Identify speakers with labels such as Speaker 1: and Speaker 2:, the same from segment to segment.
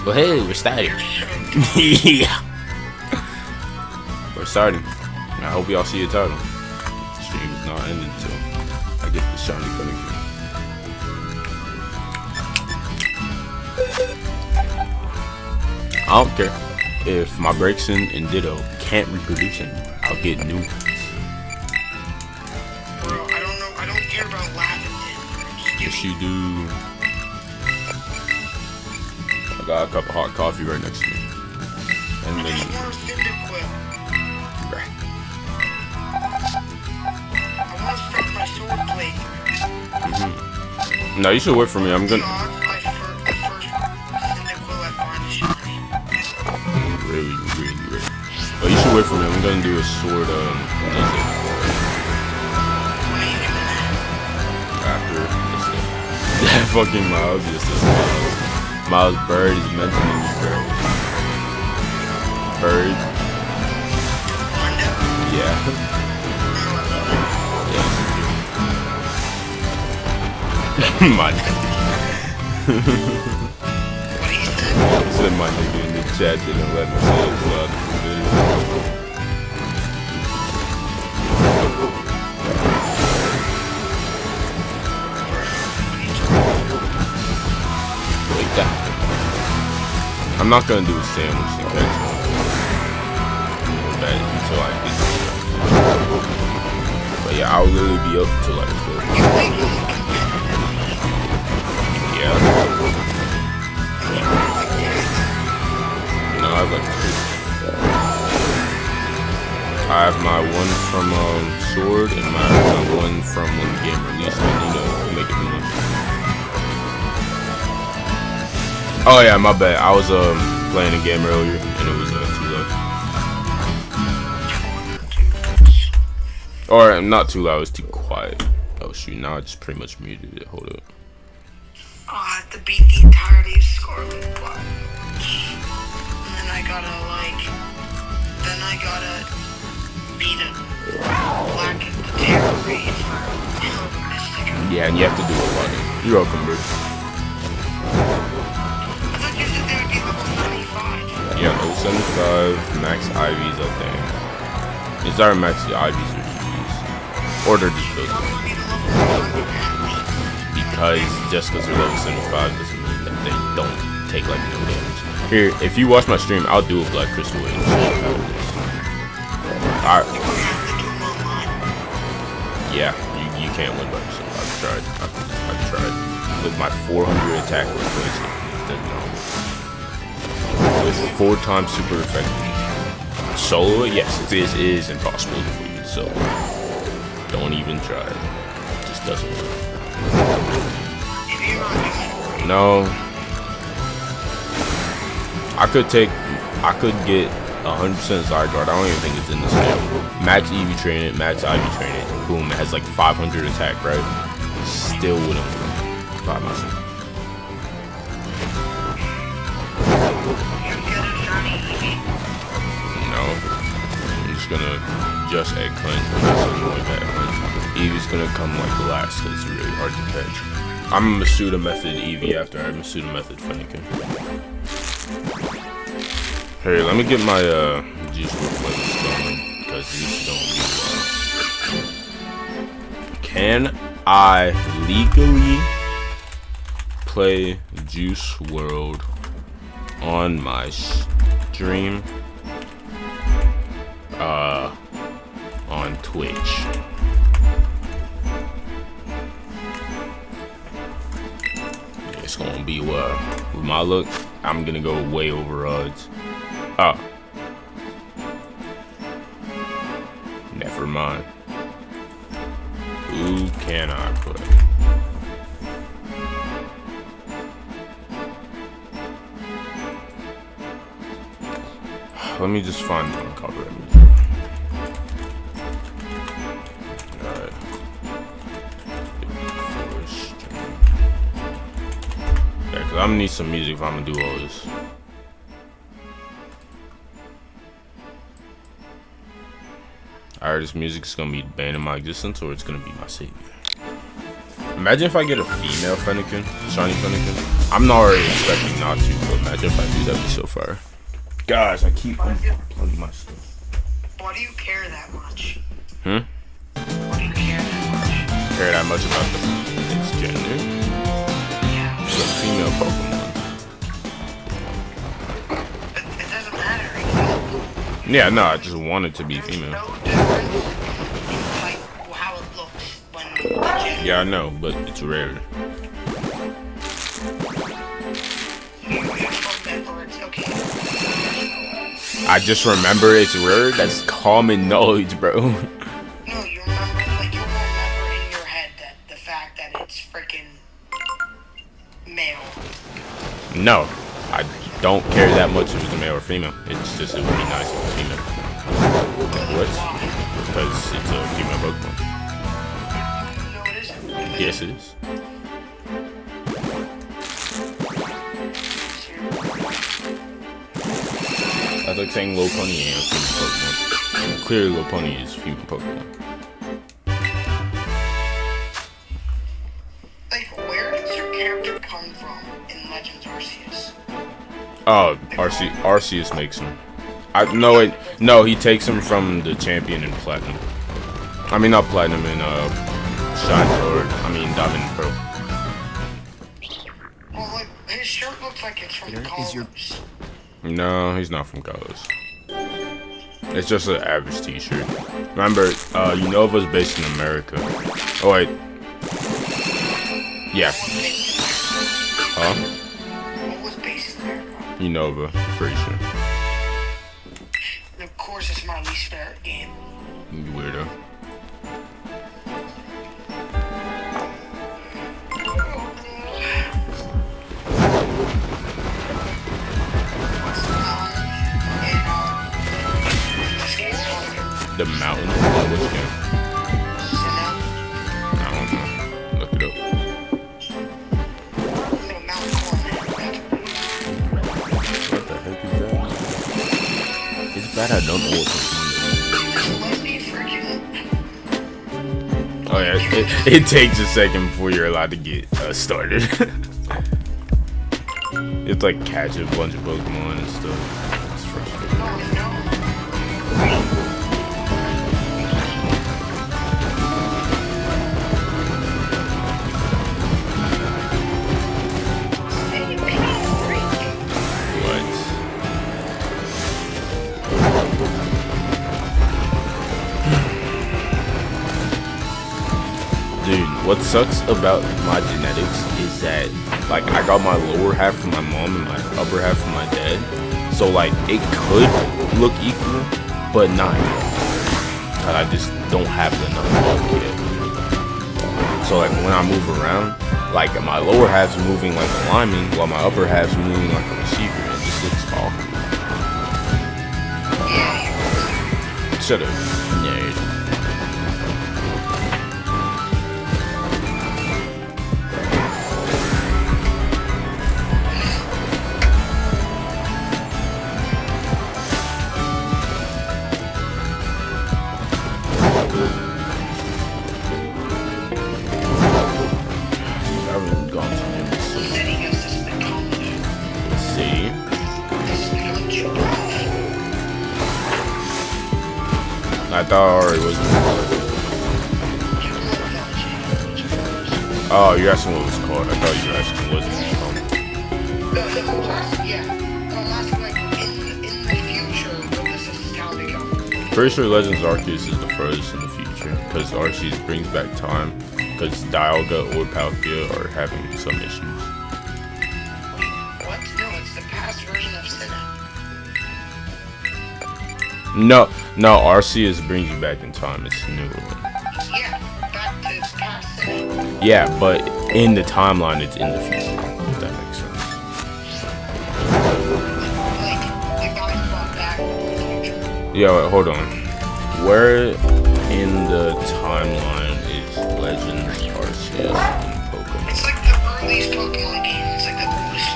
Speaker 1: Well, hey, we're starting. Yeah. We're starting. I hope y'all see your title. The stream is not ending until I get the shiny fennekin. I don't care if my Gregson and Ditto can't reproduce anymore. I'll get new ones.
Speaker 2: Bro, I don't care about lavender.
Speaker 1: Yes, you do. I got a cup of hot coffee right next to me. And then. No, you should wait for me. I'm gonna. Really. But you should wait for me. I'm gonna do a sword. After this. That fucking Miles. Yes, this Miles Bird is mentioning me, bro. Bird. Yeah. My nigga. He said my nigga in the chat didn't let me say it loud in the video. Like that. I'm not gonna do a sandwich in case until I get to. But yeah, I'll literally be up till like 12. Yeah. No, I have like 2. I have my one from sword and my one from when the game released. I need to make it move. Oh yeah, my bad. I was playing a game earlier and it was too loud. Or not too loud, it was too quiet. Oh shoot, now I just pretty much muted it. Hold up.
Speaker 2: I have to beat the entirety of Scarlet Black. And then I gotta beat it. Black and the Terror Raid.
Speaker 1: Yeah, and you have to do a lot. You're welcome, bro.
Speaker 2: I thought you said they would be level 75.
Speaker 1: Yeah, level 75, max IVs up there. It's our max IVs or GPs. Or they're just built. Because just because they're level 75 doesn't mean that they don't take like no damage. Here, if you watch my stream, I'll do a Black Crystal and show you how it is. Yeah, you can't win by yourself. I've tried. With my 400 attack replacement, it doesn't know. It's 4 times super effective. solo it? Yes, it is impossible for you to solo. Don't even try it. It just doesn't work. No. I could get 100% side guard. I don't even think it's in the scale. Max EV train it, max IV train it. Boom, it has like 500 attack, right? Still wouldn't win by myself. No. I'm just gonna just egg cleanse. Eevee's gonna come like last because it's really hard to catch. I'm a Masuda method Eevee after I Masuda method fennekin. Hey, let me get my juice playlist going because these don't do well. Can I legally play Juice WRLD on my stream on Twitch? It's gonna be with my look, I'm gonna go way over odds. Oh, never mind. Who can I put? Let me just find one cover. Alright. Yeah, cause I'm gonna need some music if I'm gonna do all this. Alright, this music's gonna be banned in my existence, or it's gonna be my savior. Imagine if I get a female fennekin, shiny fennekin. I'm already expecting not to, but imagine if I do, that'd be so fire. Guys, I keep unplugging my stuff.
Speaker 2: Why do you care that much?
Speaker 1: Why
Speaker 2: do you care that much?
Speaker 1: Care that much about its gender?
Speaker 2: Yeah.
Speaker 1: It's a female Pokemon.
Speaker 2: It doesn't matter.
Speaker 1: Yeah, no, I just want it to be female.
Speaker 2: No difference in like how it looks when the gender.
Speaker 1: Yeah, I know, but it's rare. I just remember it's rare. That's common knowledge, bro.
Speaker 2: No, you remember, like you remember in your head that the fact that it's freaking male.
Speaker 1: No, I don't care that much if it's a male or female. It's just it would be nice if it's female. What? Because it's a female Pokemon.
Speaker 2: No, it isn't.
Speaker 1: Yes, it is. That's like saying Lopunny ain't a female Pokemon. Clearly, Lopunny is a female Pokemon.
Speaker 2: Like, where does your character come from in Legends Arceus?
Speaker 1: Oh, Arceus makes him. No, he takes him from the champion in Platinum. I mean, not Platinum, in Shine, or Diamond and Pearl.
Speaker 2: Well, like, his shirt looks like it's from Colors.
Speaker 1: No, he's not from Colors. It's just an average t-shirt. Remember, Unova's based in America. Oh, wait. Yeah. Huh?
Speaker 2: What was based in America?
Speaker 1: Unova, pretty sure.
Speaker 2: Of course, it's my least favorite game.
Speaker 1: You weirdo. The mountain? Which game? I don't know. Look it up. What the heck is that? It's bad I don't know what Pokemon is. Oh yeah, it takes a second before you're allowed to get started. You have to like catch a bunch of Pokemon and stuff. It's frustrating. What sucks about my genetics is that, like, I got my lower half from my mom and my upper half from my dad. So, like, it could look equal, but not yet. Cause I just don't have enough luck yet. So like when I move around, like my lower half's moving like a lineman, while my upper half's moving like a receiver. It just looks awkward. Shut up, nerd. I thought I already was. Oh, you're asking what it was called. I thought you were asking what it was called. Pretty sure Legends Arceus is the furthest in the future, because Arceus brings back time, because Dialga or Palkia are having some issues.
Speaker 2: What? No, it's the past version of Sinnoh.
Speaker 1: No, Arceus brings you back in time. It's newer.
Speaker 2: Yeah, back to past Sinnoh.
Speaker 1: Yeah, but in the timeline, it's in the future. If that makes sense.
Speaker 2: Like, if I brought back the future.
Speaker 1: Yeah, wait, hold on. Where in the timeline is Legends Arceus in Pokemon?
Speaker 2: It's like the earliest Pokemon game. It's like the oldest.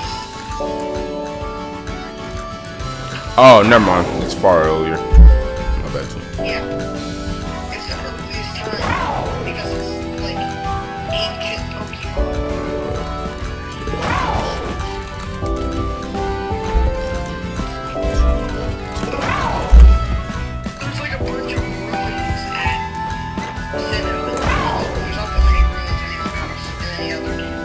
Speaker 1: Oh, never mind. It's far earlier. My bad.
Speaker 2: Yeah. It's the earliest time because it's like ancient Pokemon. There's like a bunch of ruins at Sinnoh. There's not that many ruins anywhere else in any other game.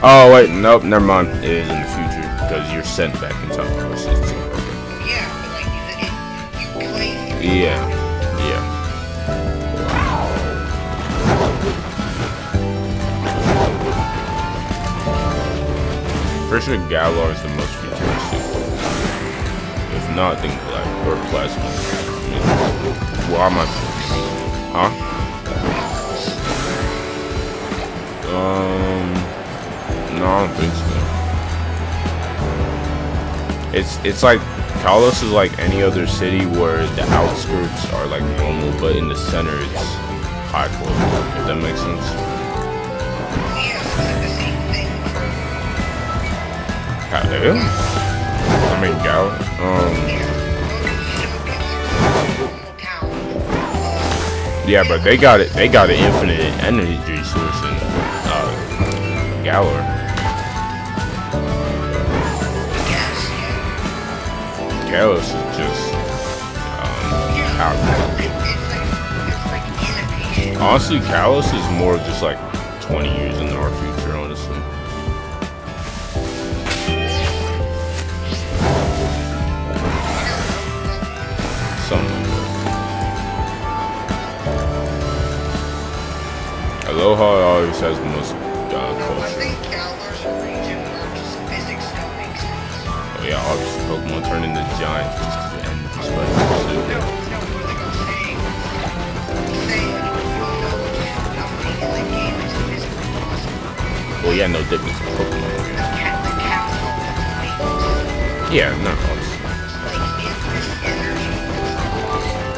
Speaker 1: Oh wait, nope, never mind. It is in the future because you're sent back in time. Okay.
Speaker 2: Yeah, but like you claim.
Speaker 1: Yeah. Pretty sure Galar is the most futuristic. If not, then Black or Plasma. Why am I? Huh? No, I don't think so. It's like Kalos is like any other city where the outskirts are like normal, but in the center it's high quality. If that makes sense.
Speaker 2: Yeah, it's like the same thing for.
Speaker 1: Hell, I mean Gal. Yeah, but they got it. They got an infinite energy source in Galar. Kalos is just out. Honestly, Kalos is more just like 20 years in our future, honestly. Something like that. Aloha always has the most culture.
Speaker 2: I think Galar's a region where just physics don't make sense.
Speaker 1: Oh yeah, obviously Pokemon turn into giants just because it ends the spider. Well, yeah, no difference in Pokemon. Yeah, not obviously.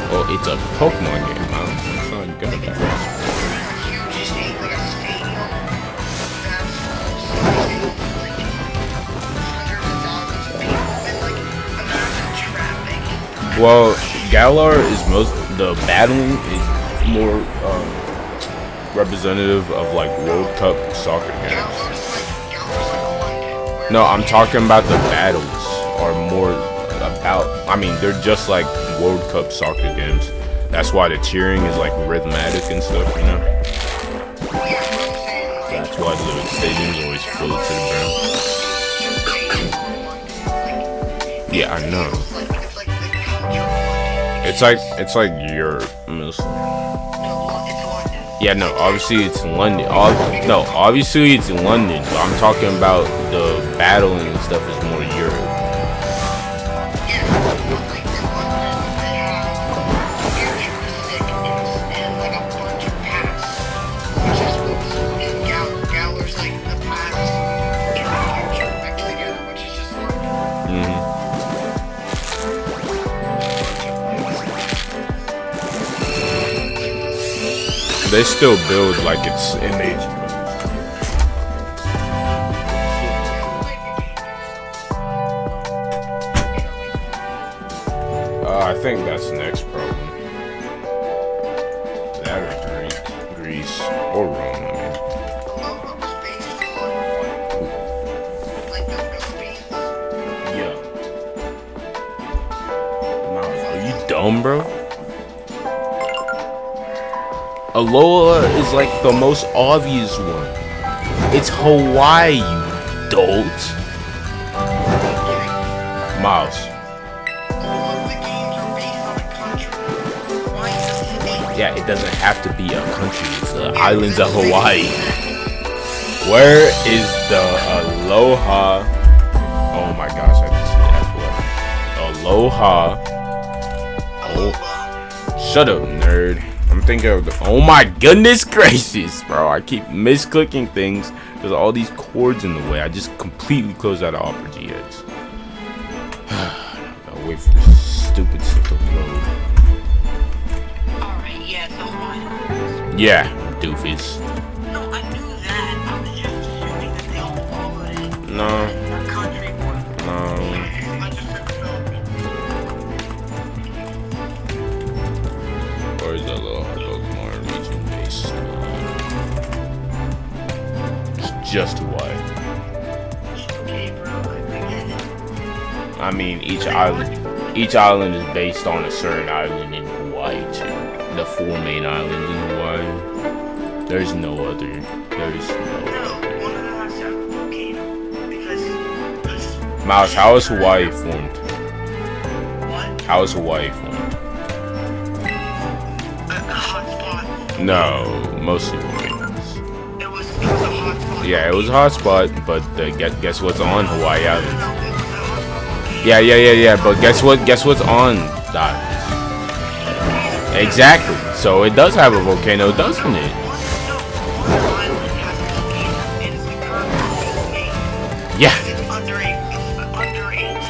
Speaker 1: Well, it's a Pokemon game, man. It's not gonna be fast. Well, Galar is the battling is more representative of like World Cup soccer games. No, I'm talking about the battles are more about, I mean, they're just like World Cup soccer games. That's why the cheering is like rhythmic and stuff, you know? That's why the stadiums always fill to the brim. Yeah, I know. It's like Europe. Yeah, no, obviously it's in London. Obviously it's in London, but I'm talking about the battling and stuff is more Europe. They still build like it's in nature. I think that's the next problem. That or Greece or Rome. I mean. Yeah. Are you dumb, bro? Aloha is like the most obvious one. It's Hawaii, you dolt. Miles. Yeah, it doesn't have to be a country. It's the islands of Hawaii. Where is the Aloha? Oh my gosh, I just see that. Aloha. Oh, shut up, nerd. I'm thinking of the. Oh my goodness gracious, bro. I keep misclicking things. There's all these cords in the way. I just completely closed out of Opera GX. Gotta wait for this stupid shit to load. Yeah, doofus.
Speaker 2: No, I knew that. I was just assuming that they all followed it.
Speaker 1: No.
Speaker 2: A country one.
Speaker 1: No.
Speaker 2: I just said Philippines.
Speaker 1: Or is that little Pokemon region based? It's just Hawaii.
Speaker 2: Okay, bro. I get it.
Speaker 1: I mean, each island is based on a certain island in Hawaii too. The 4 main islands in Hawaii. There's no other.
Speaker 2: No, one of them has a volcano. Because.
Speaker 1: Miles, how is Hawaii formed?
Speaker 2: What?
Speaker 1: How is Hawaii formed?
Speaker 2: A hot spot.
Speaker 1: No, mostly volcanoes.
Speaker 2: It was a hot spot.
Speaker 1: Yeah, it was a hot spot, but guess what's on Hawaii Island?
Speaker 2: No, it was a hot spot volcano.
Speaker 1: Yeah. But guess what's on the island? Exactly. So it does have a volcano, doesn't it? Yeah.
Speaker 2: It's under a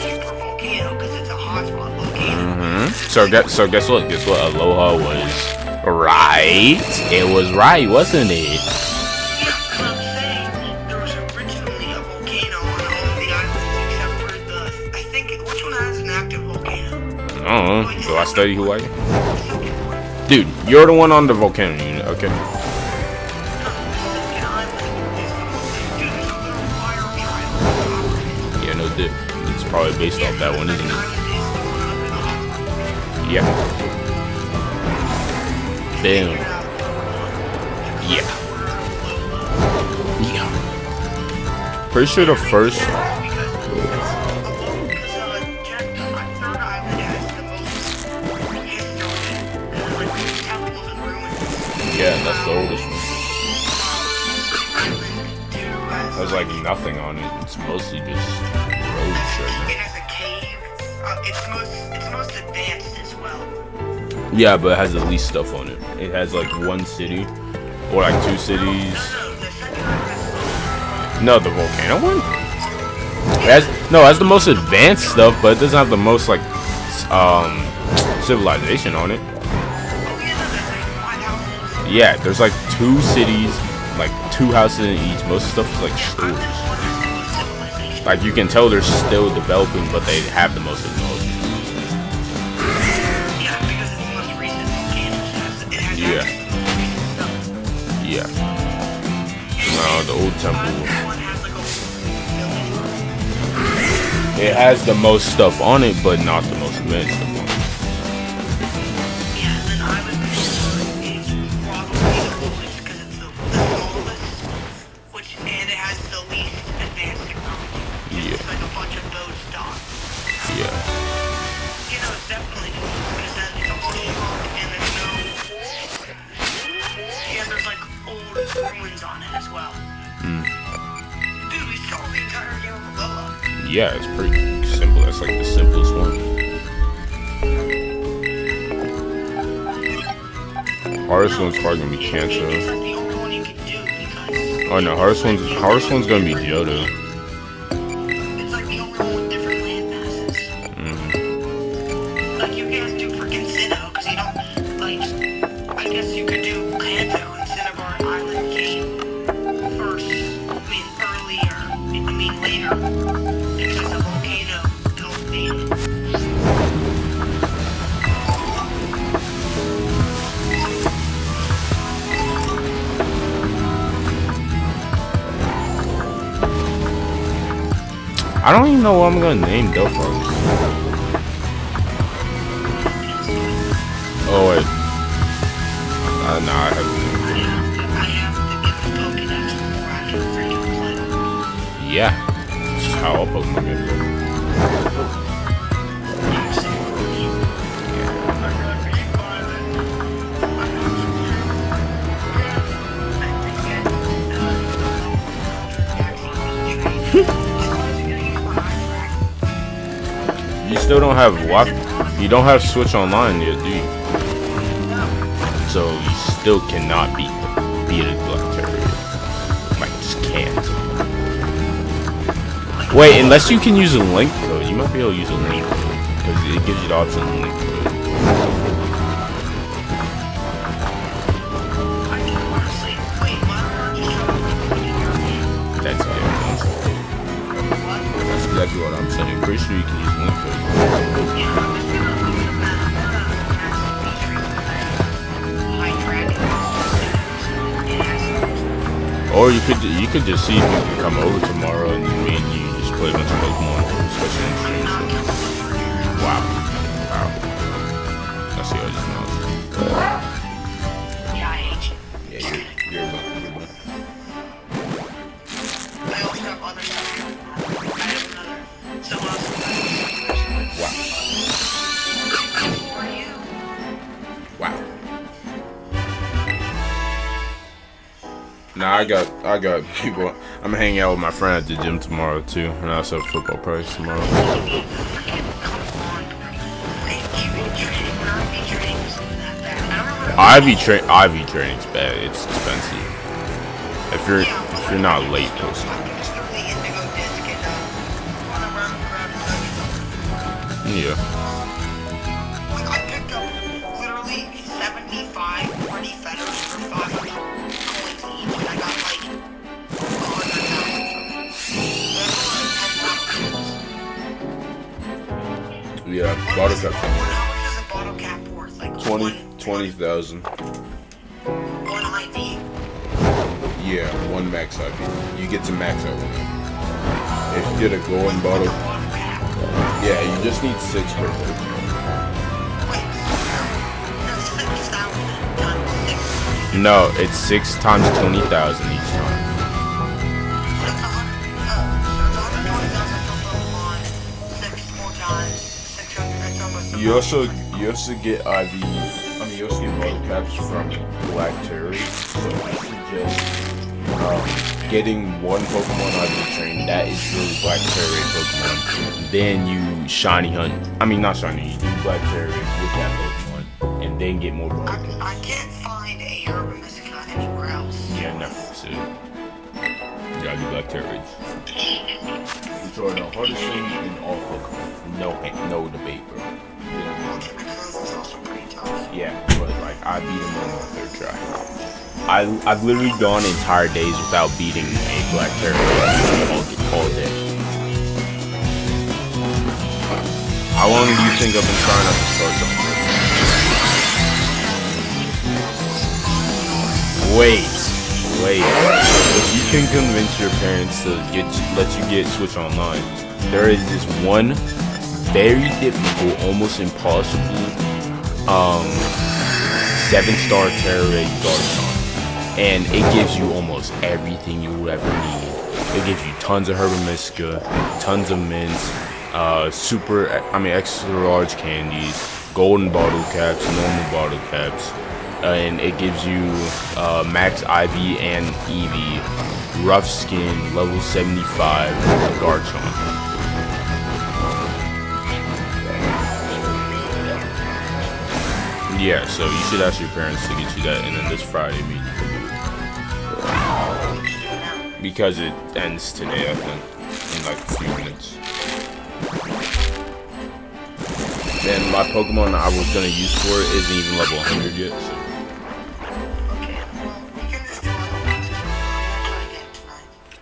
Speaker 2: super volcano because it's a hotspot volcano.
Speaker 1: So guess what? Guess what? Aloha was right. It was right, wasn't it?
Speaker 2: Yeah, because I'm saying there was originally a volcano on all of the islands except for the. I think which one has an active volcano?
Speaker 1: I don't know. Do I study Hawaii? Dude, you're the one on the volcano unit, okay? Yeah, no dip. It's probably based off that one, isn't it? Yeah. Damn. Yeah. Yeah. Pretty sure the first. Yeah, that's the oldest one. There's like nothing on it. It's mostly just roads right
Speaker 2: It has a cave. It's most advanced as well.
Speaker 1: now. Yeah, but it has the least stuff on it. It has like 1 city or like 2 cities. No, the volcano one? It has the most advanced stuff, but it doesn't have the most like civilization on it. Yeah, there's like 2 cities, like 2 houses in each. Most of the stuff is like stores. Like you can tell they're still developing, but they have the most technology.
Speaker 2: Yeah, because it's the most recent volcano. It has
Speaker 1: Yeah. Yeah. No, the old temple. It has the most stuff on it, but not the most advanced stuff on it.
Speaker 2: Yeah, and then I was it's probably the oldest because it's the smallest, and it has the least advanced technology.
Speaker 1: Yeah.
Speaker 2: It's like a bunch of those dots.
Speaker 1: Yeah.
Speaker 2: You know, it's definitely because it's old and there's like old ruins on it as well. Dude, we solved the entire game of Aloha.
Speaker 1: Yeah, it's pretty simple. That's like the simplest one. Hardest one's probably gonna be
Speaker 2: It's
Speaker 1: Kanto.
Speaker 2: like the only one you can do because
Speaker 1: Oh no, hardest one's gonna be Johto.
Speaker 2: it's like the only one with different land masses. Like you can't do freaking Sinnoh because you don't like. I guess you could do Kanto
Speaker 1: I don't even know what I'm gonna name Delphos. Oh wait. Nah, I haven't. Yeah. That's just how all Pokemon games go. You still don't have what? You don't have Switch Online yet, do you? So you still cannot beat a Black Terrier. Like, just can't. Wait, unless you can use a link code. You might be able to use a link code because it gives you the option of link code. That's exactly what I'm saying. Pretty sure you can use link code. Or you could just see if you can come over tomorrow and me and you just play a bunch of Pokemon, especially on stream. Wow. I see how this knows.
Speaker 2: Yeah, I hate you.
Speaker 1: Yeah, you're a bunch.
Speaker 2: I also have other stuff. I have another. Someone else. Wow. Who are you?
Speaker 1: Wow. Nah, I got people. I'm hanging out with my friend at the gym tomorrow too, and I also have football practice tomorrow. IV training's bad. It's expensive. If you're not late posting. Yeah.
Speaker 2: I picked up literally 75 pretty feathers for 500 coins each, and I got like 100,000 from it.
Speaker 1: Yeah, bottle cap.
Speaker 2: How much is a bottle cap worth? Like
Speaker 1: 20,000.
Speaker 2: One IV.
Speaker 1: Yeah, one max IV. You get to max out one. If you get a golden bottle, yeah, you just need 6 per Pokemon. No, it's 6 times 20,000 each time. You also get IV. I mean, you also get bottle caps from Black Terry. So I suggest getting one Pokemon IV trained. That is really Black Terry Pokemon. Then you shiny hunt. I mean, not shiny. You do Black Terry with that Pokemon, and then get more bottle caps.
Speaker 2: I can't find a Herbamesca anywhere else.
Speaker 1: Yeah, no. So you gotta do Black Terrors. Which are the hardest thing in all Pokemon. No debate, bro. Yeah, but like I beat him on my 3rd try. I've literally gone entire days without beating a Black Terrier all day. How long do you think I've been trying not to start something? Wait. If you can convince your parents to let you get Switch Online, there is this one very difficult, almost impossible 7-star Terror Garchomp, and it gives you almost everything you would ever need. It gives you tons of Herbamesca, tons of mints, extra large candies, golden bottle caps, normal bottle caps, and it gives you max IV and EV, rough skin, level 75 Garchomp. Yeah, so you should ask your parents to get you that, and then this Friday meet you. Because it ends today, I think, in like a few minutes. And my Pokemon I was gonna use for it isn't even level 100 yet. So.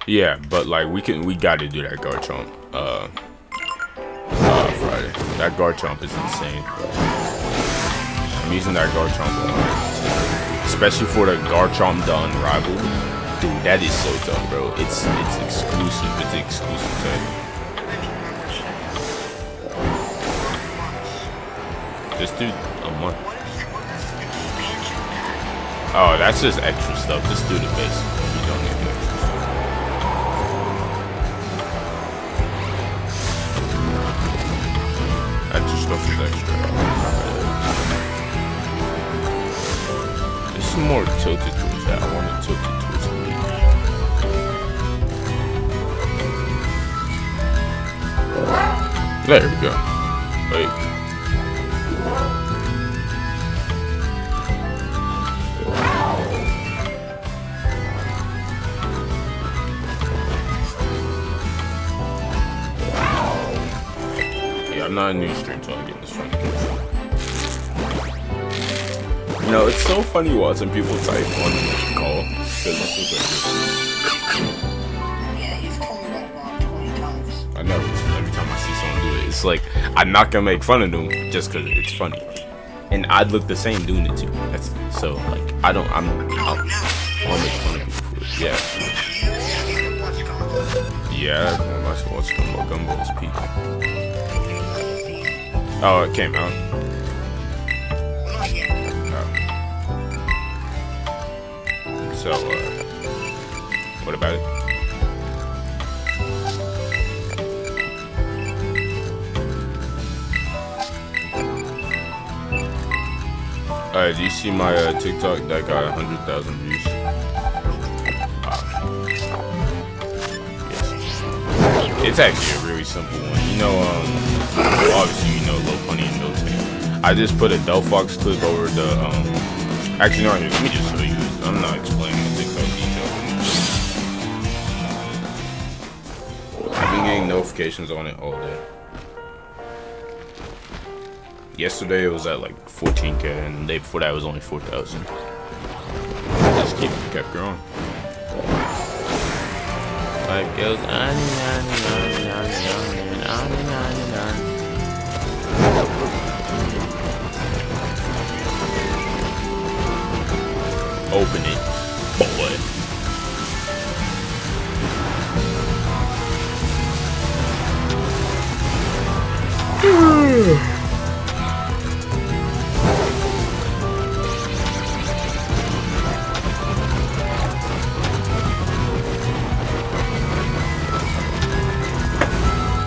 Speaker 1: Yeah, but like we gotta do that Garchomp Friday. That Garchomp is insane. I'm using that Garchomp a lot. Especially for the Garchomp the Unrivaled. Dude, that is so tough, bro. It's exclusive. It's an exclusive type. Just do a month.
Speaker 2: What is expansion pack?
Speaker 1: Oh, that's just extra stuff. Just do the basic. You don't need the extra stuff. Extra stuff is extra. This is more tilted towards that. I want it tilted towards the lead. There we go. Wait. I'm not a new stream until I get this phone. You know, it's so funny watching people type on the call because this is like
Speaker 2: Yeah, you've told me that about 20 times.
Speaker 1: I know. Every time I see someone do it, it's like I'm not gonna make fun of them just because it's funny, and I'd look the same doing it too. That's so like I'll make fun of people for it. Yeah.
Speaker 2: Have you watched Gumbo?
Speaker 1: Yeah, I watched Gumbo's peak. Oh, it came out.
Speaker 2: Not yet.
Speaker 1: Oh. So, what about it? Do you see my TikTok that got 100,000 views? Yes. It's actually a really simple one. You know, obviously you know Low Funny and No Tank. I just put a Delphox clip over the actually no, let me just show you this. I'm not explaining the TikTok details. I've been getting notifications on it all day. Yesterday it was at like 14K and the day before that it was only 4,000. Just kept growing. Like it was on and on and on and on and on and on. Open it, boy.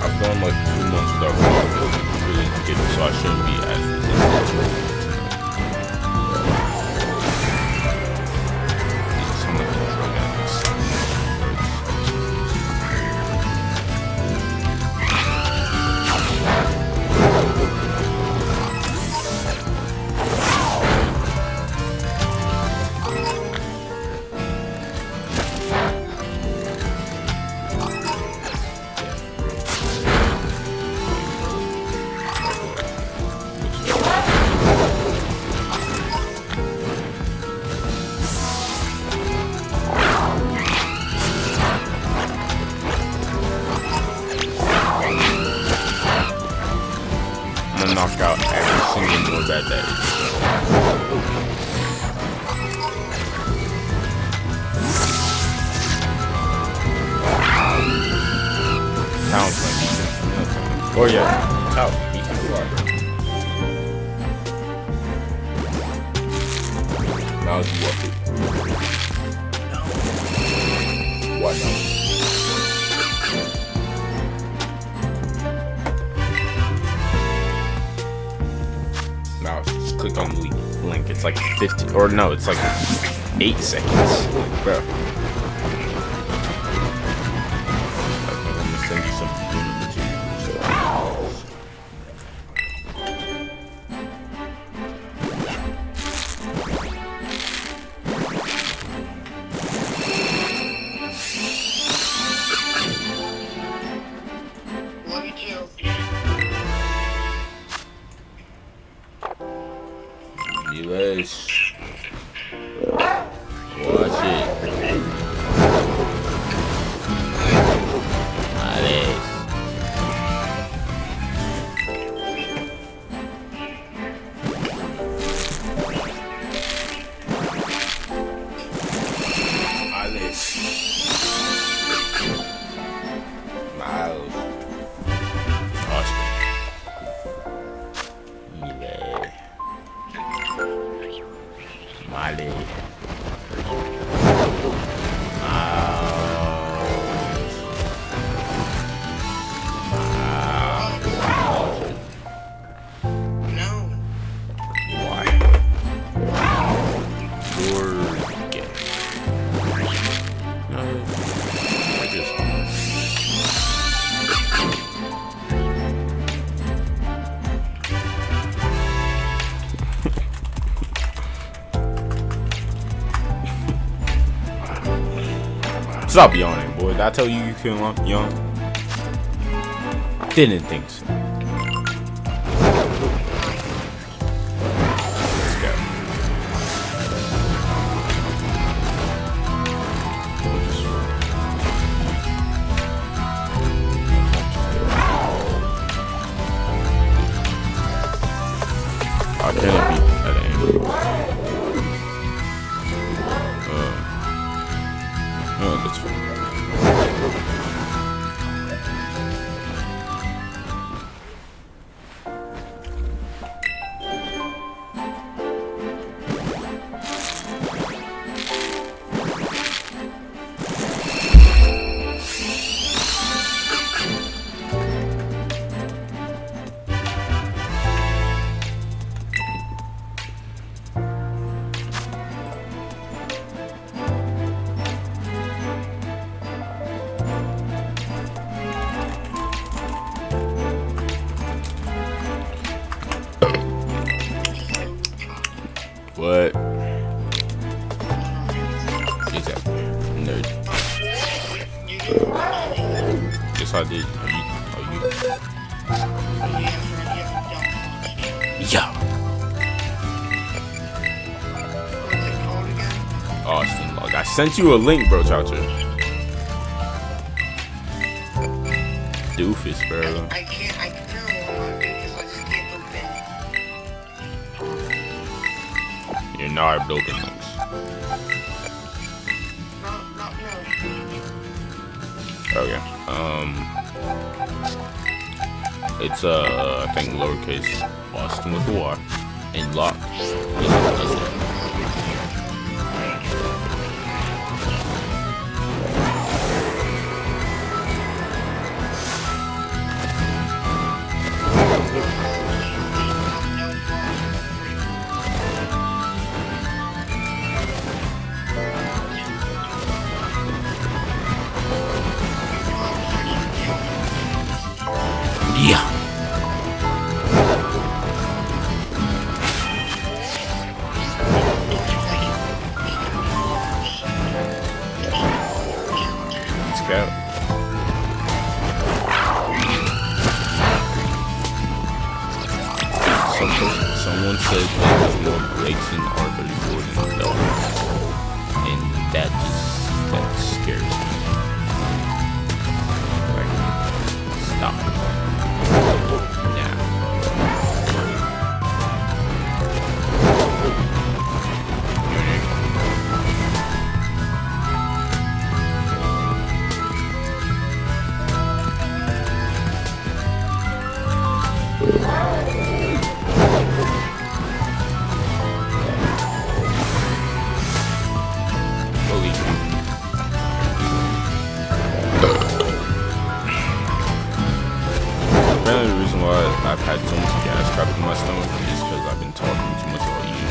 Speaker 1: I've gone like 2 months without really getting, so I shouldn't be as resistant. Knock out every single move that day. Pounds like oh yeah, out. Now it's what now? Click on the link. It's like 50, or no, it's like 8 seconds. Like, bro. I'm gonna send you some
Speaker 2: Love you too.
Speaker 1: Let's watch it. Alice. Miles. Awesome. Ali.
Speaker 2: No.
Speaker 1: Why? You're gay. No, I just. Stop yawning, boy. Did I tell you you couldn't yawn? Didn't think so. Let's go. I can't beat that angle. Oh, that's fine. What? Exactly. Nerd. Yes, I did. Are you? Yeah. Austin log. I sent you a link, bro, Choucher. Doofus, bro.
Speaker 2: I can't log in because I just can't open.
Speaker 1: You're not building links.
Speaker 2: No.
Speaker 1: Okay. It's I think lowercase Austin with a Y and lock. Yeah. Let's go. Someone said there was more breaks in R34 than Delta, and that scares me. Like, stop. Apparently the reason why I've had so much gas trapped in my stomach is because I've been talking too much about you.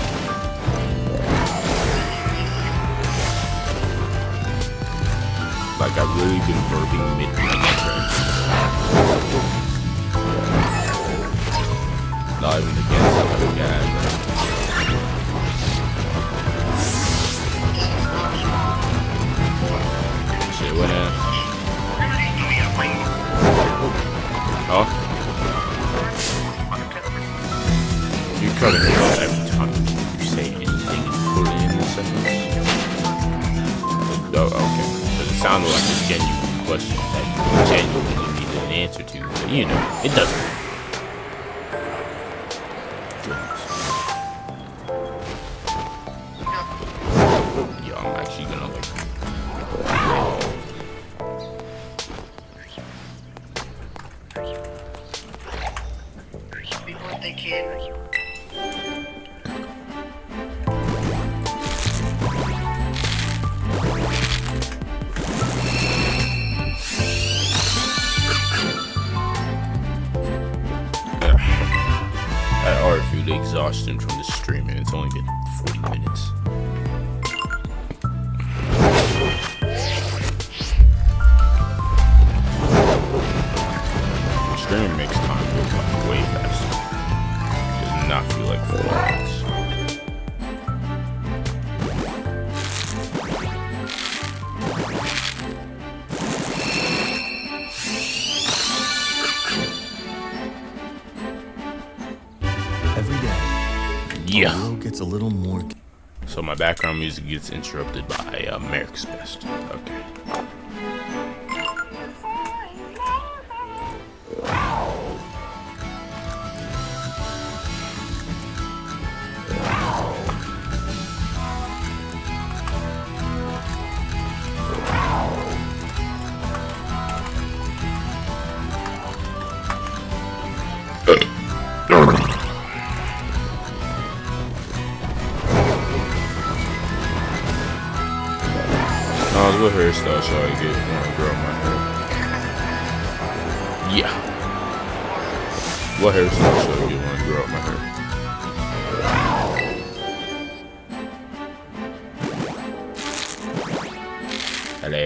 Speaker 1: Like I've really been burping mid-contract. Not even against other gas. Shit went in. Oh? You're cutting it off every time you say anything important in this sentence. Oh, okay. Because it sounded like a genuine question that you genuinely needed an answer to, but you know, it doesn't. Yo, I'm actually gonna like.
Speaker 2: Happy birthday, kid.
Speaker 1: already feel the exhaustion from the stream, and it's only been 40 minutes. The stream makes time go by way faster. It does not feel like 4 minutes. Yeah.
Speaker 3: The world gets a little more.
Speaker 1: So my background music gets interrupted by Merrick's Best. Okay. What hairstyle shall I get when I grow my hair? Yeah. What hairstyle shall I get when I grow out my hair? Hello.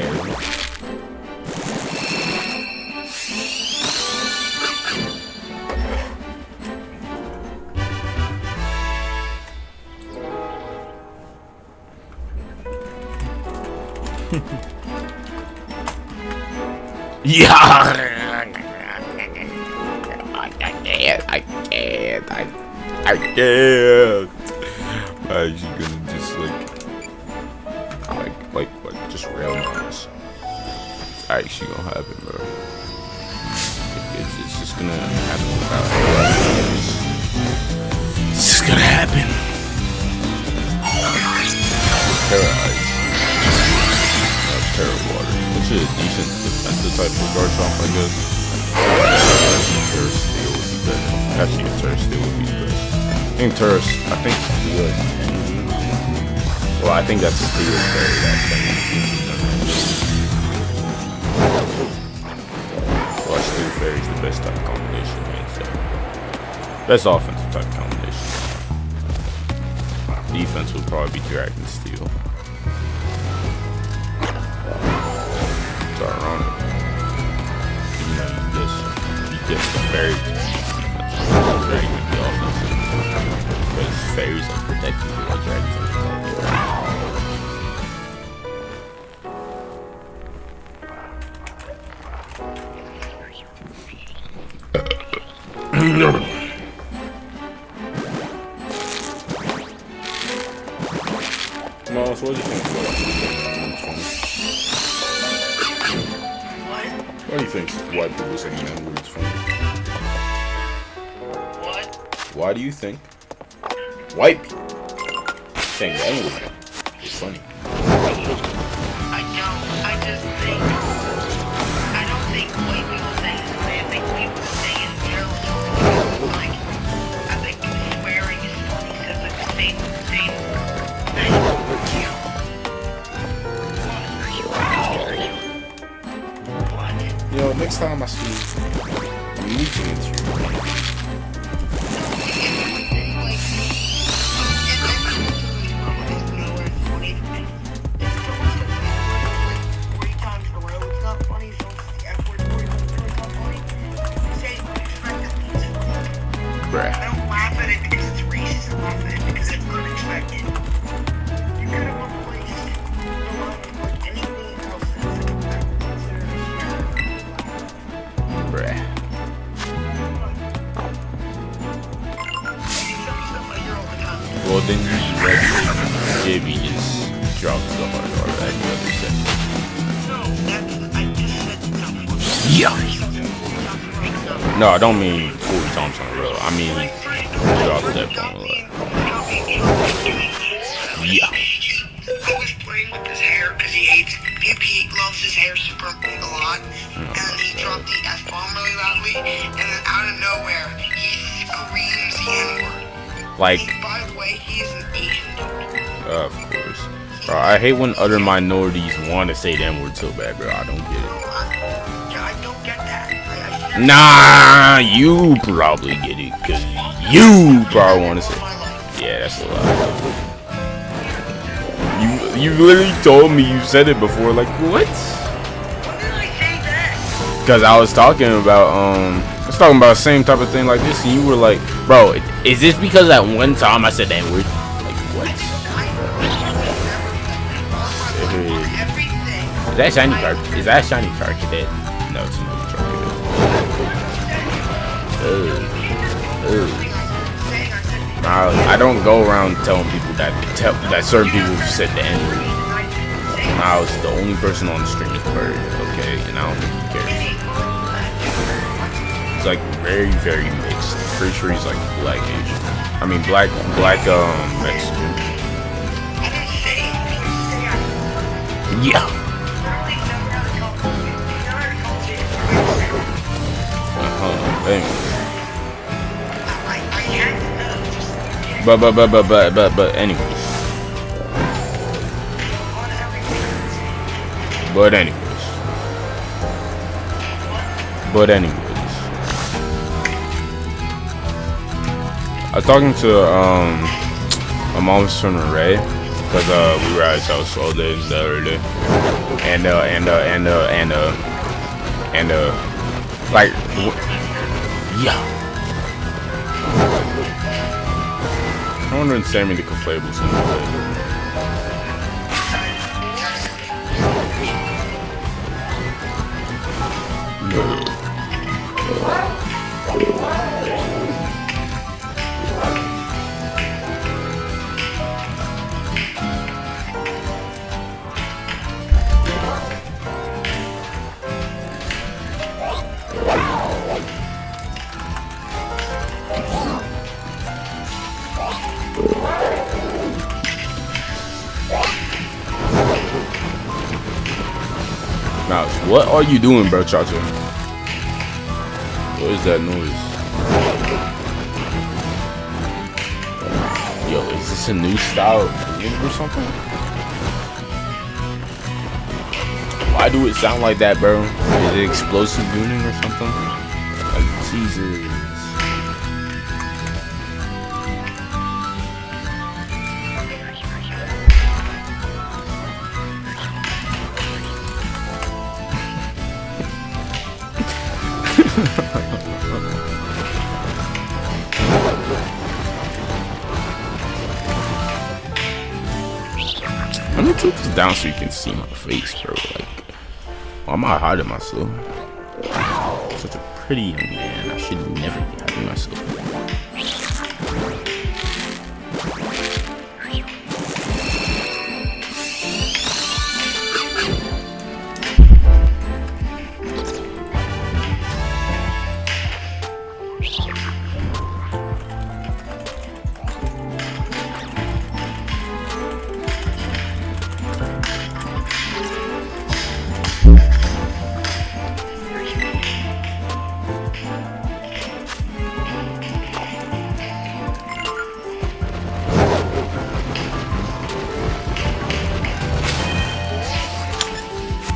Speaker 1: Yeah. I can't. I'm actually gonna just like just rail on this. It's actually gonna happen, bro. It's just gonna happen without it's just gonna happen. Terrorize. Terror water. Which is a decent defensive type of guard shop, I guess. Terror steel would be better. Actually, a terror steel would be the best. I think steel is 10. Well, I think that's steel is better. Well, steel fairy is the best type of combination, hands down. Best offensive type of combination. Defense would probably be dragon steel. Ironic. You know, you just the fairy very good the offensive. Because fairies are protected like dragons are protected. Miles, what do you think? What do you think white people saying that word's funny?
Speaker 2: What?
Speaker 1: Why do you think white people saying that word is funny?
Speaker 2: I don't think white people saying it. I think people saying it generally like, I think swearing is funny because it's the same.
Speaker 1: Yo, next time I see you, I'm leaking into you. Bruh.
Speaker 2: I don't laugh at it because it's racist. I laugh at it because it's unexpected. You could have replaced the line with anything else that's considered
Speaker 1: Bruh. Well, then you read Jibby just dropped the hard R every other second.
Speaker 2: No, I just said something.
Speaker 1: Yeah. No, I don't mean 40 times in a row. I mean, drop that one. Yeah.
Speaker 2: I was playing with his hair because he loves his hair super a lot, and he dropped the F-bomb really loudly, and then out of nowhere, he screams the N-word.
Speaker 1: Like,
Speaker 2: By the way, he is an Asian dude.
Speaker 1: of course. Bro, I hate when other minorities want to say the N-word so bad, bro. I don't get it.
Speaker 2: Yeah, I don't get that.
Speaker 1: Nah, you probably get it, because You probably want to say. Yeah, that's a lie. You literally told me you said it before. Like what? Because I was talking about the same type of thing like this, and you were like, bro, is this because that one time I said that word? Like what? Is that shiny card? Is that shiny card cadet? No, it's not a card cadet. I don't go around telling people that certain people said the N word. Miles, the only person on the stream is Bird, okay, and I don't think he cares. It's like very, very mixed. Pretty sure he's like black Asian. I mean black Mexican. Yeah. Anyway. But anyways. I was talking to my mom's friend Ray, because we were at his house all day the other day, and like yeah. I wonder if Sammy the Conflatable in the Mouse, what are you doing, bro, Chacha? What is that noise? Yo, is this a new style of or something? Why do it sound like that, bro? Is it explosive gooning or something? Like, Jesus. Let me take this down so you can see my face, bro. Like, why am I hiding myself? Such a pretty young man. I should never be hiding myself.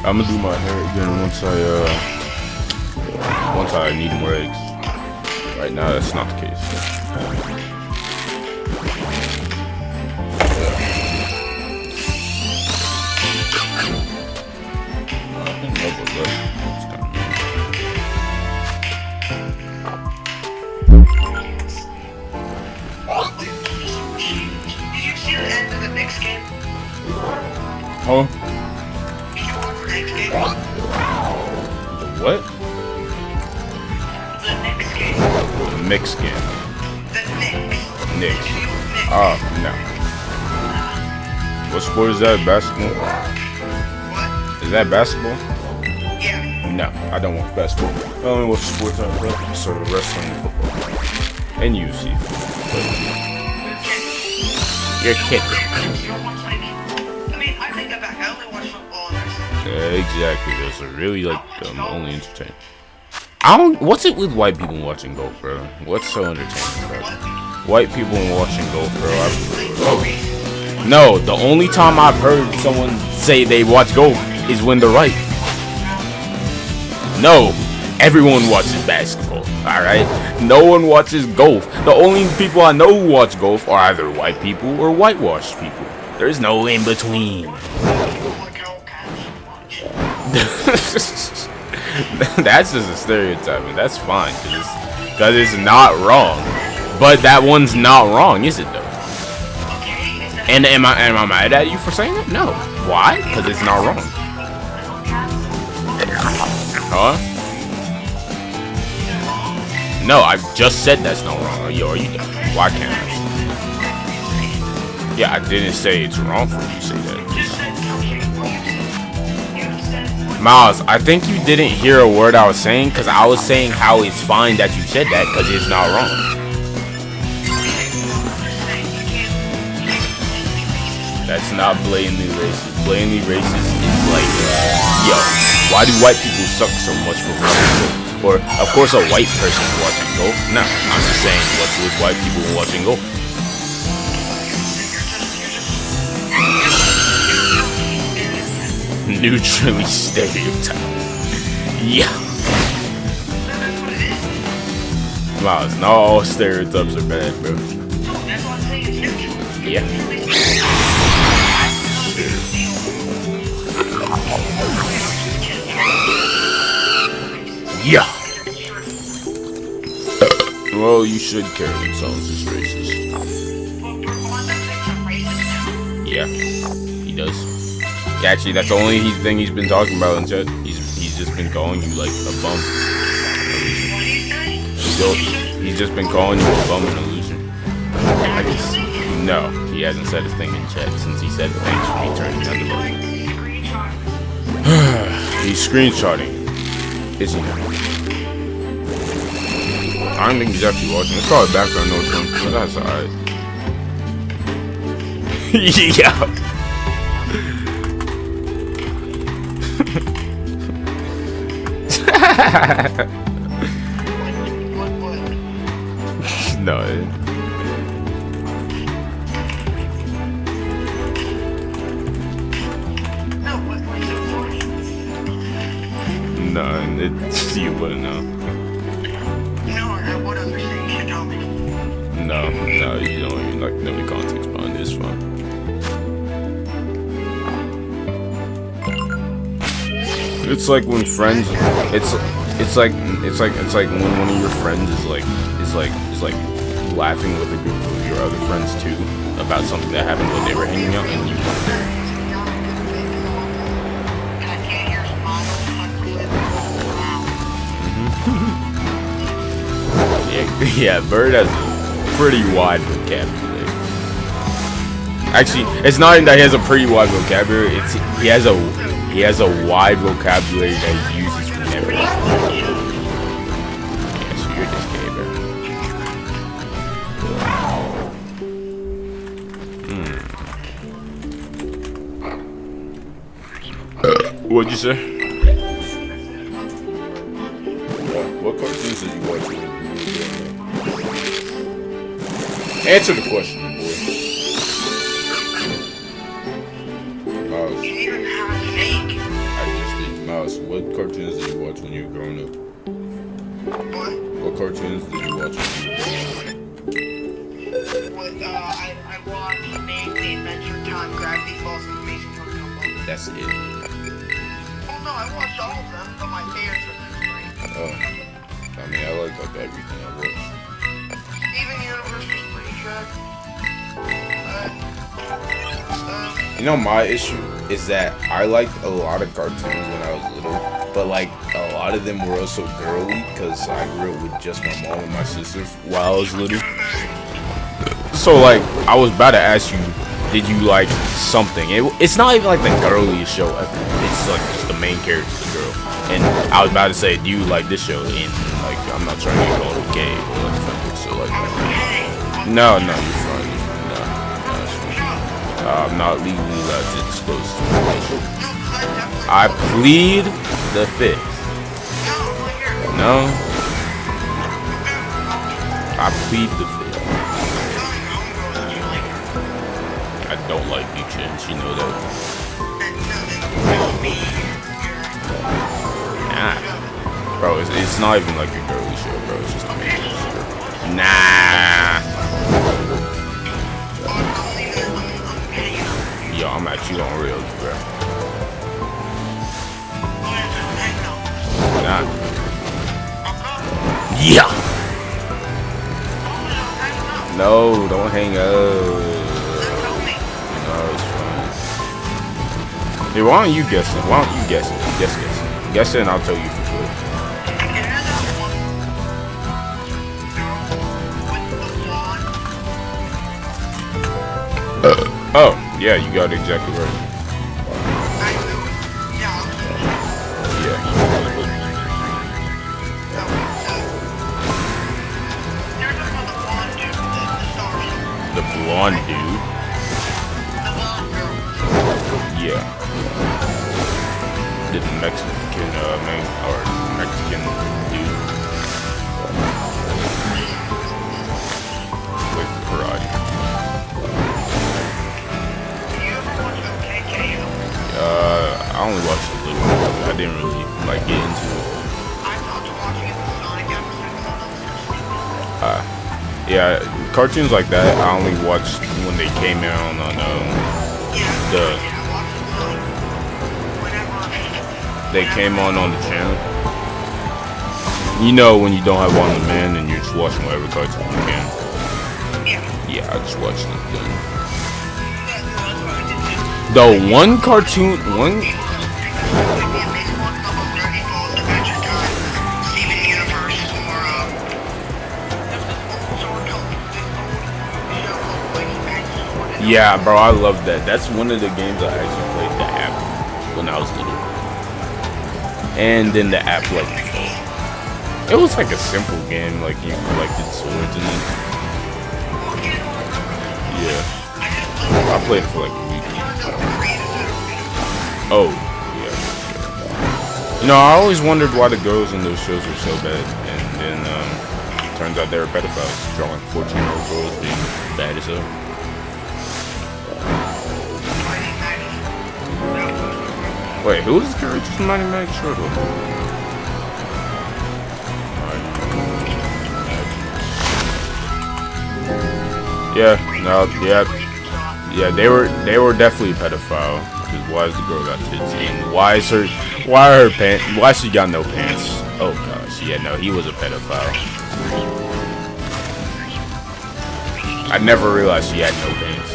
Speaker 1: I'm gonna do my hair again once I need more eggs. Right now, that's not the case.
Speaker 2: Did you see the end of the next game?
Speaker 1: Huh?
Speaker 2: The
Speaker 1: what?
Speaker 2: The next game.
Speaker 1: The mix game.
Speaker 2: The Knicks.
Speaker 1: Knicks. Oh, no. What sport is that? Basketball?
Speaker 2: What?
Speaker 1: Is that basketball?
Speaker 2: Yeah.
Speaker 1: No, I don't want basketball. I only watch sports on the so wrestling and football. And UFC. You're kidding.
Speaker 2: You don't watch like, I mean, I take that back. I only watch football and wrestling.
Speaker 1: Yeah, exactly. Those are really like only entertaining. What's it with white people watching golf, bro? What's so entertaining, bro? White people watching golf, bro. No, the only time I've heard someone say they watch golf is when they're right. No, Everyone watches basketball, alright? No one watches golf. The only people I know who watch golf are either white people or whitewashed people. There's no in between. That's just a stereotype, and that's fine, because it's not wrong. But that one's not wrong, is it though? And am I mad at you for saying that? No. Why? Because it's not wrong. Huh? No, I just said that's not wrong. Are you done? Why can't I? Yeah, I didn't say it's wrong for you to say that. Miles, I think you didn't hear a word I was saying, because I was saying how it's fine that you said that because it's not wrong. That's not blatantly racist. Blatantly racist is like, yo, why do white people suck so much for watching golf? Or, of course, a white person watching golf. No, I'm just saying, what's with white people watching golf? Neutrally stereotyped. Yeah. Miles, not all stereotypes are bad, bro. Yeah. Yeah. Well, you should care when someone's just racist. Yeah, he does. Actually, that's the only thing he's been talking about in chat. He's just been calling you like a bum. He's just been calling you a bum and a loser. I guess. No, he hasn't said a thing in chat since he said thanks for me turning down the volume. He's screenshotting. Is he now? I don't think he's actually watching. It's probably background noise from him, but that's alright. Yeah. No. No, it's you wouldn't know.
Speaker 2: No, I would understand. You should tell me.
Speaker 1: No, you don't even like know the context behind this. Fun. It's like when friends. It's like when one of your friends is like laughing with a group of your other friends too about something that happened when they were hanging out, and you weren't there. Yeah, Bird has a pretty wide vocabulary. Actually, it's not even that he has a pretty wide vocabulary. It's he has a wide vocabulary that he uses whenever. Yeah, so you're just gay, bro. What'd you say? What cartoons did you watch? Answer the question, boy. Mouse.
Speaker 2: You even have fake.
Speaker 1: I just did. Mouse, what cartoons did you watch when you were growing up?
Speaker 2: What?
Speaker 1: What cartoons did you watch when you were growing up?
Speaker 2: I watched mainly Adventure Time, Gravity Falls, and Amazing Pokemon.
Speaker 1: That's it.
Speaker 2: Oh no, I watched all of them, but my favorites are the three.
Speaker 1: Oh. I mean, I like everything I watched.
Speaker 2: Steven Universe was pretty good.
Speaker 1: You know, my issue is that I liked a lot of cartoons when I was little, but like a lot of them were also girly because I grew up with just my mom and my sister while I was little. So like, I was about to ask you, did you like something? It's not even like the girliest show ever. It's like just the main character's a girl. And I was about to say, do you like this show? And like, I'm not trying to get called gay or like, so like, no, you're fine. No, it's fine. I'm not legally allowed to disclose information. I plead the fifth. No, I plead the fifth. I don't like you, Chen. You know that. Nah. Bro, it's it's not even like a girly show, bro. It's just a man show. Nah. Yo, I'm actually on real, bro. Nah. Yeah. No, don't hang up. No, it's fine. Hey, why don't you guess it? Why don't you guess it? Guess it. Guess it and I'll tell you for sure. Oh, yeah, you got it exactly right. Yeah. The blonde dude? Yeah. The Mexican man or Mexican dude. With karate. I only watched a little bit. I didn't really like get into it. Yeah, cartoons like that I only watched when they came out on they came on the channel. You know when you don't have one demand and you're just watching whatever cartoon you can. Yeah, I just watched it then. The one cartoon, yeah, bro, I love that. That's one of the games I actually played the app when I was little. And then the app, like, it was like a simple game, like you collected swords and then, yeah. I played it for like a week. Oh, yeah. You know, I always wondered why the girls in those shows were so bad, and then turns out they were pedophiles, drawing 14-year-old girls being bad as hell. Wait, who is the character from Mighty Max Turtle? Yeah, no, yeah, they were definitely pedophile. Because why is the girl got tits and why are her pants? Why she got no pants? Oh gosh, yeah, no, he was a pedophile. I never realized she had no pants.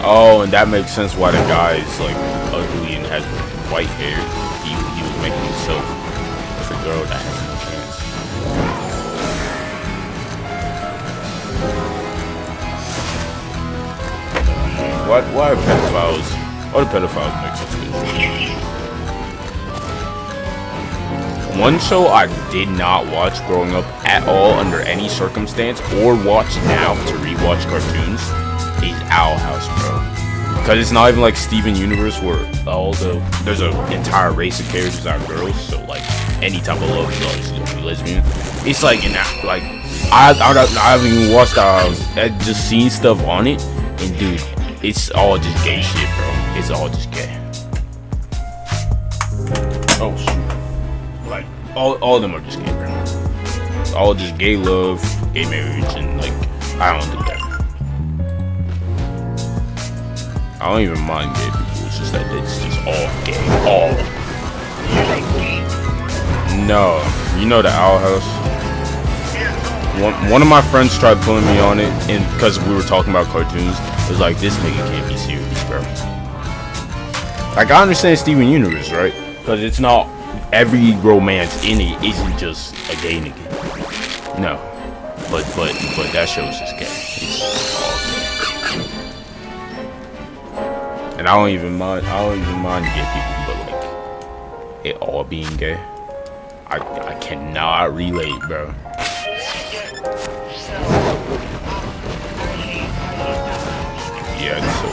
Speaker 1: Oh, and that makes sense why the guy is like ugly and has white hair. He was making himself with a girl that has no pants. Why are pedophiles? Why do pedophiles make such good shows? One show I did not watch growing up at all under any circumstance, or watch now to rewatch cartoons, is Owl House, bro. Because it's not even like Steven Universe where there's an entire race of characters that are girls, so like any type of love is always gonna be lesbian. It's like I haven't even watched Owl House. I just seen stuff on it, and dude, it's all just gay shit, bro. It's all just gay. Oh shoot. Like all of them are just gay, bro. All just gay love, gay marriage, and like I don't do that. I don't even mind gay people. It's just that it's just all gay, all. No, you know the Owl House. One of my friends tried pulling me on it, and because we were talking about cartoons, it was like, this nigga can't be serious, bro. Like, I understand Steven Universe, right? Because it's not every romance in it isn't just a gay nigga. No, but that show is just gay. It's just all gay. And I don't even mind gay people, but like it all being gay, I cannot relate, bro. Yeah, it's so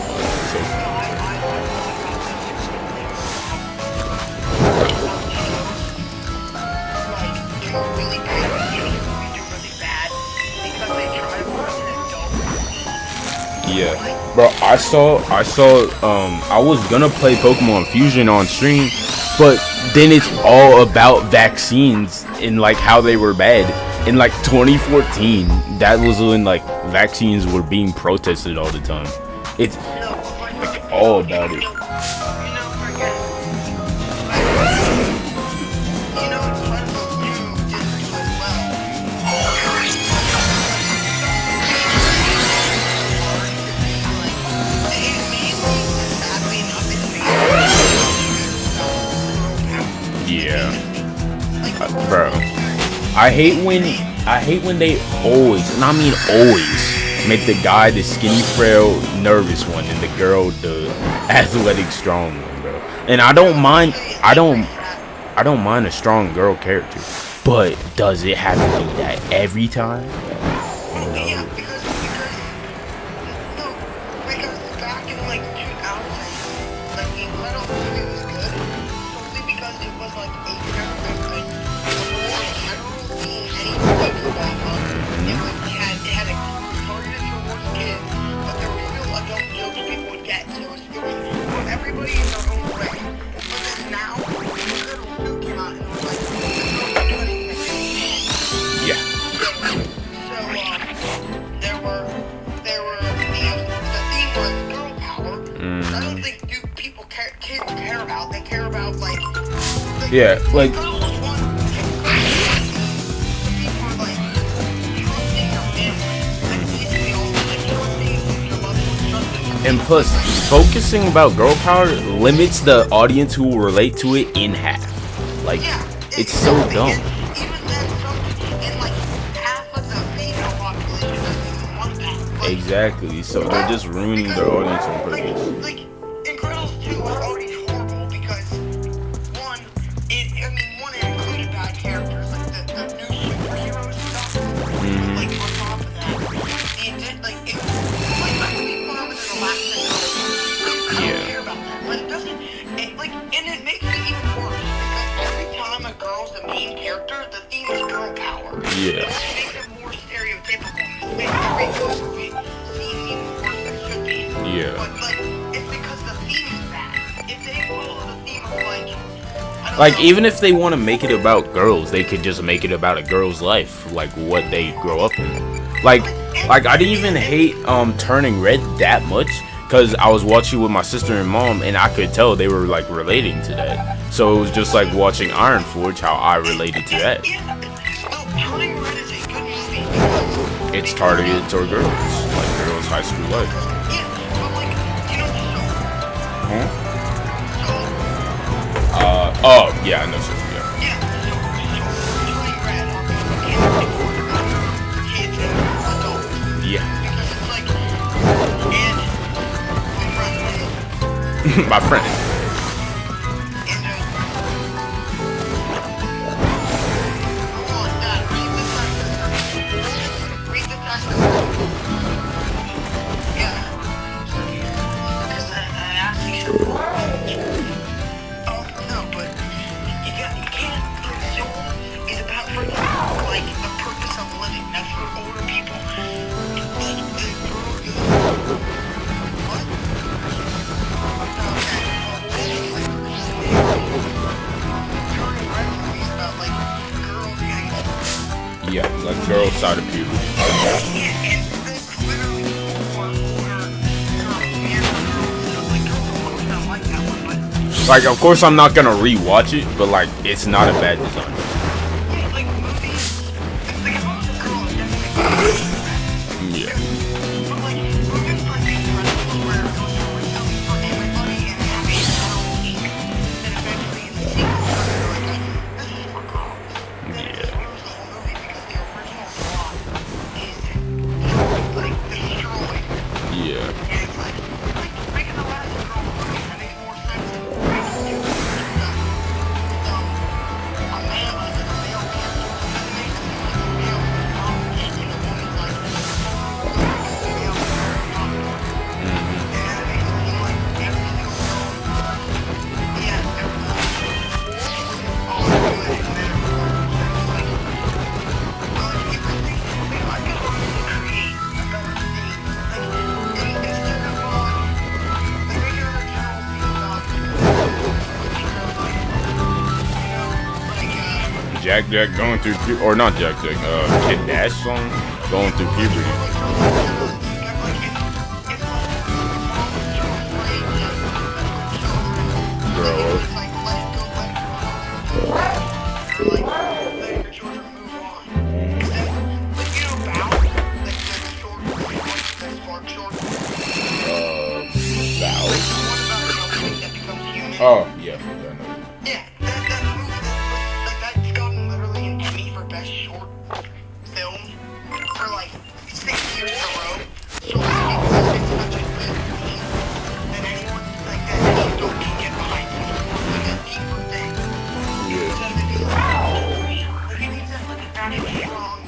Speaker 1: yeah. Bro, I was gonna play Pokemon Fusion on stream, but then it's all about vaccines and like how they were bad. In like 2014, that was when like vaccines were being protested all the time. It's like all about it. Yeah, bro. I hate when they always, and I mean always, make the guy the skinny, frail, nervous one, and the girl the athletic, strong one, bro. And I don't mind a strong girl character, but does it have to be that every time?
Speaker 2: Yeah, because back in like 2000, like the Incredible movie was good, solely because it was like a more general theme anything about it had a targeted towards kids, but there were still adult jokes people would get. So it was for everybody in their own way. But then now, Incredible 2 came out and it was like,
Speaker 1: Yeah.
Speaker 2: I don't think kids care about. They care about like
Speaker 1: yeah, like and plus focusing about girl power limits the audience who will relate to it in half. Like it's so dumb.
Speaker 2: Even then, and like half of the female population doesn't even want that.
Speaker 1: Exactly. So they're just ruining their audience on purpose.
Speaker 2: Like Incredibles 2 was already horrible because one, it included bad characters, like the new superhero stuff. Like on top of that, it did like it made fun of it in the last thing. I don't care about that, but it doesn't. And it makes it even worse because every time a girl's the main character, the theme is girl power.
Speaker 1: Yeah.
Speaker 2: It makes it more stereotypical. It makes every movie seem even worse than it should be.
Speaker 1: Yeah.
Speaker 2: But like, it's because the theme is bad. If they follow the theme of
Speaker 1: like even if they want to make it about girls, they could just make it about a girl's life, like what they grow up in. Like I didn't even hate Turning Red that much, because I was watching with my sister and mom, and I could tell they were like relating to that. So it was just like watching Iron Forge, how I related to that.
Speaker 2: Turning Red is a good movie.
Speaker 1: It's targeted toward girls, like girls' high school life.
Speaker 2: Yeah, but like, you know,
Speaker 1: Huh? Oh yeah, I know so. Yeah.
Speaker 2: Yeah, Turning Red are kids and adults.
Speaker 1: Yeah.
Speaker 2: Because it's like, and
Speaker 1: My friend.
Speaker 2: Read the text. Yeah. Because I asked you. Oh no, but you can't. Soul is about like the purpose of living. That's for older people.
Speaker 1: Yeah, like girl side of puberty. Like, of course, I'm not gonna rewatch it, but like, it's not a bad design. Yeah. Yeah. Jack going through or not Jack, Kid Dash song going through puberty. Bro. Oh, yeah, I know.
Speaker 2: Yeah, that movie, that's gotten literally an Emmy for best short film for like 6 years in a row. So I think it's such a good theme that anyone like that don't can get behind it. Like a deeper thing.
Speaker 1: Yeah.
Speaker 2: Instead of it being like it needs that like a very strong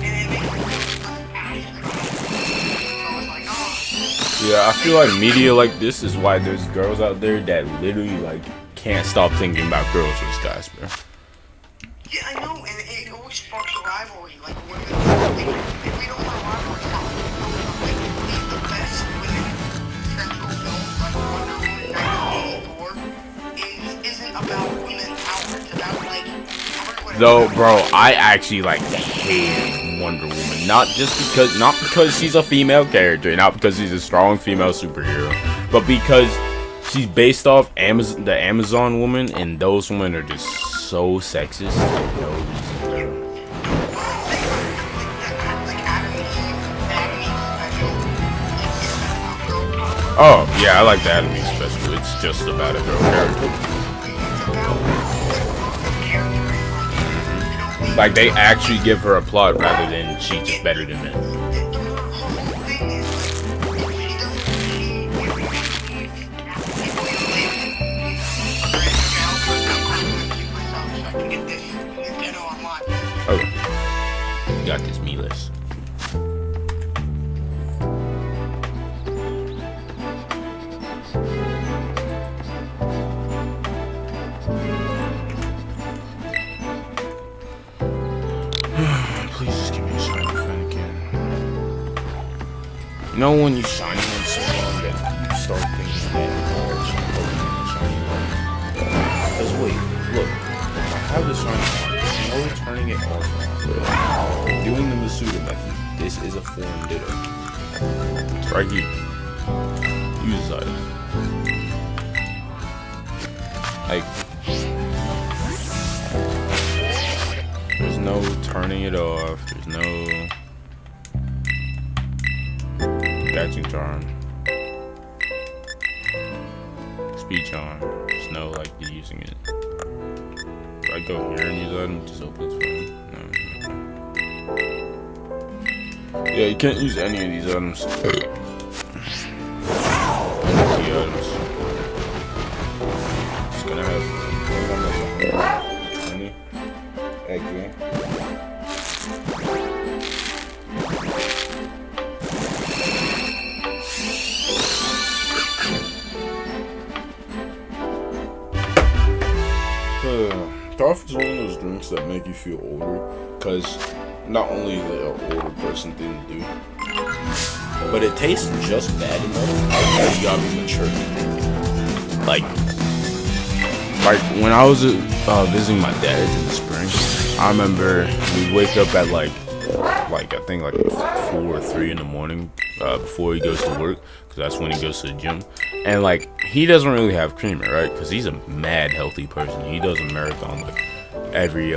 Speaker 2: and it makes me feel passionate about it. So I was like, oh.
Speaker 1: Yeah, I feel like media like this is why there's girls out there that literally like can't stop thinking about girls with guys, bro.
Speaker 2: Yeah, I know, and it always sparks a rivalry. Like women, if we don't want a rivalry, like the best women central film, like Wonder Woman 1984, isn't about women power. It's about like everyone.
Speaker 1: Though, bro, I actually like hate Wonder Woman. Not because she's a female character, not because she's a strong female superhero, but because she's based off the Amazon woman, and those women are just so sexist for no reason, bro. Oh, yeah, I like the Adam Eve special. It's just about a girl character. Like, they actually give her a plot rather than she's just better than men. Oh, got this meatless. Please just give me a shiny fennekin. You know when you shiny one so long that you start thinking that it's shiny one? Because wait, look, I have the shiny one. There's no turning it off. Doing the Masuda method. This is a foreign ditto. It's right here. Use this item. Like, there's no turning it off. There's no catching charm. Speed charm. There's no like using it. Do I go here and use item? It just opens for me? No. Yeah, you can't use any of these items. Key items. Just gonna have 20 egg game. Coffee is one of those drinks that make you feel older, because not only is it an older person thing to do, but it tastes just bad enough that you gotta be mature to drink. Like when I was visiting my dad in the spring, I remember we'd wake up at like I think like 4 or 3 in the morning before he goes to work, because that's when he goes to the gym. And like he doesn't really have creamer, right? Because he's a mad healthy person. He does a marathon like every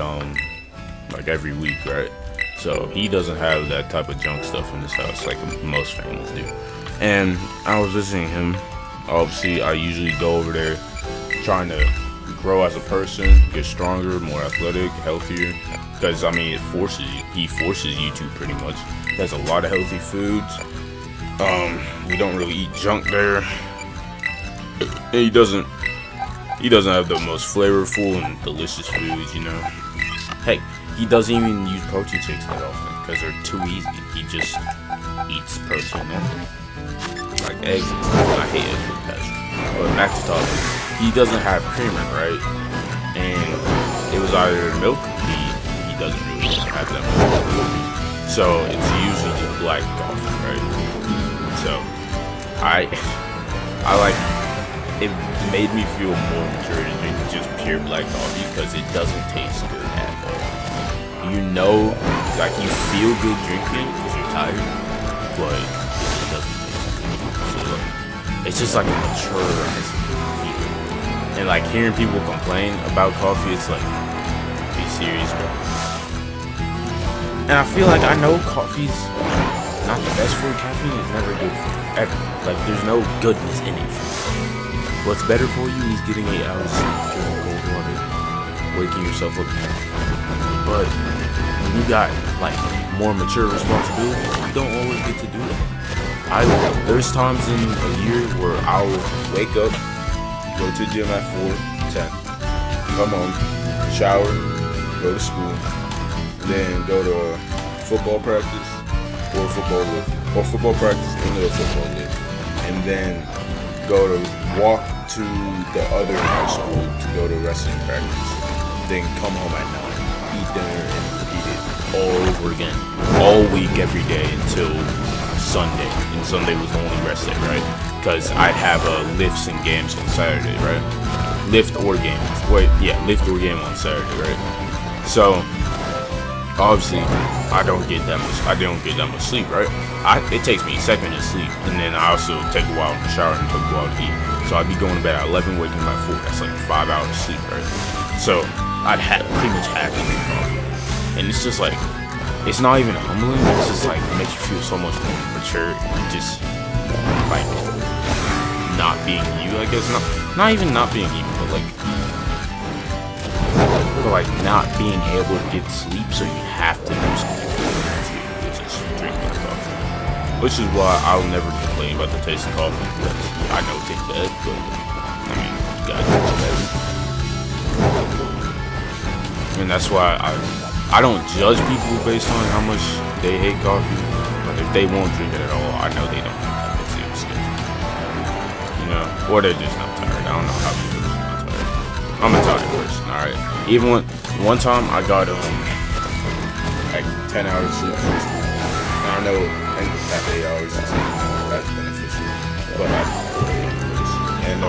Speaker 1: week, right? So he doesn't have that type of junk stuff in his house like most families do. And I was visiting him. Obviously, I usually go over there trying to grow as a person, get stronger, more athletic, healthier. Because I mean, he forces you to pretty much. There's a lot of healthy foods. We don't really eat junk there. And he doesn't have the most flavorful and delicious foods, you know. Heck, he doesn't even use protein shakes that often because they're too easy. He just eats protein normally, like eggs and stuff. I hate eggs with passion. But back to topic, he doesn't have creamer, right? And it was either milk or he doesn't really have that much milk. So it's usually just black coffee, right? So I like. It made me feel more mature to drink just pure black coffee because it doesn't taste good at all. You know, like you feel good drinking because you're tired, but it doesn't taste good. So it's just like a mature feeling. And like hearing people complain about coffee, it's like, be serious, bro. And I feel like I know coffee's not the best for you. Caffeine is never good for you, ever. Like there's no goodness in it. What's better for you is getting 8 hours sleep, drinking cold water, waking yourself up. But when you got like more mature responsibilities, you don't always get to do that. There's times in a year where I'll wake up, go to the gym at 4:10, come home, shower, go to school, then go to football practice or football practice into a football game, and then go to walk to the other high school to go to wrestling practice, then come home at 9, eat dinner, and repeat it all over again, all week, every day until Sunday. And Sunday was the only rest day, right? Because I'd have lifts and games on Saturday, right? Lift or game on Saturday, right? So obviously I don't get that much sleep, right? It takes me a second to sleep, and then I also take a while to shower and take a while to eat. So I'd be going to bed at 11, waking up at 4. That's like 5 hours of sleep, right? So I'd pretty much have to drink coffee, and it's just like, it's not even humbling. It's just like, it makes you feel so much more mature, just like not being you, I guess. Not even not being you, but like not being able to get sleep, so you have to do something to just drink my coffee. Which is why I'll never complain about the taste of coffee, because I know it tastes bad, but I mean, you gotta drink it better. And that's why I don't judge people based on how much they hate coffee, but if they won't drink it at all, I know they don't have it seriously. You know, or they're just not tired. I don't know how people are not tired. I'm a tired person, alright? Even one time I got like 10 hours sleep for school. And I know that 8 hours is that's beneficial, but and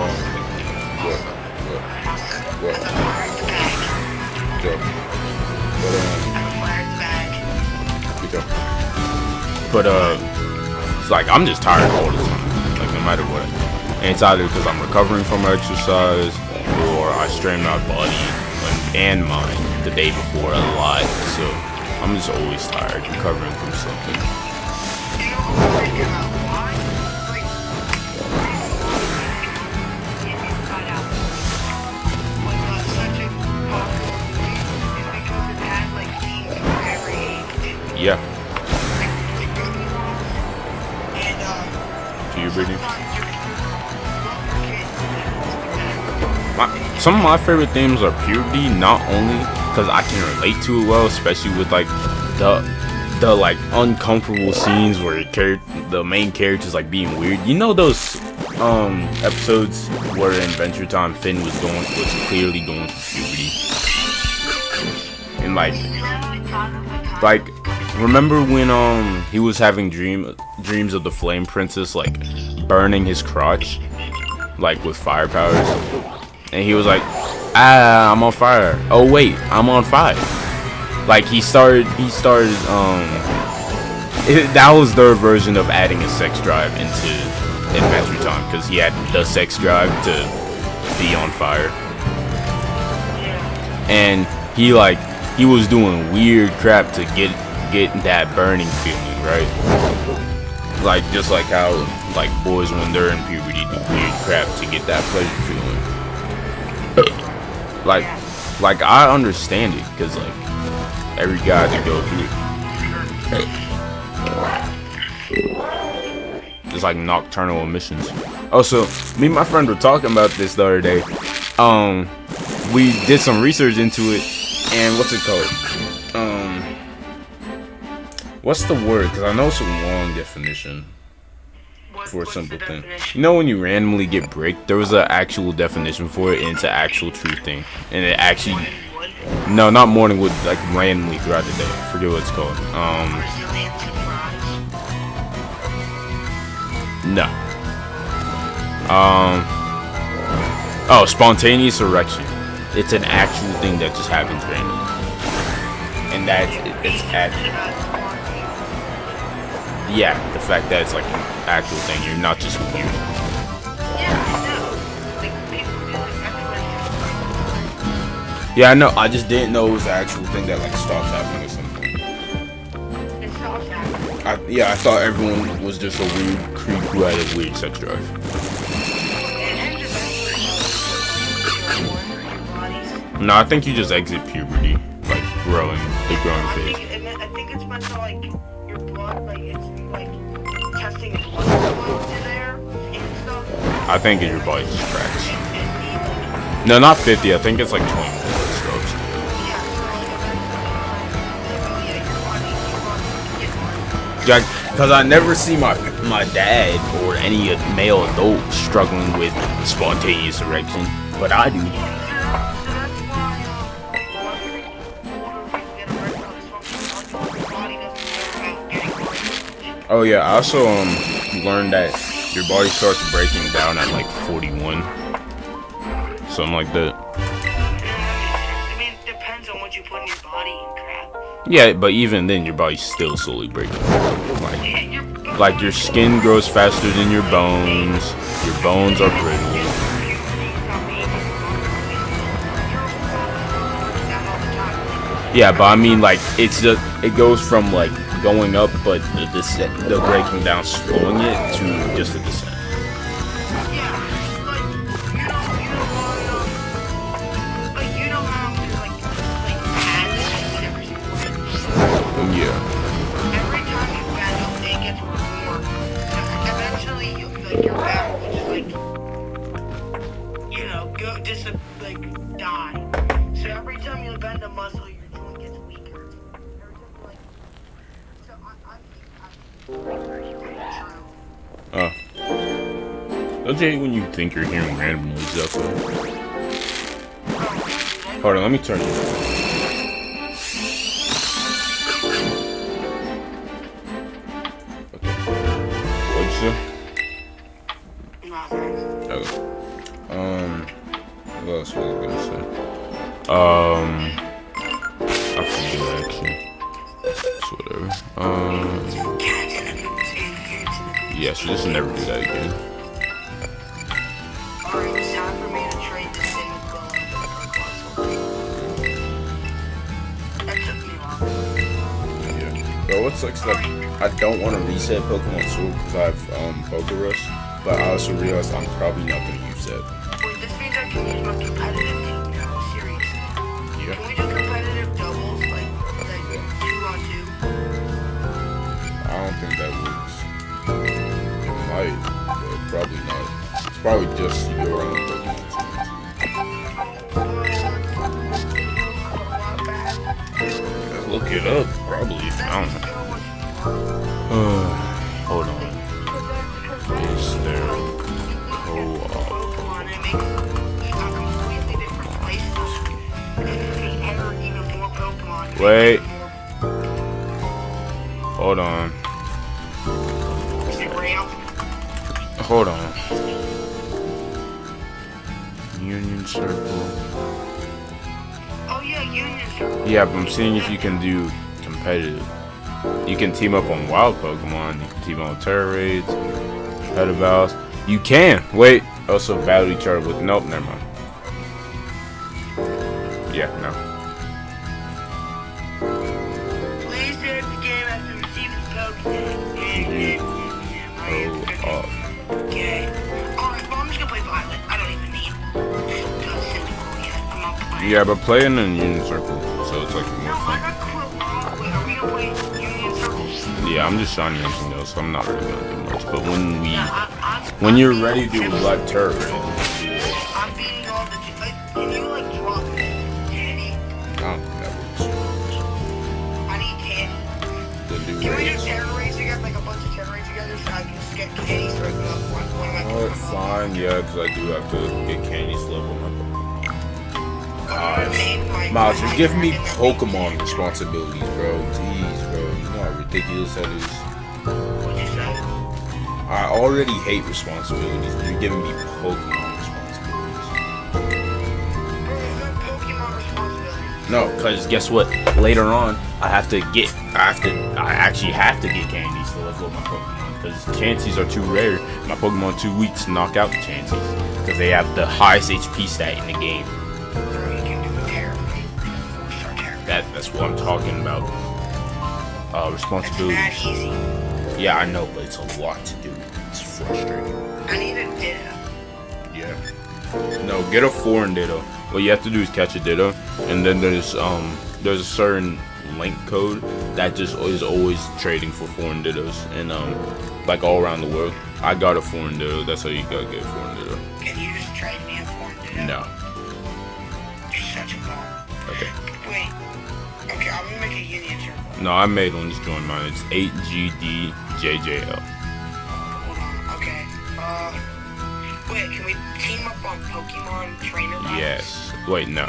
Speaker 1: But it's like I'm just tired all the time, like no matter what. And it's either because I'm recovering from exercise or I strained my body and mind the day before a lot, so I'm just always tired, recovering from something. Yeah. So you're breathing? Some of my favorite themes are puberty, not only because I can relate to it well, especially with like the like uncomfortable scenes where the main character's like being weird. You know those episodes where in Adventure Time Finn was clearly going through puberty, and like remember when he was having dreams of the Flame Princess like burning his crotch like with fire powers, and he was like, I'm on fire. Oh wait, I'm on fire. Like he started that was their version of adding a sex drive into Adventure Time, because he had the sex drive to be on fire, and he was doing weird crap to get that burning feeling, right? Like just like how like boys when they're in puberty do weird crap to get that pleasure feeling. Like I understand it, because like every guy to go through it. It's like nocturnal emissions. Also, me and my friend were talking about this the other day. We did some research into it, and what's it called? What's the word? Because I know it's a long definition for a simple thing. You know when you randomly get bricked? There was an actual definition for it, and it's an actual true thing. And it actually... No, not morning wood, like randomly throughout the day. I forget what it's called. No. Oh, spontaneous erection. It's an actual thing that just happens randomly, and it's actual. Yeah, the fact that it's like an actual thing. You're not just weird. Yeah, I know. I just didn't know it was an actual thing that like stops happening at some point. I thought everyone was just a weird creep who had a weird sex drive. No, I think you just exit puberty, like the growing phase.
Speaker 2: I think it's meant to like your blood, like it's like testing if blood is there and stuff.
Speaker 1: I think your body just cracks. No, not 50. I think it's like 20 minutes it stops. Yeah, because I never see my dad or any male adult struggling with spontaneous erection, but I do. Oh yeah, I also learned that your body starts breaking down at like 41, something like that.
Speaker 2: I mean, it depends on what you put in your body and crap.
Speaker 1: Yeah, but even then, your body's still slowly breaking down. Like your skin grows faster than your bones. Your bones are brittle. Yeah, but I mean, like it goes from like going up, but the breaking down, slowing it to just a descent. Yeah.
Speaker 2: Every time you bend up, it gets more. Eventually, like your back will just like, go just like die. So every time you bend a muscle, your joint gets weaker. Every time you like, so
Speaker 1: Oh. Don't you hate when you think you're hearing random noises out there? Hold on, let me turn it. Okay. What else was I gonna say? I forget actually. It's whatever. Yeah, so just never do that again.
Speaker 2: Alright, it's time for me to trade this thing with That took me long.
Speaker 1: Yeah. Bro, what sucks like I don't want to reset Pokemon Sword because I have Poké Rush, but I also realized I'm probably not gonna use that.
Speaker 2: Wait, this means I can use my competitive team now, seriously.
Speaker 1: Yeah.
Speaker 2: Can we do competitive doubles, like 2-on-2?
Speaker 1: I don't think that works. It might, but probably not. It's probably just your own Pokemon team. Look it up, probably. I don't know. Hold on. Is there co-op? Wait. Hold on. Hold on. Union Circle.
Speaker 2: Oh yeah, Union Circle.
Speaker 1: Yeah, but I'm seeing if you can do competitive. You can team up on wild Pokemon. You can team up on Terra Raids, Pedivals. You can. Wait. Also battle each other with. Nope, never mind. Yeah, no.
Speaker 2: Please save the game after receiving Pokemon. Okay. Alright, well I'm just gonna play Violet. I don't even need Cyndaquil yet. I'm not playing.
Speaker 1: Yeah, but playing in Union Circle, so it's like more
Speaker 2: No, I
Speaker 1: fun.
Speaker 2: got Quill. Wait, are we gonna play Union Circle?
Speaker 1: Yeah, I'm just shiny hunting though, so I'm not really gonna do much. But when
Speaker 2: Yeah,
Speaker 1: when you're ready to do Black Turret,
Speaker 2: I'm beating all the. Can you like drop candy?
Speaker 1: I don't think that works.
Speaker 2: I need candy.
Speaker 1: Then do
Speaker 2: Can we
Speaker 1: raids.
Speaker 2: do terror raids together, like a bunch of terror raids together, so I can just get candy straight up one of my
Speaker 1: Oh, it's fine, yeah, because I do have to get candies level my Pokemon. Miles, you're giving me Pokemon responsibilities, bro. Jeez, bro. You know how ridiculous that is.
Speaker 2: What'd you say?
Speaker 1: I already hate responsibilities. You're giving me Pokemon responsibilities.
Speaker 2: Bro,
Speaker 1: No, because guess what? Later on, I actually have to get candies to level up my Pokemon. Because chances are too rare. My Pokemon too weak to knock out the chances. Because they have the highest HP stat in the game.
Speaker 2: Bro, you can do a tear. Four-star tear.
Speaker 1: That's what I'm talking about. Responsibility.
Speaker 2: It's mad easy.
Speaker 1: Yeah, I know, but it's a lot to do. It's frustrating.
Speaker 2: I need a Ditto.
Speaker 1: Yeah. No, get a foreign Ditto. What you have to do is catch a Ditto, and then there's a certain link code that just is always trading for foreign Dittos, and like all around the world. I got a foreign Ditto. That's how you gotta get a foreign Ditto.
Speaker 2: Can you just trade me a foreign Ditto?
Speaker 1: No.
Speaker 2: You're such a bum.
Speaker 1: Okay.
Speaker 2: Wait. Okay, I'm gonna make a Union circle.
Speaker 1: No, I made one. Just join mine. It's 8GDJJL.
Speaker 2: Hold on. Okay. Wait, can we team up on Pokemon trainer battles?
Speaker 1: Yes. Wait, no.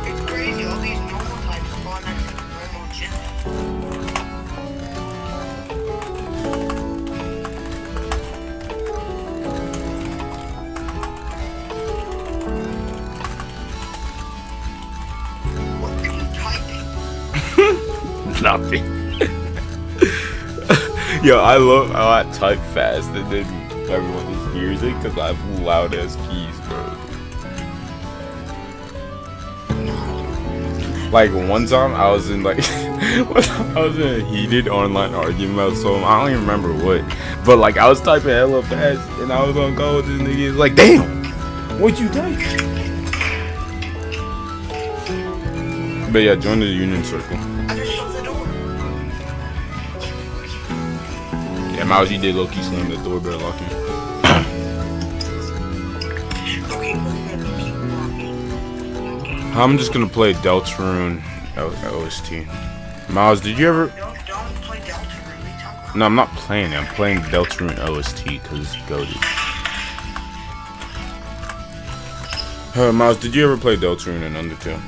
Speaker 2: It's crazy, all these normal types spawn next to the normal gym. What are you typing?
Speaker 1: Nothing. Yo, I love how I type fast and then everyone just hears it because I have loud ass keys, bro. Like one time I was in a heated online argument about something. I don't even remember what. But like I was typing hella fast and I was on call with this nigga. It's like, damn, what'd you type? But yeah, join the Union Circle.
Speaker 2: I just shut the door.
Speaker 1: Yeah, Miles, you did low-key slam the door, better lock him.
Speaker 2: Okay, we're gonna keep walking. Okay.
Speaker 1: I'm just gonna play Deltarune OST. Miles, did you ever?
Speaker 2: Don't play Delta really. Talk about
Speaker 1: No, I'm not playing it. I'm playing Deltarune OST because it's goated. Miles, did you ever play Deltarune in Undertale?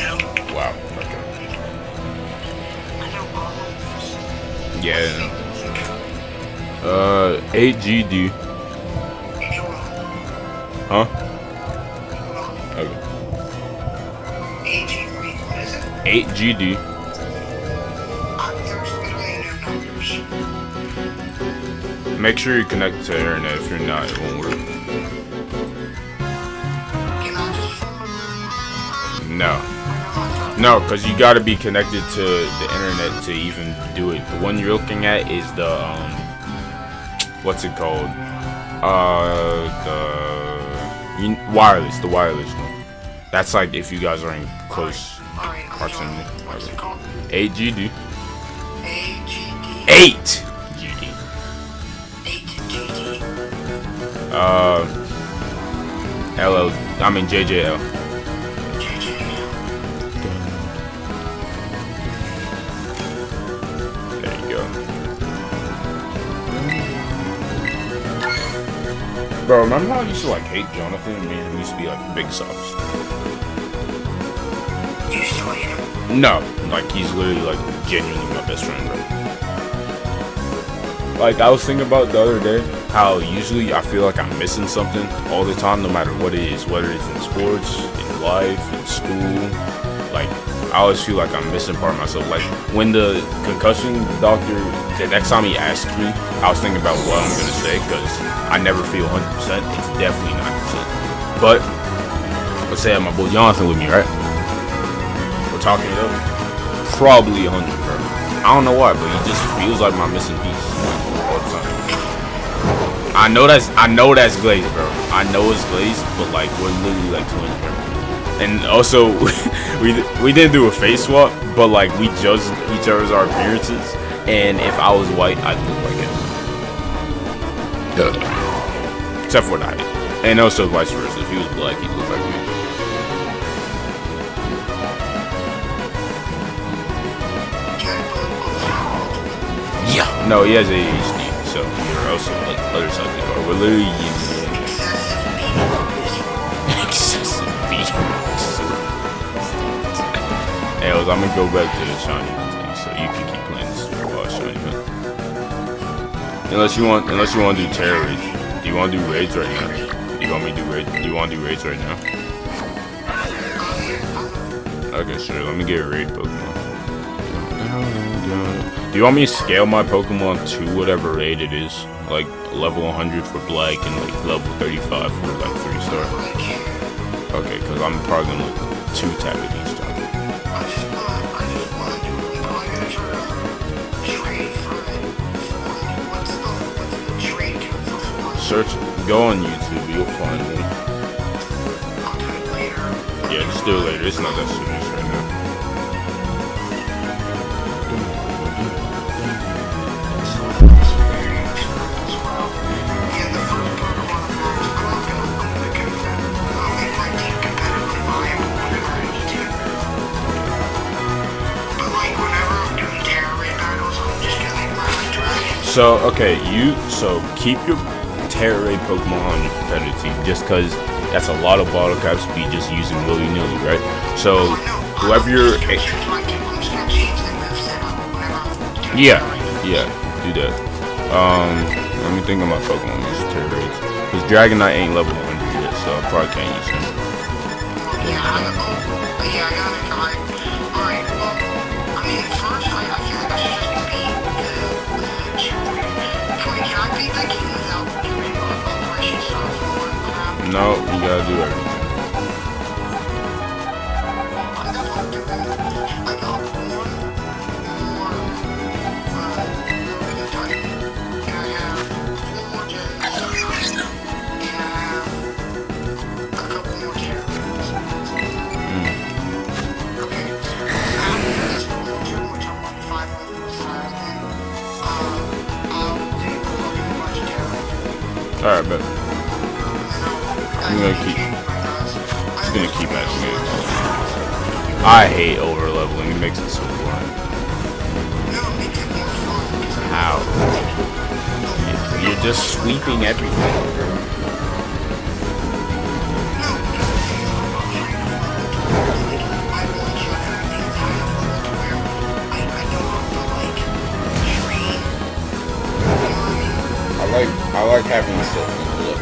Speaker 2: no.
Speaker 1: Wow. Okay.
Speaker 2: I know all of this.
Speaker 1: Yeah. 8GD.
Speaker 2: Hey, hold on.
Speaker 1: Huh?
Speaker 2: Hold on.
Speaker 1: Okay.
Speaker 2: AG, wait, what is it?
Speaker 1: 8GD.
Speaker 2: There's literally no numbers.
Speaker 1: Make sure you connect to the internet. If you're not, it won't work.
Speaker 2: Can I just...
Speaker 1: No. No, because you got to be connected to the internet to even do it. The one you're looking at is the, what's it called? The wireless one. That's like if you guys are in close
Speaker 2: Alright,
Speaker 1: proximity.
Speaker 2: What's it called?
Speaker 1: 8GD.
Speaker 2: AGD.
Speaker 1: 8GD.
Speaker 2: 8GD.
Speaker 1: JJL. There you go. Bro, remember how I used to like hate Jonathan? I mean, we used to be like big subs.
Speaker 2: You still hate him?
Speaker 1: No, like he's literally like genuinely my best friend, bro. Like I was thinking about the other day how usually I feel like I'm missing something all the time, no matter what it is, whether it's in sports, in life, in school. Like I always feel like I'm missing part of myself. Like when the concussion doctor, the next time he asked me, I was thinking about what I'm gonna say because I never feel 100%. It's definitely 90%. But let's say I have my boy Jonathan with me, right? We're talking it up. Probably 100, bro. I don't know why, but he just feels like my missing piece all the time. I know that's glazed, bro. I know it's glazed, but like we're literally like twins, bro. And also, we didn't do a face swap, but like we judged each other's our appearances. And if I was white, I'd look like him. Except for the height. And also vice versa. If he was black, he'd look like me. Yeah. No, he has ADHD, so we're also like other sides of the car. We're literally excessive beat. Hey, I'm gonna go back to the shiny thing, so you can keep playing this shiny man. unless you want to do terror raids. Do you want to do raids right now? Do you want me to do raids? Do you want to do raids right now? Okay, sure. Let me get a raid Pokemon. Do you want me to scale my Pokemon to whatever raid it is? Like level 100 for black and like level 35 for like 3-star. Okay, because I'm probably gonna look 2-tap at each time. Search, go on YouTube, you'll find one. Yeah, just do it later. It's not that serious right now. So okay, so keep your Terra Raid Pokemon on your competitive team, just because that's a lot of bottle caps to be just using willy-nilly, right? So whoever you're, yeah, do that. Let me think of my Pokemon using Terra Raids, because Dragonite ain't level 100 yet, so I probably can't use him. No, you gotta do everything. Alright, bet. I'm just gonna keep matching it. I hate over leveling, it makes it so boring. How? You're just sweeping everything, bro. I like having myself in the look.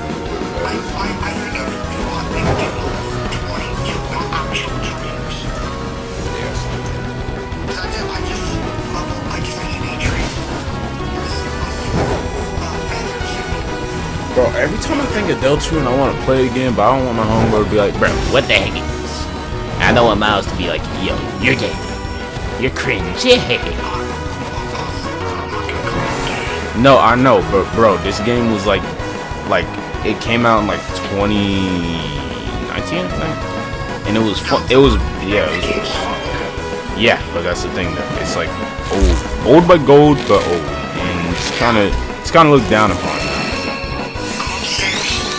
Speaker 1: Bro, every time I think of Deltarune, I want to play it again, but I don't want my homeboy to be like, bro, what the heck is this? I don't want Miles to be like, yo, you're gay. You're cringe. No, I know, but bro, this game was like it came out in like 2019, I think, and it was fun. Yeah, but that's the thing though. It's like old but gold, but old, and it's kind of looked down upon.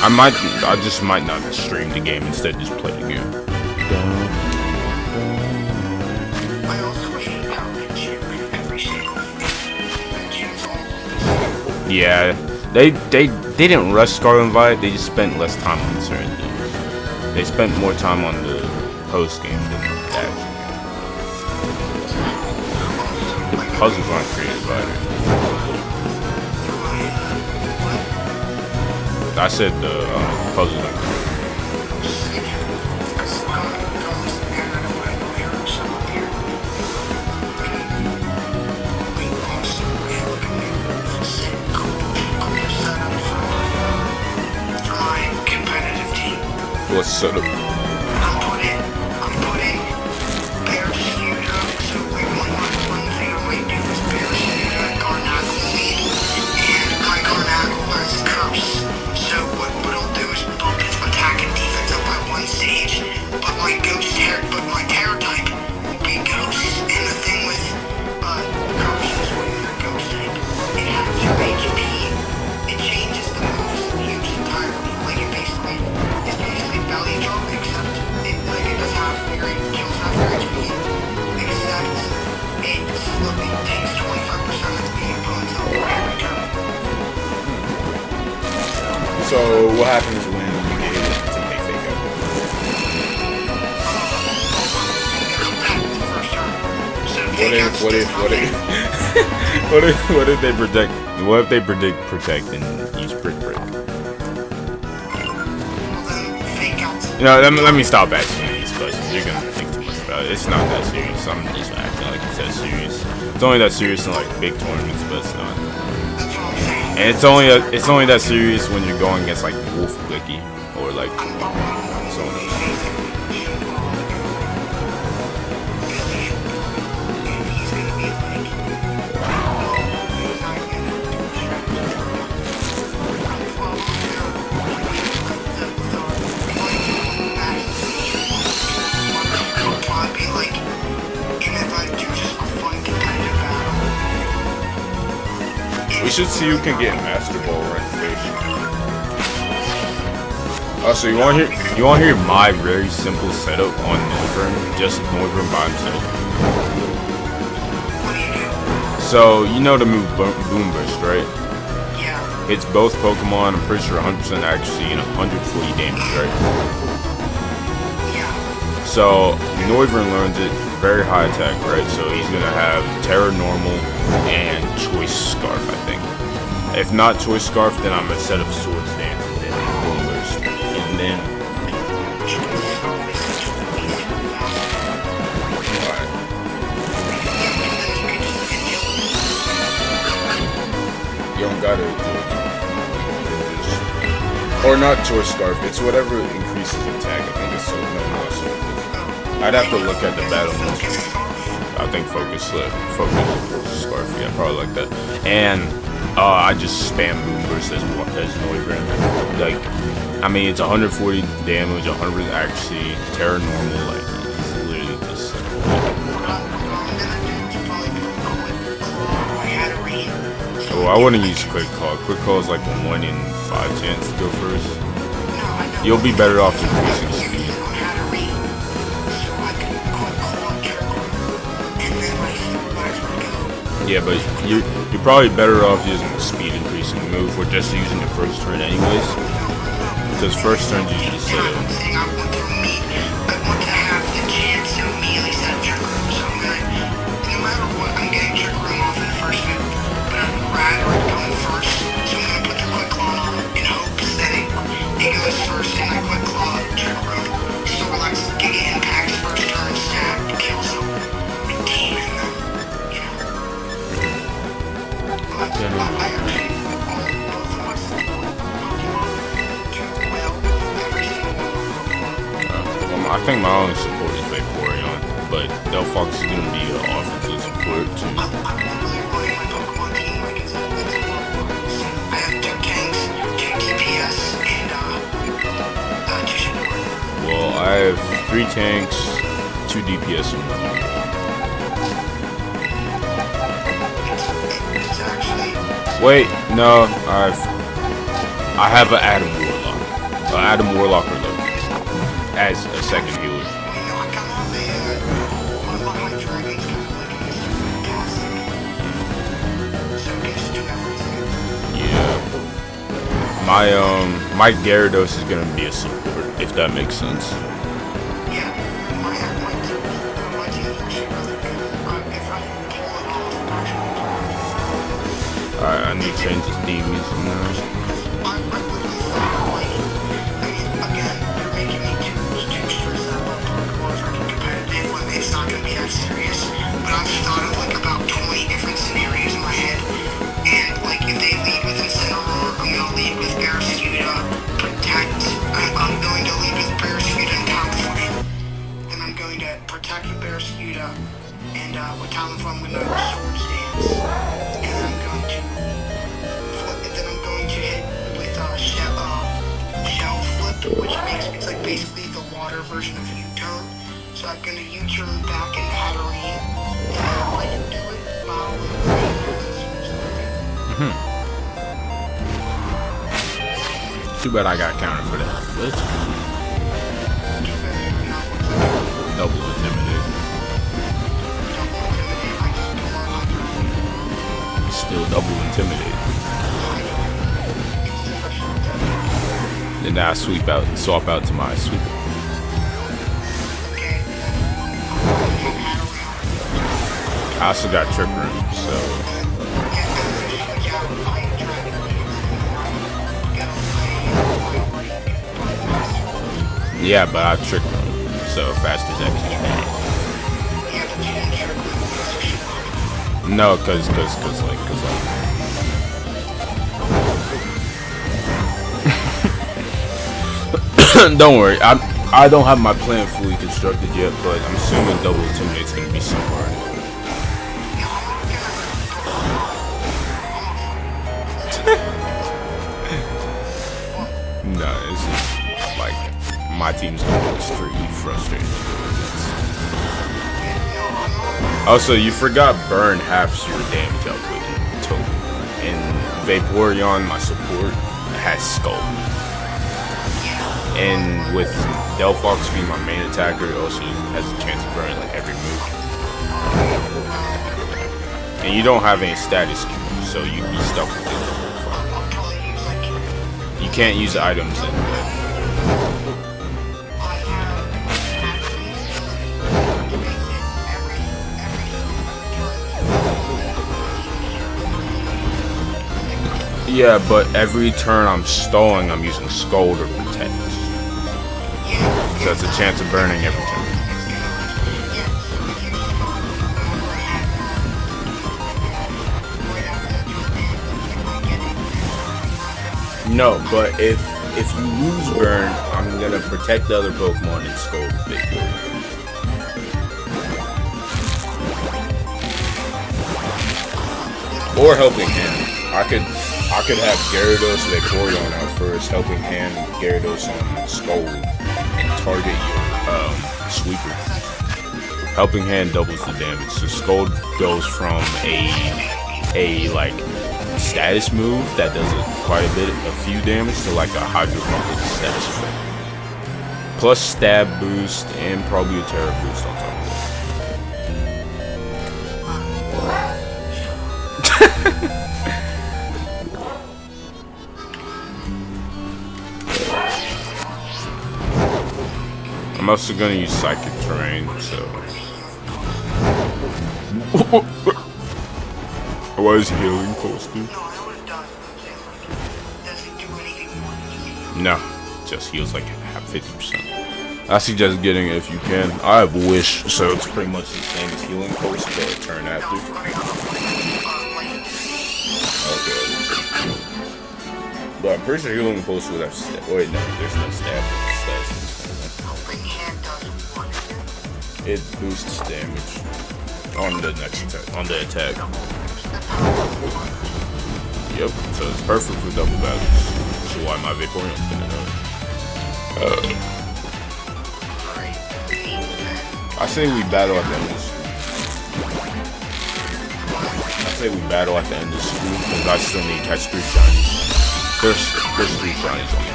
Speaker 1: I just might not stream the game, instead just play the game. Yeah, they didn't rush Scarlet and Violet. They just spent less time on certain things. They spent more time on the post game than the action. The puzzles aren't created by it. I said the puzzles aren't created. What's set up?
Speaker 2: I'm putting Parachuta, so one thing I might do is Parachuta and Garnackle lead, and my Garnackle has Curse, so what it'll do is bump its attack and defense up by 1 stage, but my Terra type will be Ghost, and the thing with Curse is when you're Ghost type, it has your HP, it changes the moves used entirely, like it basically belly drop, except it does have very kills have your HP, except it slowly takes 25% of the opponent's health every turn.
Speaker 1: So what happens when you get hit to make fake out?
Speaker 2: Come back to the first turn. So
Speaker 1: What if they protect What if they protect and use brick?
Speaker 2: Well, then fake out.
Speaker 1: You know, let me stop asking you these questions. You're gonna think too much about it. It's not that serious. I'm just acting like it's that serious. It's only that serious in like big tournaments, but it's not.
Speaker 2: That's what I'm saying.
Speaker 1: And it's only that serious when you're going against like Wolf Blicky or like someone else. We should see who can get Master Ball right first. Oh, so you want to hear my very simple setup on Noivern, just Noivern by himself. So you know the move Boom Burst, right?
Speaker 2: Yeah.
Speaker 1: It's both Pokemon. I'm pretty sure 100% accuracy and 140 damage, right?
Speaker 2: Yeah.
Speaker 1: So Noivern learns it, very high attack, right? So he's gonna have Terra Normal and Choice Scarf, I think. If not Choice Scarf, then I'm gonna set up Swords Dance and then Boom Burst, and then. Alright. You don't gotta do it. Or not Choice Scarf. It's whatever increases attack. I think it's so no. I'd have to look at the battle moves. I think Focus Scarf, yeah, probably like that. And I just spam Boom Burst as Noivern. Like, I mean, it's 140 damage, 100 accuracy, Terra Normal, like, it's literally just. Oh, I wouldn't use Quick Call. Quick Call is like a 1 in 5 chance to go first. You'll be better off increasing speed. Yeah, but you're probably better off using the speed increasing move or just using the first turn anyways. Because first turns you just
Speaker 2: I want to have the chance to immediately set up Trick Room, so I'm gonna, no matter what, I'm getting Trick Room off in the first move, but I'd rather it go first, so I'm gonna put the Quick Claw on in hopes that it goes first and I Quick Claw Trick Room, so like getting impact first turn stat kills them, redeeming them, you know. I actually, both of us Pokemon do well every single one.
Speaker 1: I think my only support is Vaporeon, but Delphox is gonna be an offensive support too.
Speaker 2: I'm literally running my Pokemon team like it's a I have 2 tanks, 2 DPS, and 2 support.
Speaker 1: Well, I have 3 tanks, 2 DPS, and 1 support.
Speaker 2: It's actually.
Speaker 1: Wait, no, I have an Adam Warlock. Adam Warlock or Loki as a second healer.
Speaker 2: You know, I kind of have one of my dragons kind of like in this fantastic. So it can just do everything.
Speaker 1: Yeah. My Gyarados is gonna be a support, if that makes sense.
Speaker 2: Yeah, my team is actually really good. If I pull it off, actually.
Speaker 1: Alright, I need to change this D music now.
Speaker 2: I literally thought, like, I mean, again, you're making me too stressed out about Pokemon freaking competitive when it's not gonna be that serious. But I've thought of like about 20 different scenarios in my head, and like if they lead with Incineroar, I'm gonna lead with Barraskewda, protect. I'm going to lead with Barraskewda and Talonflame. Then I'm going to protect with Barraskewda, and with Talonflame I'm gonna Swords Dance, and then I'm going to. Then I'm going to hit with Shell Flip, which makes it's like basically the water version of U-turn. So I'm gonna U-turn back in Hatterene, and I'll let you do it.
Speaker 1: Too bad I got counted for that. But double intimidate. Still double intimidate. Then I swap out to my sweep. I also got Trick Room, so. Yeah, but I tricked him. So fast as X.
Speaker 2: Yeah, but you didn't trick me because of shit.
Speaker 1: No, cause like. Don't worry. I don't have my plan fully constructed yet, but I'm assuming double intimidate's gonna be somewhere. No, it's just like my team's gonna be extremely frustrated. Also, you forgot burn halves your damage output in total. And Vaporeon, my support, has Skull. And with Delphox being my main attacker, it also has a chance of burning like every move. And you don't have any status cues, so you be stuck with it. You can't use items in that. Yeah, but every turn I'm stalling, I'm using Scold or Protect. So it's a chance of burning every turn. No, but if you lose burn, I'm gonna protect the other Pokemon and Scold Vaporeon. Or Helping Hand. I could have Gyarados Vaporeon out first, Helping Hand Gyarados on Skull, and target your Sweeper. Helping Hand doubles the damage, so Skull goes from a like status move that does a few damage to like a Hydro Pump with a status effect. Plus stab boost and probably a Terra boost on top of that. I'm also gonna use Psychic Terrain, so. What is healing supposed to do? No, just heals like half 50%. I suggest getting it if you can. I have Wish, so it's pretty much the same as Healing Post, but a turn after. Okay. But I'm pretty sure Healing Post would have stab. Wait, no, there's no stab. It boosts damage on the next attack. On the attack. Yep, so it's perfect for double battles. Which is why my Vaporeon's gonna know. I say we battle at the end of school. I say we battle at the end of school because I still need to catch 3 shinies. There's 3 shinies on me.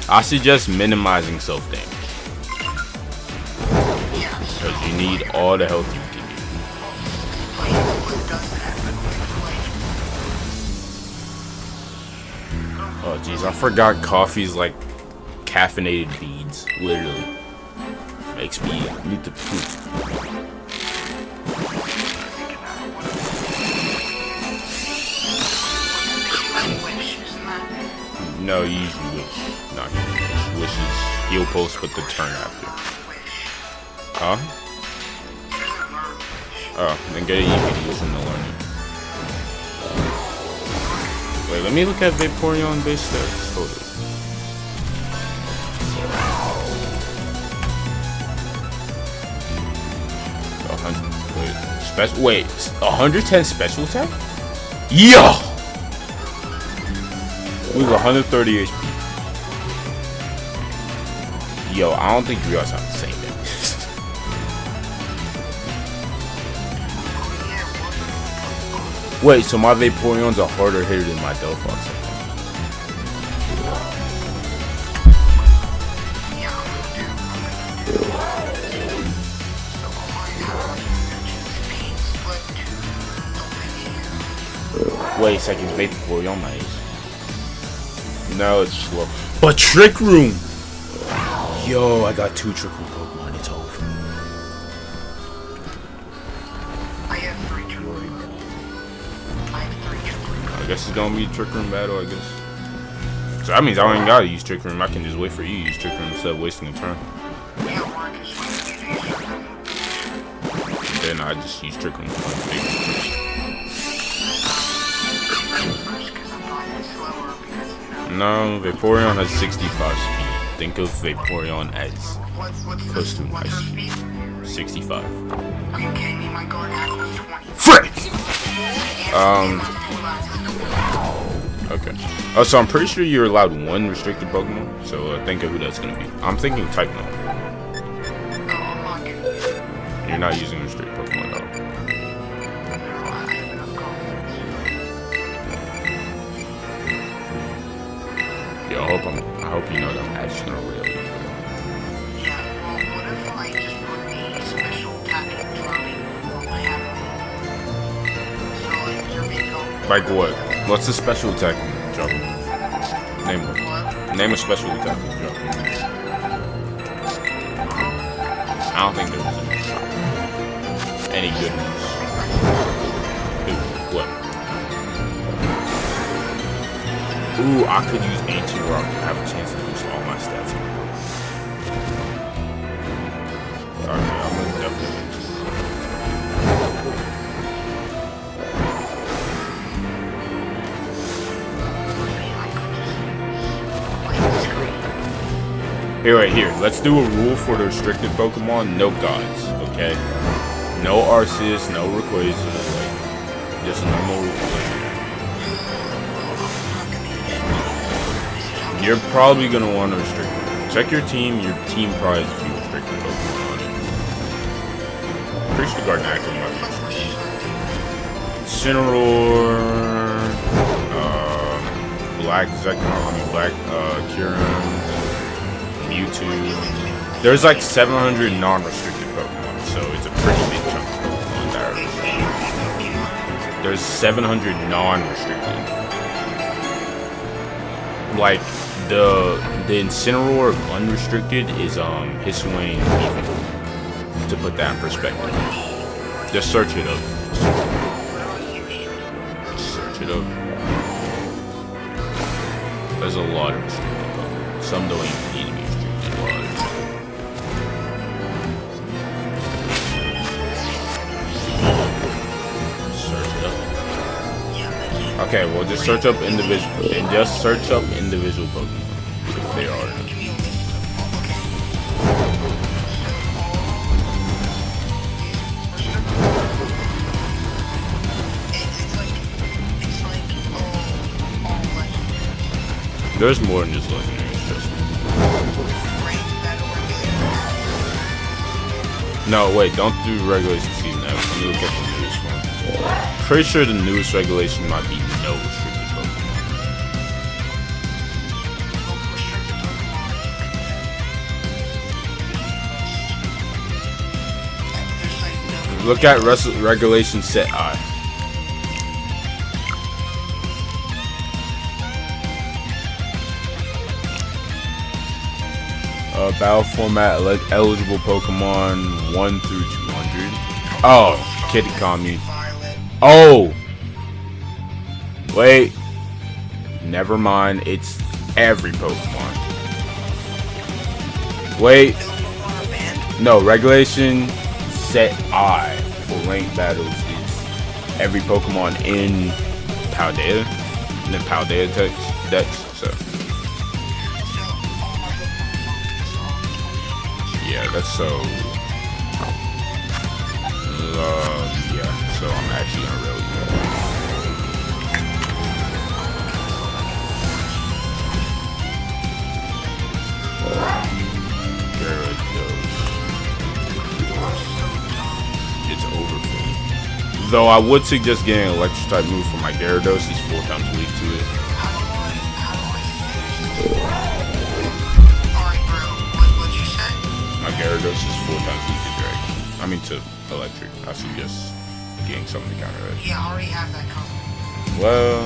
Speaker 1: I suggest minimizing self-damage. Because you need all the health you can get. Oh jeez, I forgot coffee's like caffeinated beads. Literally. Makes me need to poop. No, you usually wish. Not wish. Wish is heal post with the turn after. Huh? Oh, then get it easy. Listen to learning. Wait, let me look at Vaporeon base stats. Hold it. Wait, 110 special attack? Yo! With 130 HP. Yo, I don't think we are sound the same damage. Wait, so my Vaporeon's a harder hitter than my Delphox. Wait a second, Vaporeon my ace. No, it's slow. But Trick Room! Yo, I got 2 Trick Room Pokemon, it's over.
Speaker 2: I have 3 Trick Room. I have 3 Trick Room.
Speaker 1: I guess it's gonna be Trick Room battle, I guess. So that means I don't even gotta use Trick Room. I can just wait for you to use Trick Room instead of wasting a turn. Then I just use Trick Room. No, Vaporeon has 65 speed. Think of Vaporeon as close to my speed. 65. Frick! Okay. Oh, so I'm pretty sure you're allowed one restricted Pokemon. So think of who that's gonna be. I'm thinking Type No. You're not using restricted Pokemon at all. Yo, I hope you know that I'm actually gonna rail you.
Speaker 2: Yeah, well, what if I just put the special attack dropping on my hat? So, like, your Miko.
Speaker 1: Like what? What's the special attack drop? Name one. Name a special attack drop. I don't think there's any good ones. Ooh, what? Ooh, I could use Ancient Rock to have a chance to boost all my stats. Alright, I'm gonna definitely. Here, right here. Let's do a rule for the restricted Pokemon. No gods, okay? No Arceus, no Rayquaza, like, just normal Rayquaza. You're probably gonna want to restrict it. Check your team. Your team probably has a few restricted Pokemon on it. Pretty sure Gardenackle might be. Incineroar, Black Kyurem, Mewtwo. There's like 700 non-restricted Pokemon, so it's a pretty big chunk of Pokemon that are restricted. There's 700 non-restricted. Like the Incineroar of unrestricted is Hisuian Evil. To put that in perspective, just search it up. Just search it up. There's a lot of restricted Pokemon. Some don't even need to be restricted. Search it up. Okay, well just search up individual Pokemon if they are. There's more than just legendaries, trust me. No, wait, don't do regulation season F. Let me look at the newest one. Pretty sure the newest regulation might be no restricted Pokemon. Look at regulation set I. Battle format eligible Pokemon 1 through 200. Oh, Kid Kami. Oh! Wait. Never mind. It's every Pokemon. Wait. No, regulation set I for ranked battles is every Pokemon in Paldea. In the Paldea decks. So. Yeah, that's so. Yeah, so I'm actually gonna rail you. It's over for me. Though I would suggest getting an electric type move for my Gyarados. He's 4 times weak to it. Gyarados is 4 times weak to Dragon. I mean to electric. I suggest getting something to counter that.
Speaker 2: Yeah, I already have that covered.
Speaker 1: Well,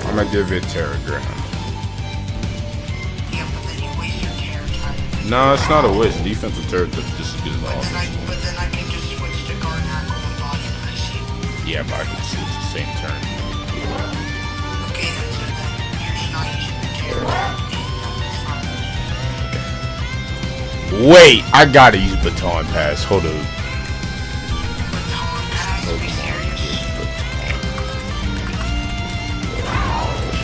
Speaker 1: I'm gonna give it Terra Ground.
Speaker 2: Yeah, but then you waste your Terra type.
Speaker 1: No, it's not a waste. Defensive Terra is just as good as offense.
Speaker 2: But then I can just switch to Gardenackle and Body Ice.
Speaker 1: Yeah, but I can choose the same turn.
Speaker 2: Okay, then so then you're just not using the terror.
Speaker 1: Wait, I gotta use baton pass. Hold up.
Speaker 2: Baton pass? Are you serious?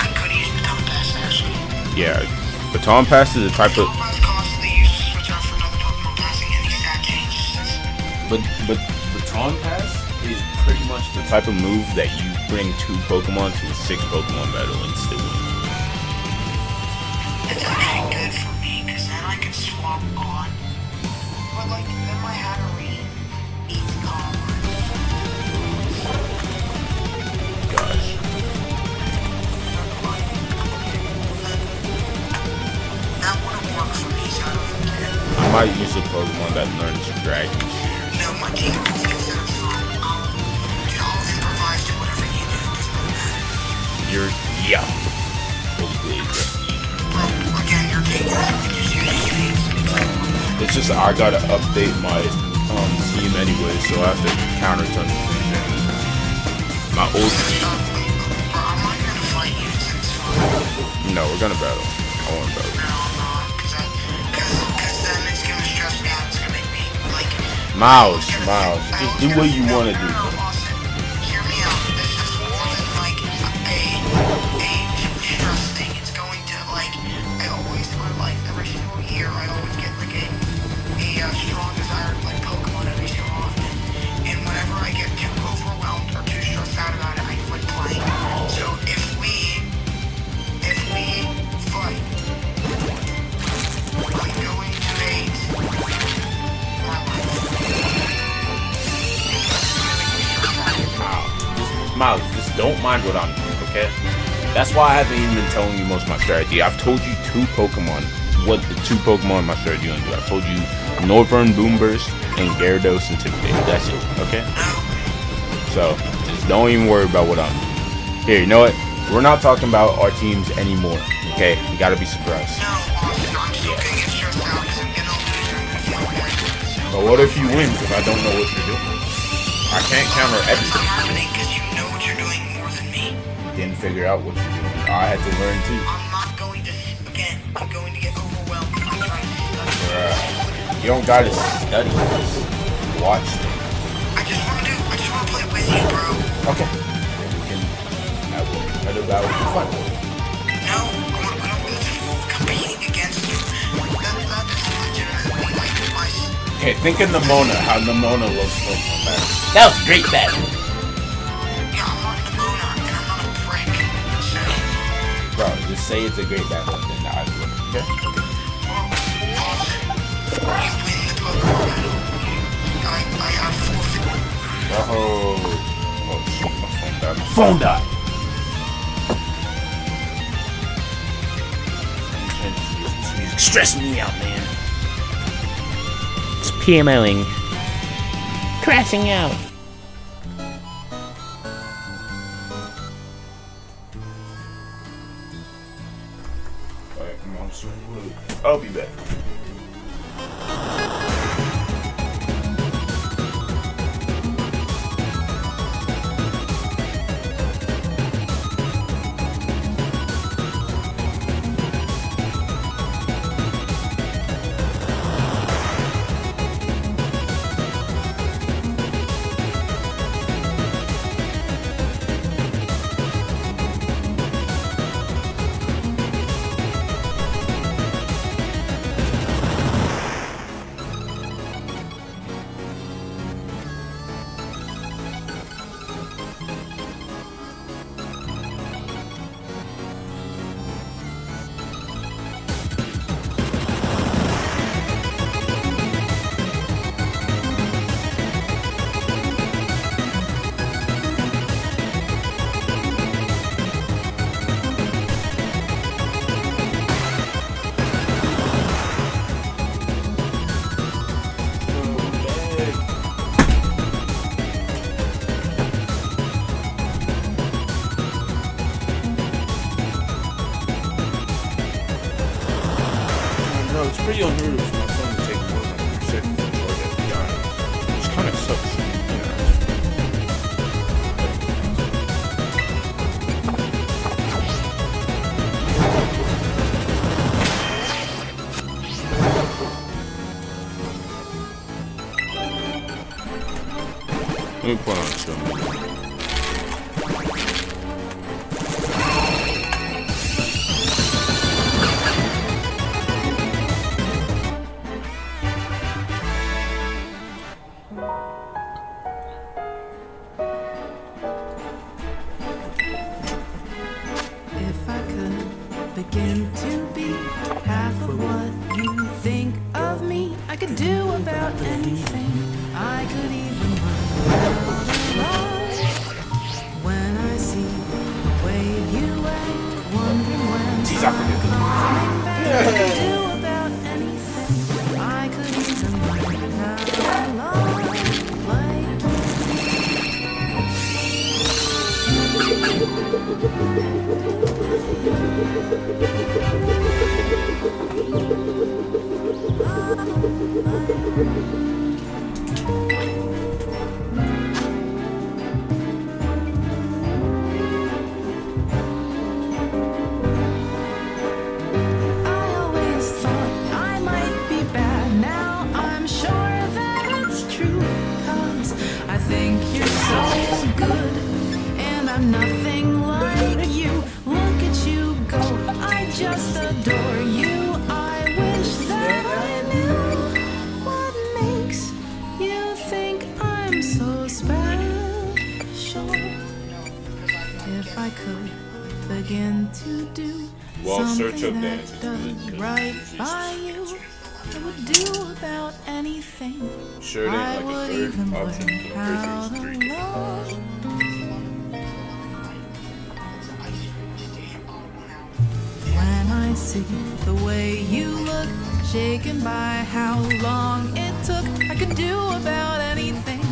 Speaker 2: I could use baton pass actually.
Speaker 1: Yeah, baton pass is a type of.
Speaker 2: Baton pass costs the use to switch out for another Pokemon passing any stat changes.
Speaker 1: But baton pass is pretty much the type of move that you bring 2 Pokemon to a 6 Pokemon battle and still win.
Speaker 2: It's actually good for me because then I can swap on. But like then my Hatterene eats Commerce.
Speaker 1: Gosh.
Speaker 2: That wouldn't work for me, so I don't even care.
Speaker 1: I might use a Pokemon that learns Dragon Shears.
Speaker 2: No, my team is instead of I'll improvise to whatever you do. It doesn't really matter.
Speaker 1: You're yeah. Fully glazed.
Speaker 2: Well, again, you're taking this. We just use these names.
Speaker 1: It's just I gotta update my team anyway, so I have to counter ton of things. My old team.
Speaker 2: I'm not gonna fight you. It's fine.
Speaker 1: No, we're gonna battle. I want to battle.
Speaker 2: No, I'm not. Because then it's gonna stress me out. It's gonna make me like.
Speaker 1: Miles, just do what you want to do.
Speaker 2: No, Austin, hear me out. This is more than like a stress thing. It's going to like. I always like every single year. I always get like a strong desire to like Pokemon every so often. And whenever I get too overwhelmed or too stressed out about it, I quit playing. So if we fight, I'm going to hate my life.
Speaker 1: Miles, just don't mind what I'm doing, okay? That's why I haven't even been telling you most of my strategy. I've told you 2 Pokemon. What the 2 Pokemon my strategy gonna do? I told you Northern Boomburst and Gyarados Intimidate. That's it, okay? So just don't even worry about what I'm doing. Here, you know what? We're not talking about our teams anymore, okay? You gotta be surprised.
Speaker 2: No, Austin, I'm still gonna get stressed out because I'm gonna lose and I'm gonna feel like
Speaker 1: But what if you win if I don't know what you're doing? I can't counter
Speaker 2: that's not
Speaker 1: everything.
Speaker 2: happening because you know what you're doing more than me.
Speaker 1: Didn't figure out what you're doing. I had to learn too.
Speaker 2: I'm not going to, again, I'm going to get overwhelmed by trying to study.
Speaker 1: You don't gotta study, just watch things.
Speaker 2: I just want to play with you, bro.
Speaker 1: Okay. Then we can have a competitive battle for fun.
Speaker 2: No, we don't need to competing against you. That is legitimately like my...
Speaker 1: Okay, think of Nimona, how Nimona loves Pokemon battle.
Speaker 3: That was a great battle.
Speaker 2: Yeah, I'm not Nimona, and I'm not a prick. So,
Speaker 1: Bro, just say it's a great battle and then I win. Okay?
Speaker 2: well, Austin, you win the Pokemon battle. I forfeit.
Speaker 1: Oh shit, my phone died. My phone died! This music's stressing me out, man.
Speaker 3: It's PMOing. Crashing out.
Speaker 1: Alright, come on, swing. I'll be back. No, it's pretty unheard of for my phone to take more than 3 seconds to charge at the time. Which kind of sucks. Let me put on chill music.
Speaker 4: If I could begin to be half of what you think of me, I could do about anything. I could even run out when I see the way you act, wondering when
Speaker 1: Jeez, I forget
Speaker 4: I'm coming back. I could do about anything. I could even run out like I always thought I might be bad. Now I'm sure that it's true. 'Cause I think you're so good, and I'm nothing like you. Look at you go, I just adore you. I wish that I knew what makes you think I'm so special. If I could begin to do
Speaker 1: Well, search
Speaker 4: something
Speaker 1: up
Speaker 4: that
Speaker 1: dance.
Speaker 4: does right by you, I would do about anything.
Speaker 1: Sure, it
Speaker 4: I
Speaker 1: ain't like a
Speaker 4: would
Speaker 1: third
Speaker 4: even
Speaker 1: option.
Speaker 4: learn
Speaker 1: I'm
Speaker 4: how
Speaker 1: pretty
Speaker 4: to
Speaker 1: sure
Speaker 4: love. When I see the way you look, shaken by how long it took, I could do about anything.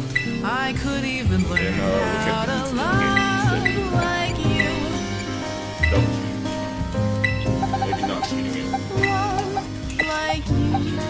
Speaker 4: I could even learn
Speaker 1: look
Speaker 4: how
Speaker 1: at
Speaker 4: to
Speaker 1: the
Speaker 4: love like you.
Speaker 1: Maybe not cheating it.
Speaker 4: Love like you.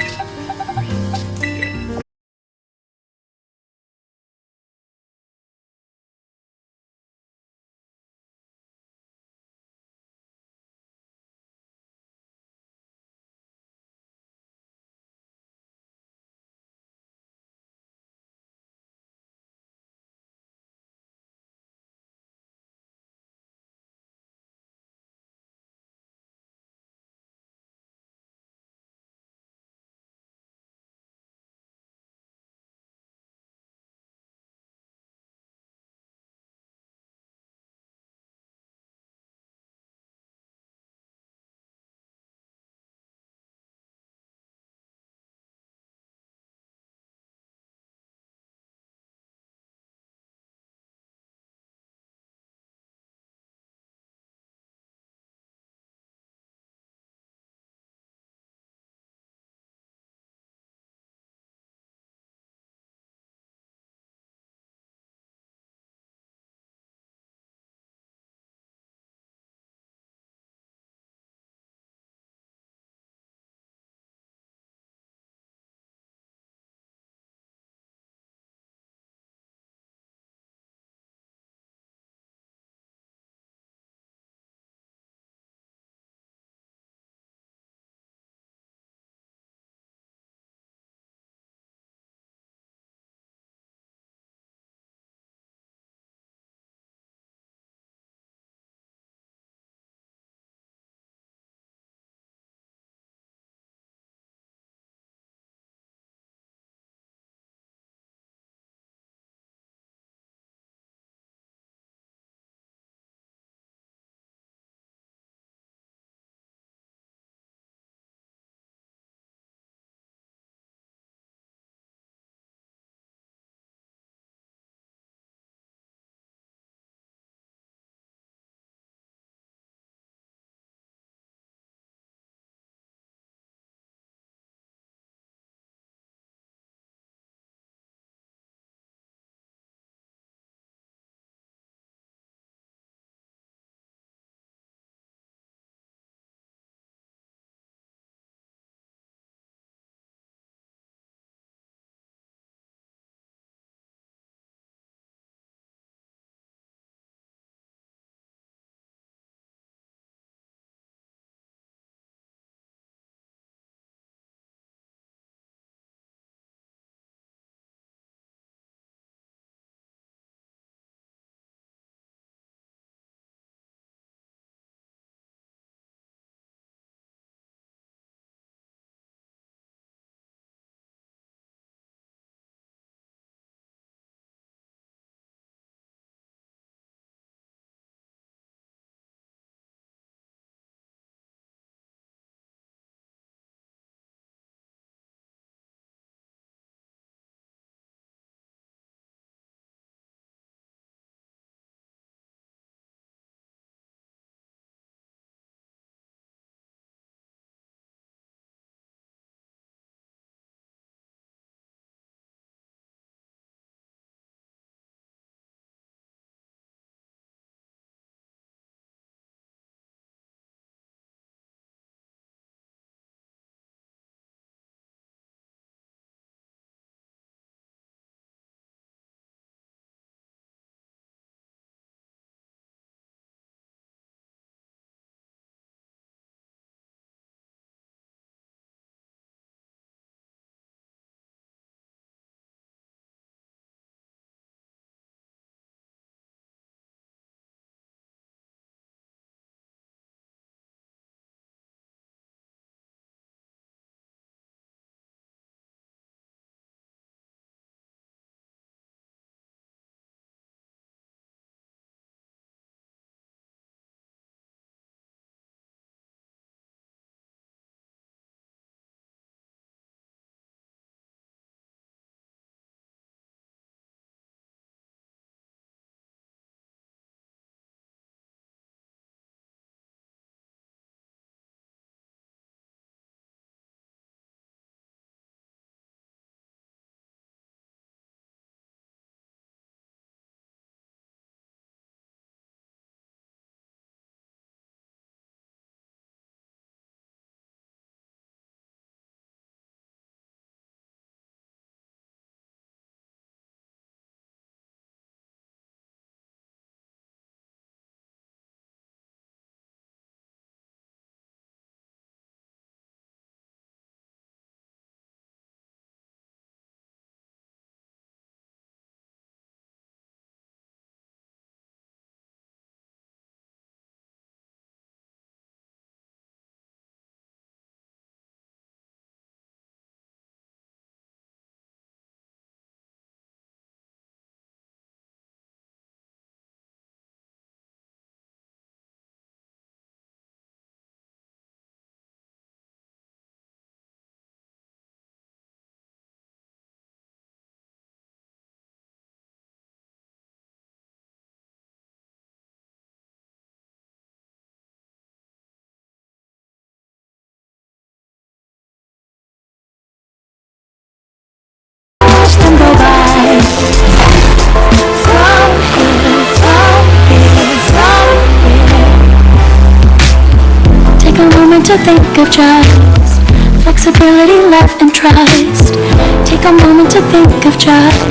Speaker 5: trust. Take a moment to think of just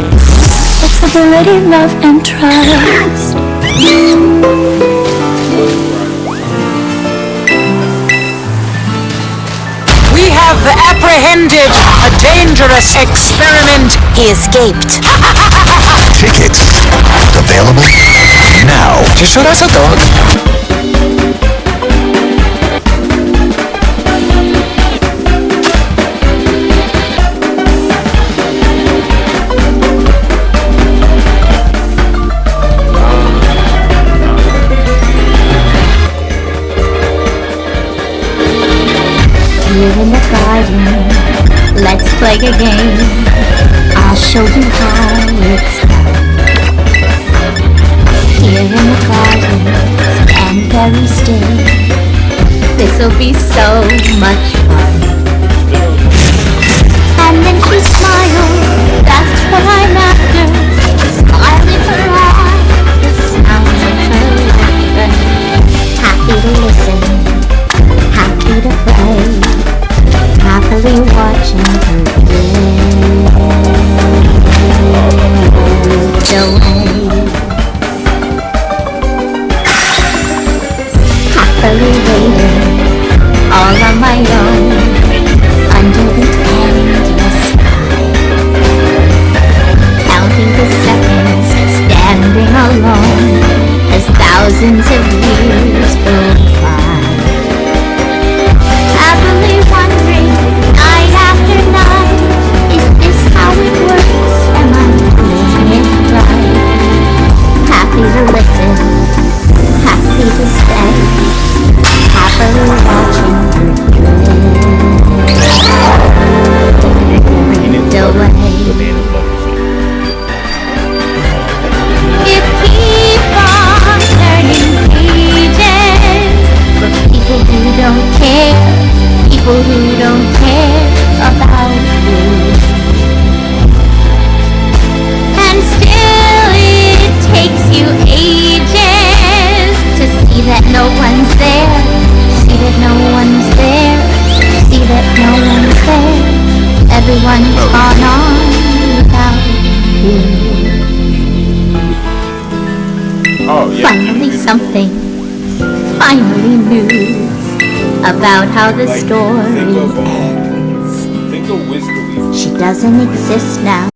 Speaker 5: flexibility, love, and trust.
Speaker 6: We have apprehended a dangerous experiment.
Speaker 7: He escaped.
Speaker 8: Tickets available now.
Speaker 6: You sure that's a dog?
Speaker 5: Here in the garden, let's play a game. I'll show you how it's done. Here in the garden, stand very still. This'll be so much fun. And then she smiled, that's what I'm after. The smile in her eyes, the sound of her laughter. Happy to listen, happy to play, happily watching her drift away. Happily waiting, all on my own, under the endless sky. Counting the seconds, standing alone, as thousands of years go by. Happily wondering, night after night, is this how it works? Am I doing it right? Happy to listen, happy to stay, happily watching her drift away. You keep on turning pages for people who don't care, people who don't care about you. And still it takes you ages to see that no one's there, see that no one's there, see that no one's there. Everyone's gone on without you.
Speaker 1: Oh, yeah.
Speaker 5: Finally something, finally news about how the story ends.
Speaker 1: Think of Wiz Khalifa.
Speaker 5: She doesn't exist now.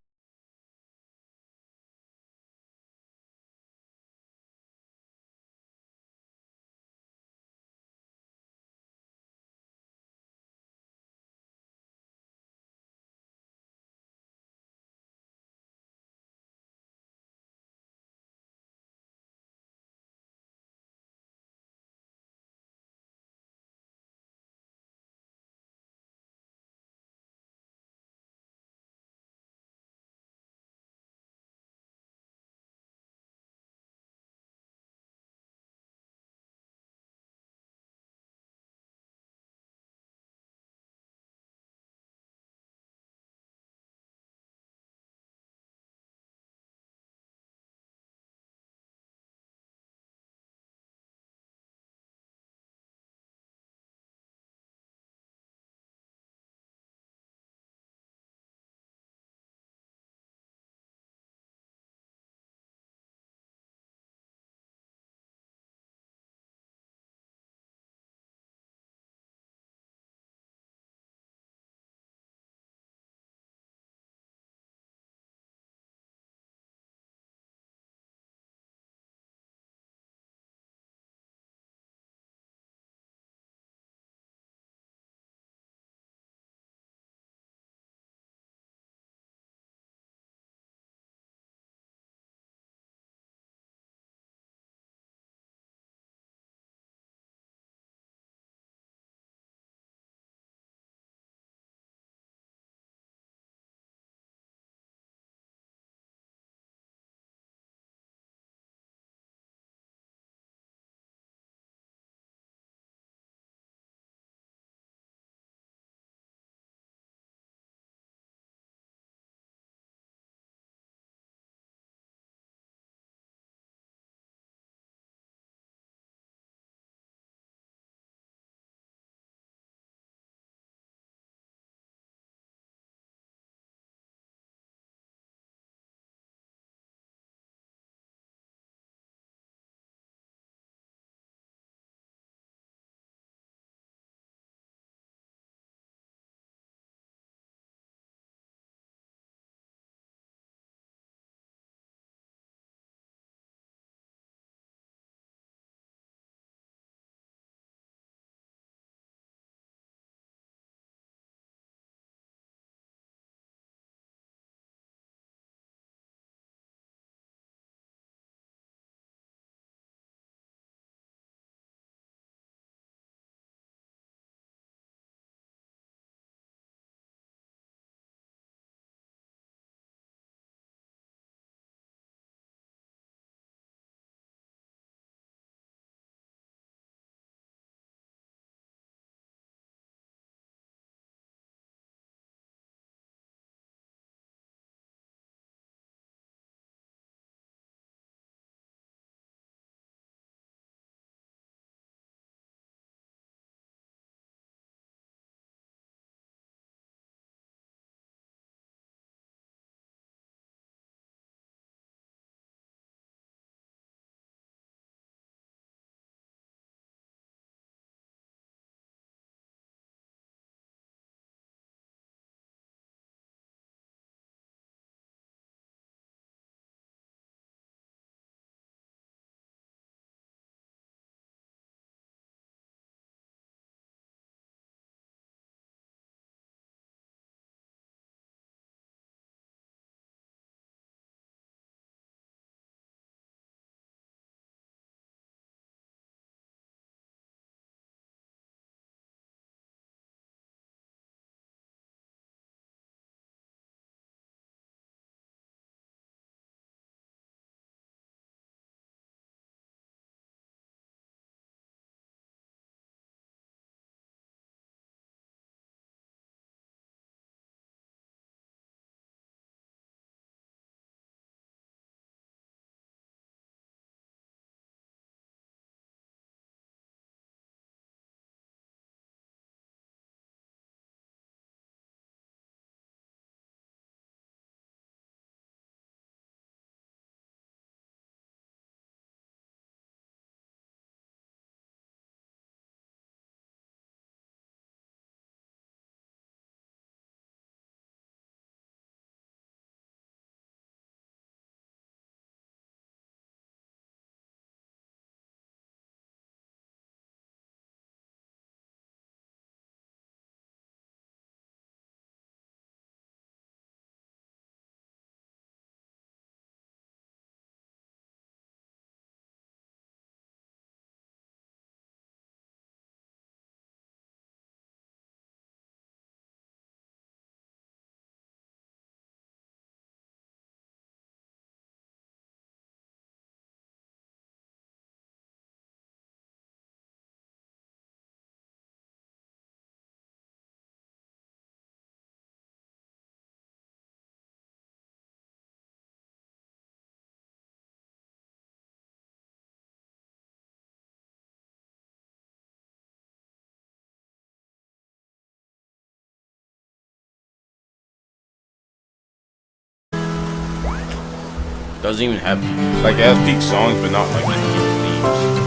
Speaker 1: Doesn't even have like it has peak songs, but not like peak themes.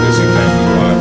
Speaker 1: That's exactly why.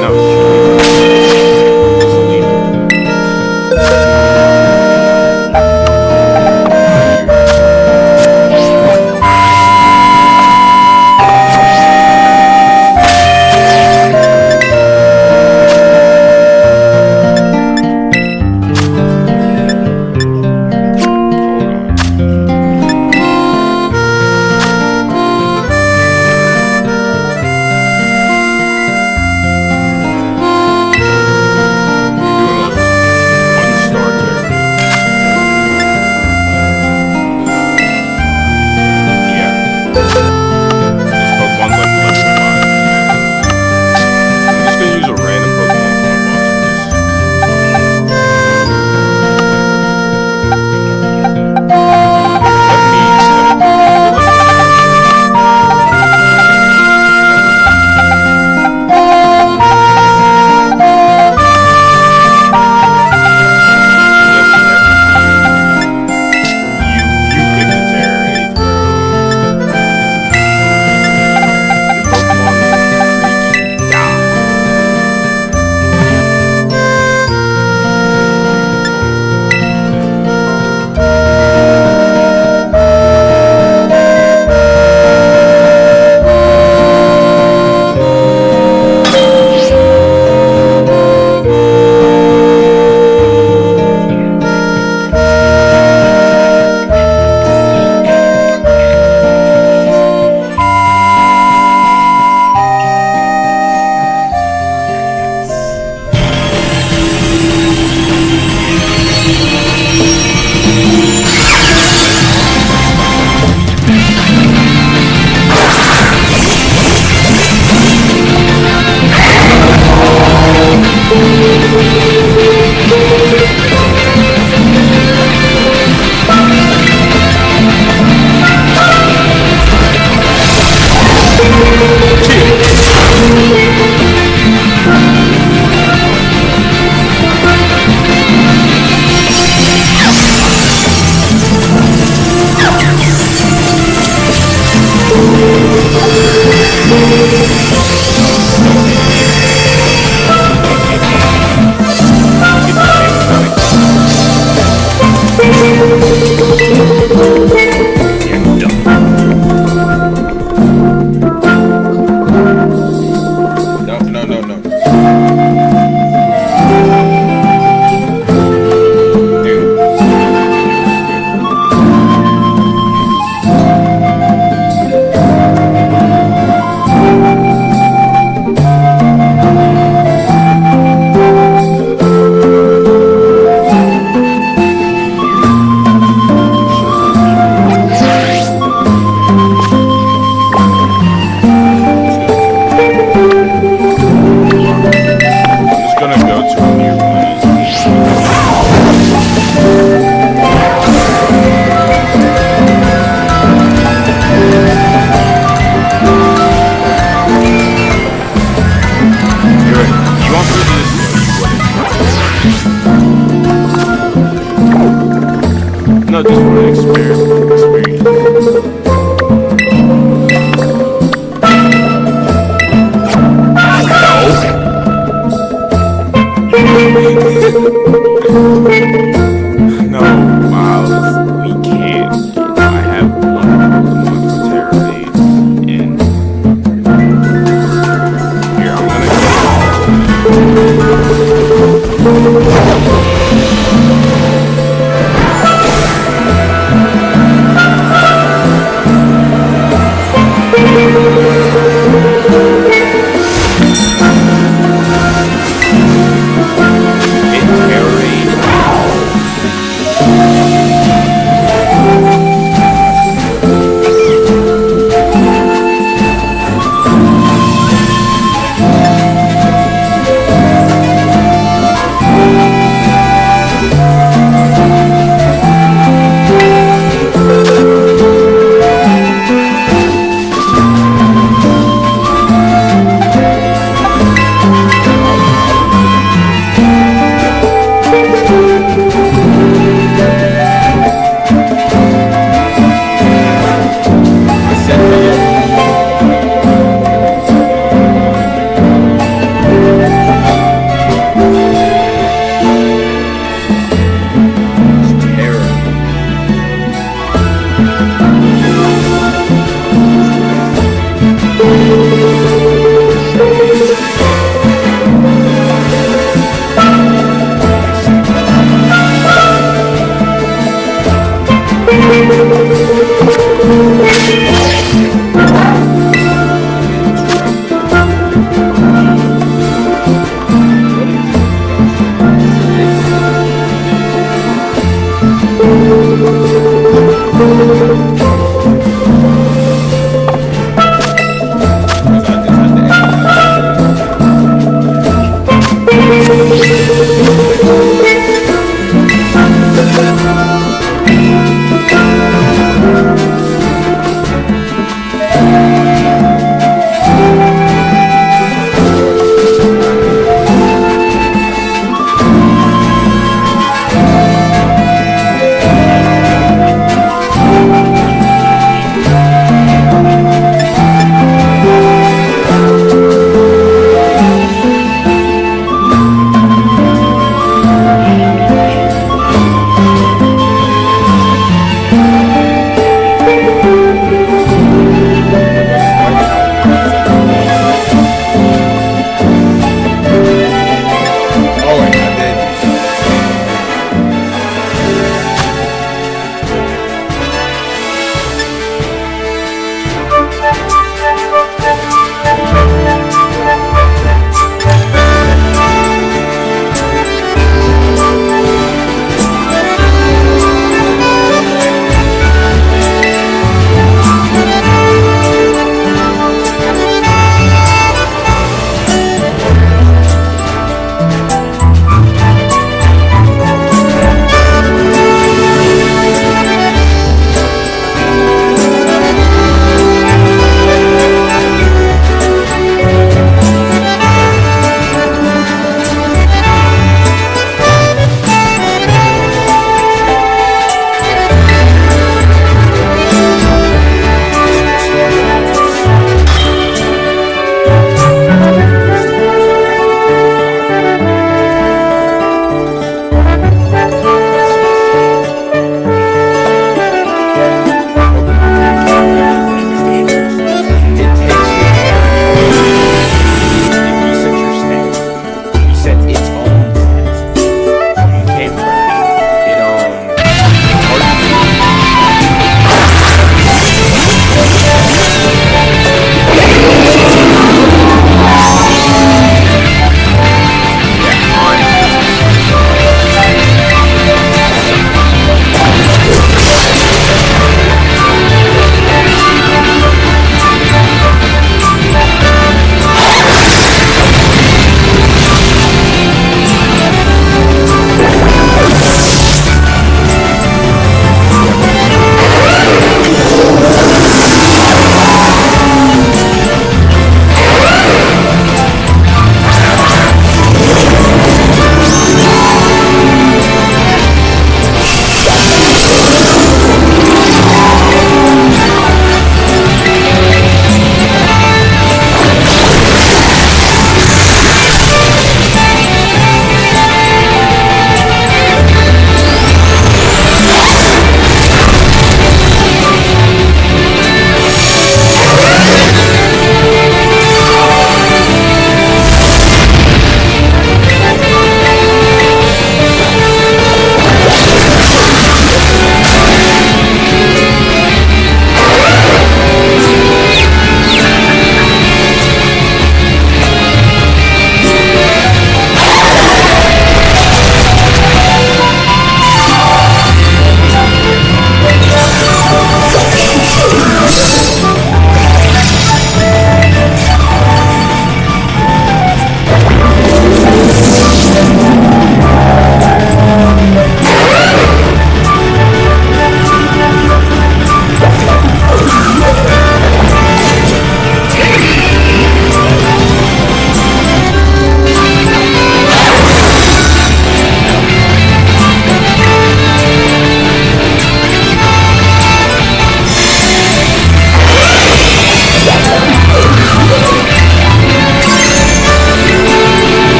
Speaker 1: No, just leave it. Hold on. You're doing a 1-star character. Yeah. This Pokemon's like level 5. I'm just gonna use a random Pokemon from my box for this. Let me set You picked the Terror 8th, bro. Your Pokemon freaking die. No, just for an experience. No.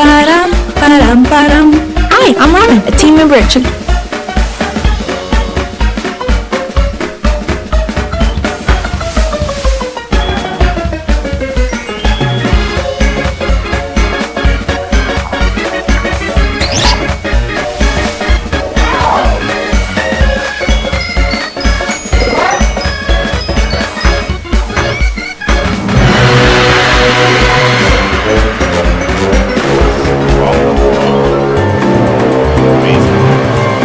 Speaker 4: Ba-dum, ba-dum, ba-dum. Hi, I'm Robin, a team member at
Speaker 1: Amazing.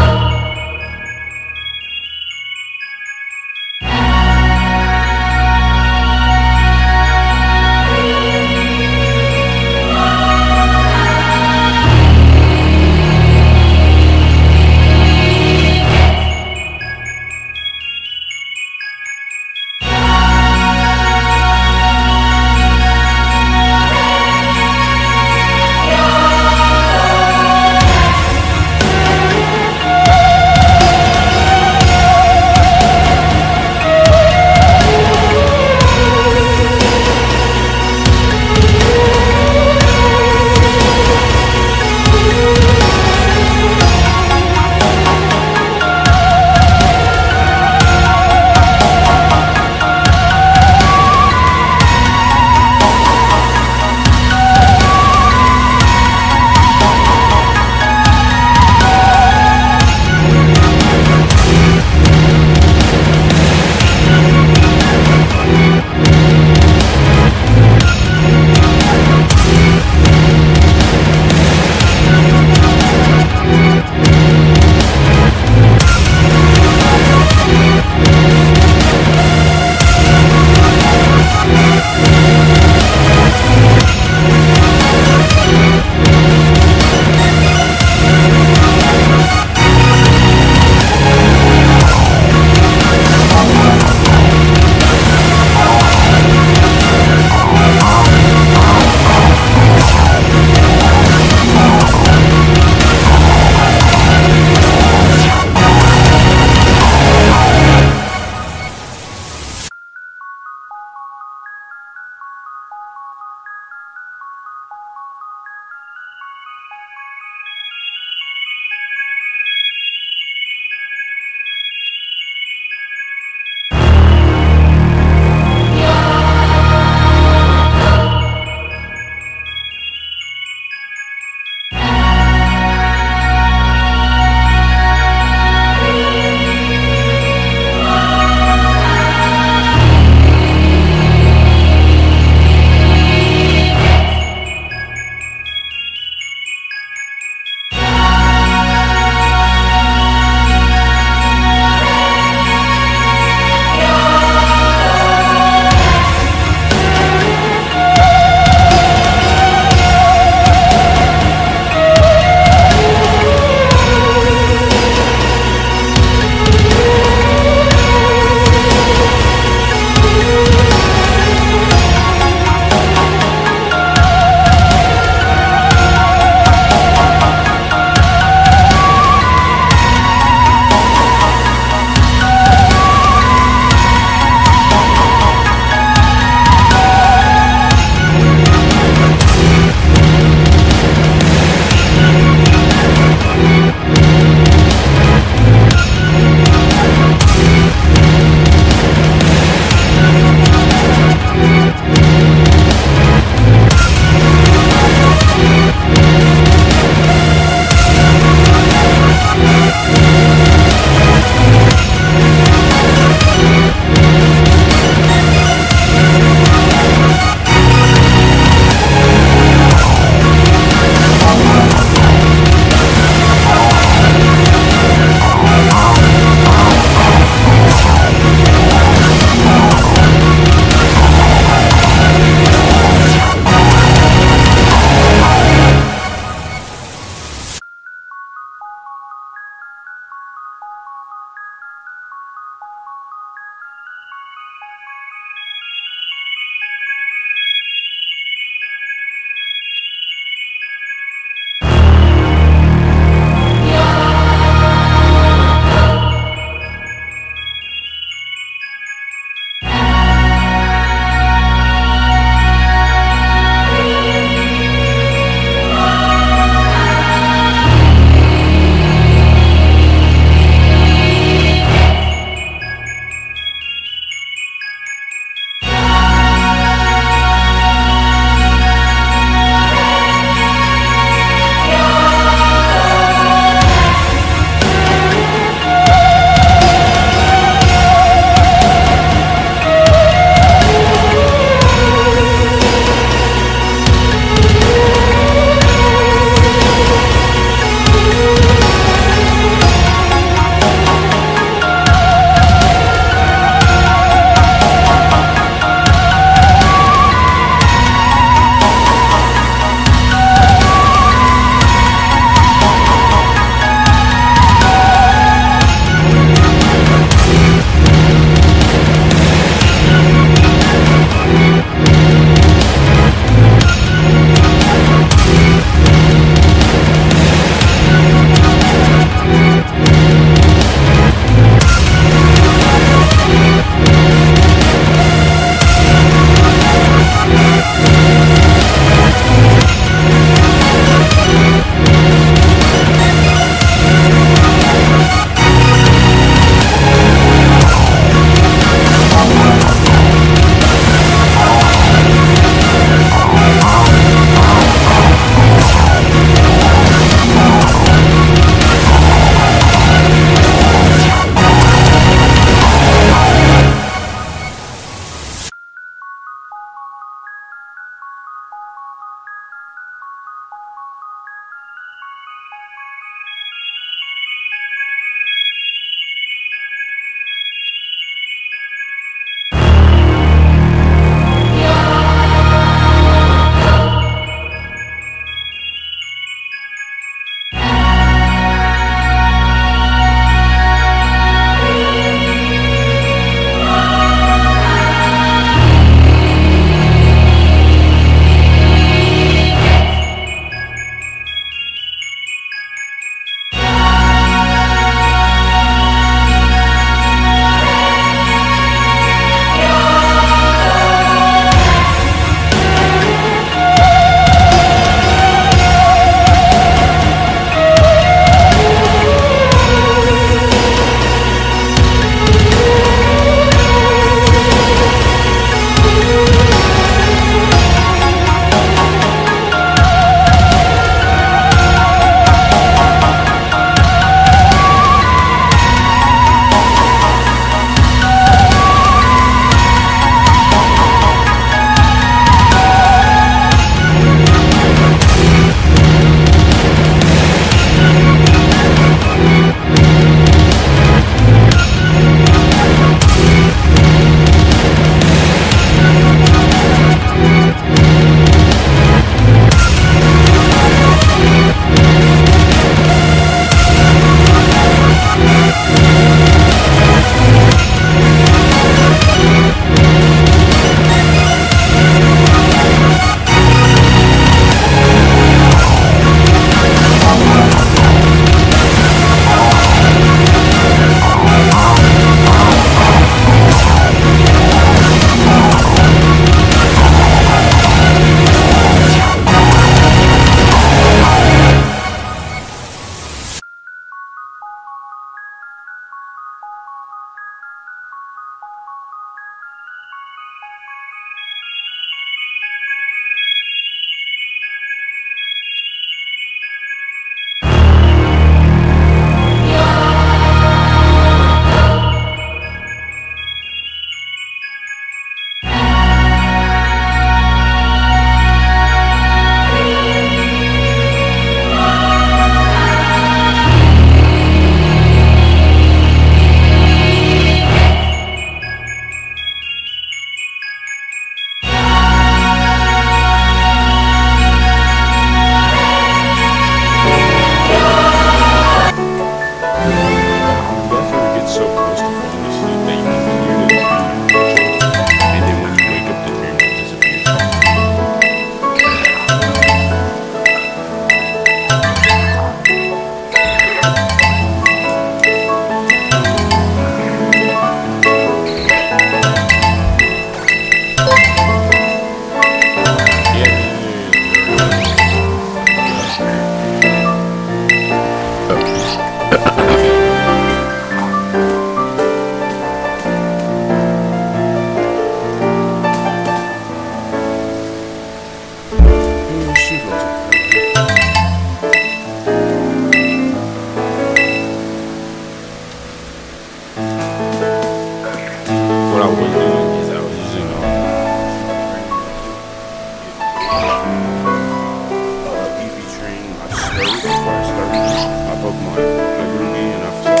Speaker 1: before I start my Pokemon like routine and I start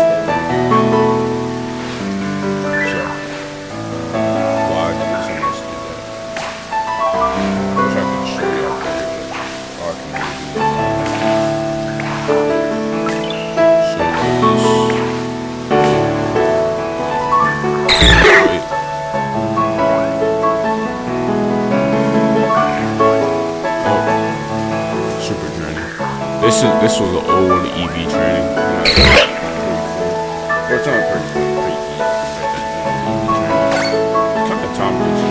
Speaker 1: so well I can just almost do that. I wish I could show you all better, but all I can really do is show you this. This was an old EV training. Well, it's not pretty easy. Kind of Tom Cruise.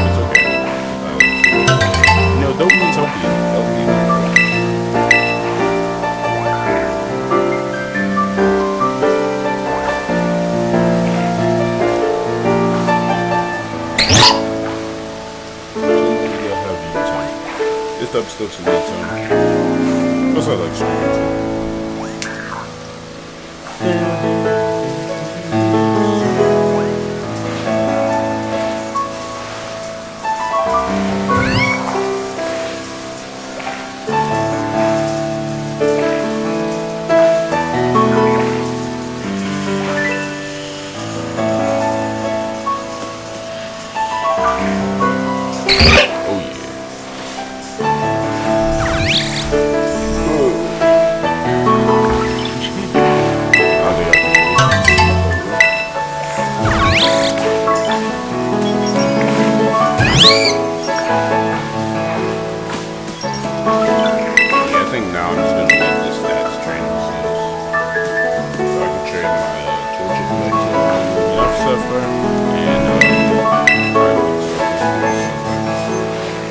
Speaker 1: It's okay. No, dopamine's healthy. This stuff's still some good time. Plus I like streaming too.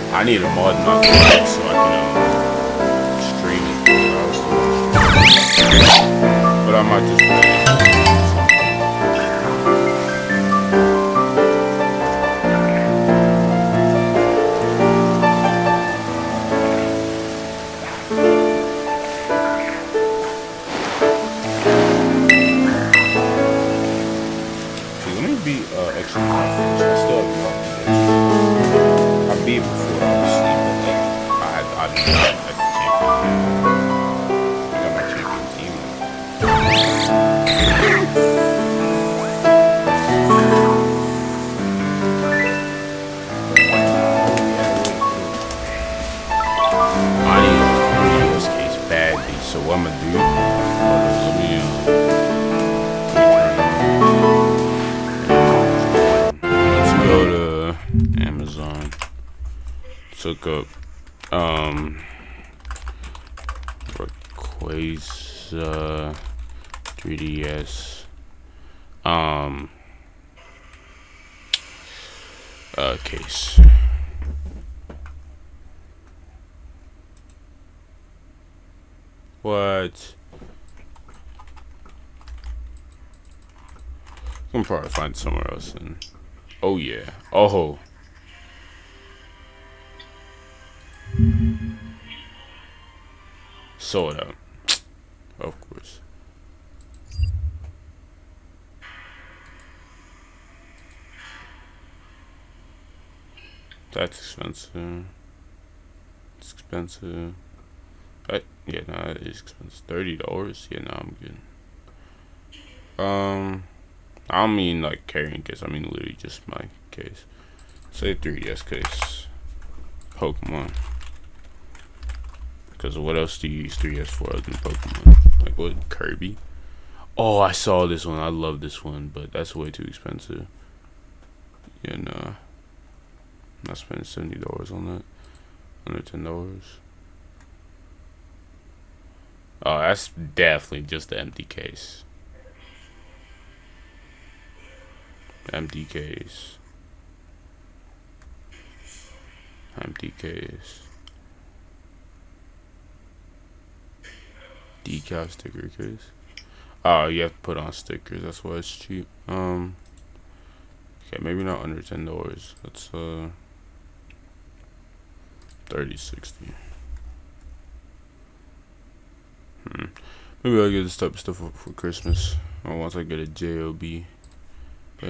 Speaker 1: I need a mod in my phone so I can stream it. But I might just play it. See, let me be extra confident. I still have no I beat before I was sleeping. I did not like the champion. I got my champion team. I need a 3DS case badly, so what I'm gonna do? Let's go to Amazon. Look up Rayquaza 3DS case. What? I'm probably find it somewhere else. And oh yeah. Oh. Sold out. Of course. That's expensive. It's expensive. Yeah, no, it is expensive. $30. Yeah, no, I'm good. I don't mean like carrying case. I mean literally just my case. Say 3DS case. Pokemon. Because what else do you use 3DS for other than Pokemon? Like what? Kirby? Oh, I saw this one. I love this one, but that's way too expensive. Yeah, no. I'm not spending $70 on that. Under $10. Oh, that's definitely just the empty case. Empty case. Empty case. Decal sticker case. Oh, you have to put on stickers. That's why it's cheap. Okay, maybe not under $10. That's $30.60. Maybe I'll get this type of stuff for Christmas, or once I get a job. But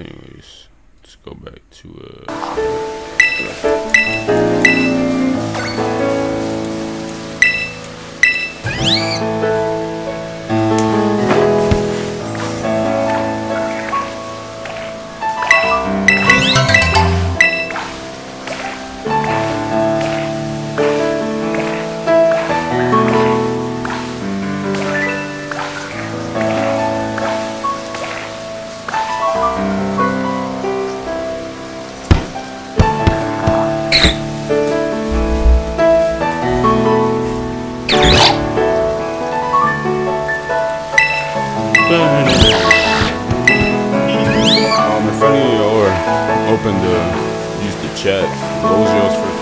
Speaker 1: anyways, let's go back to If any of y'all are open to use the chat, what was yours first?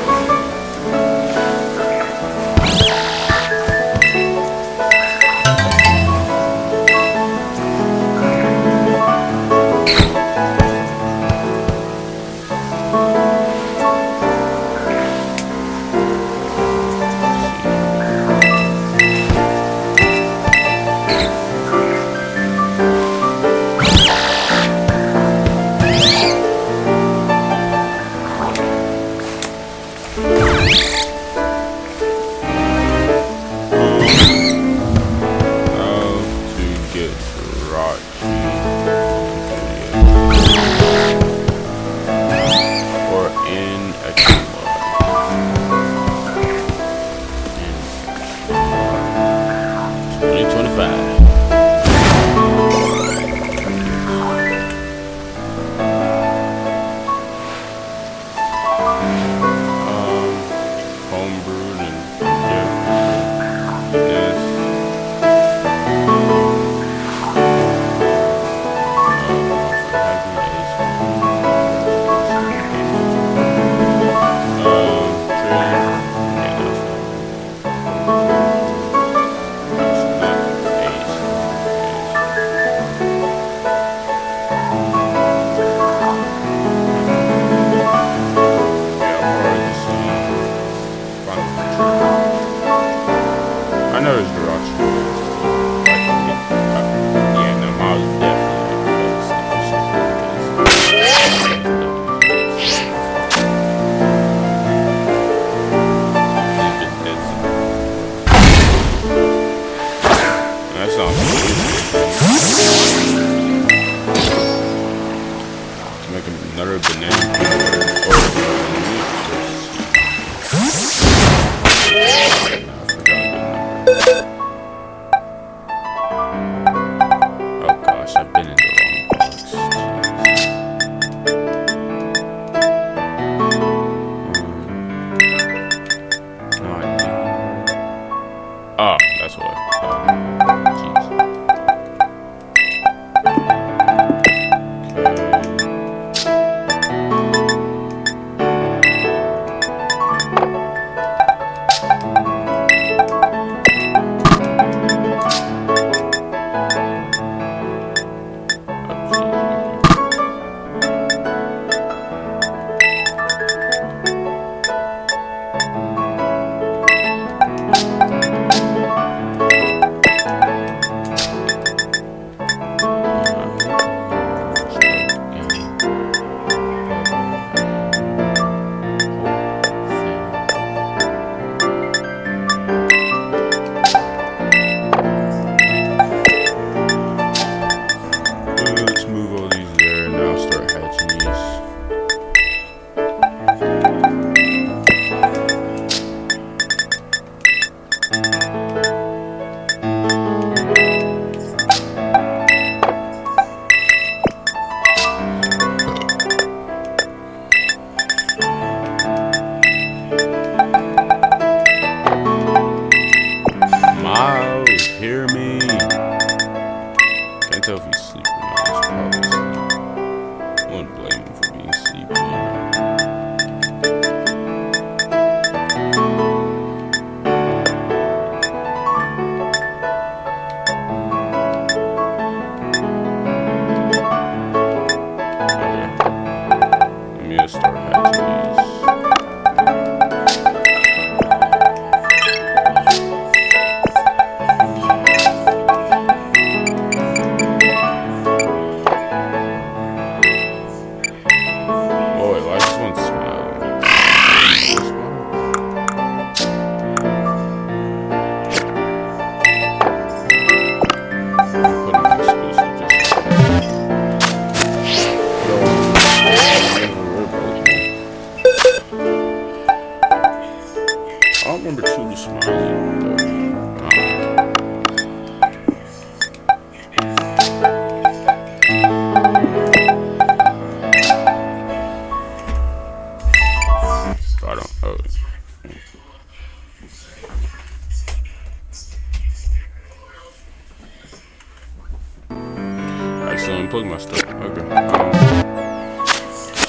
Speaker 1: Another banana. Oh gosh, I've been in the wrong box. Oh, that's what. Jeez.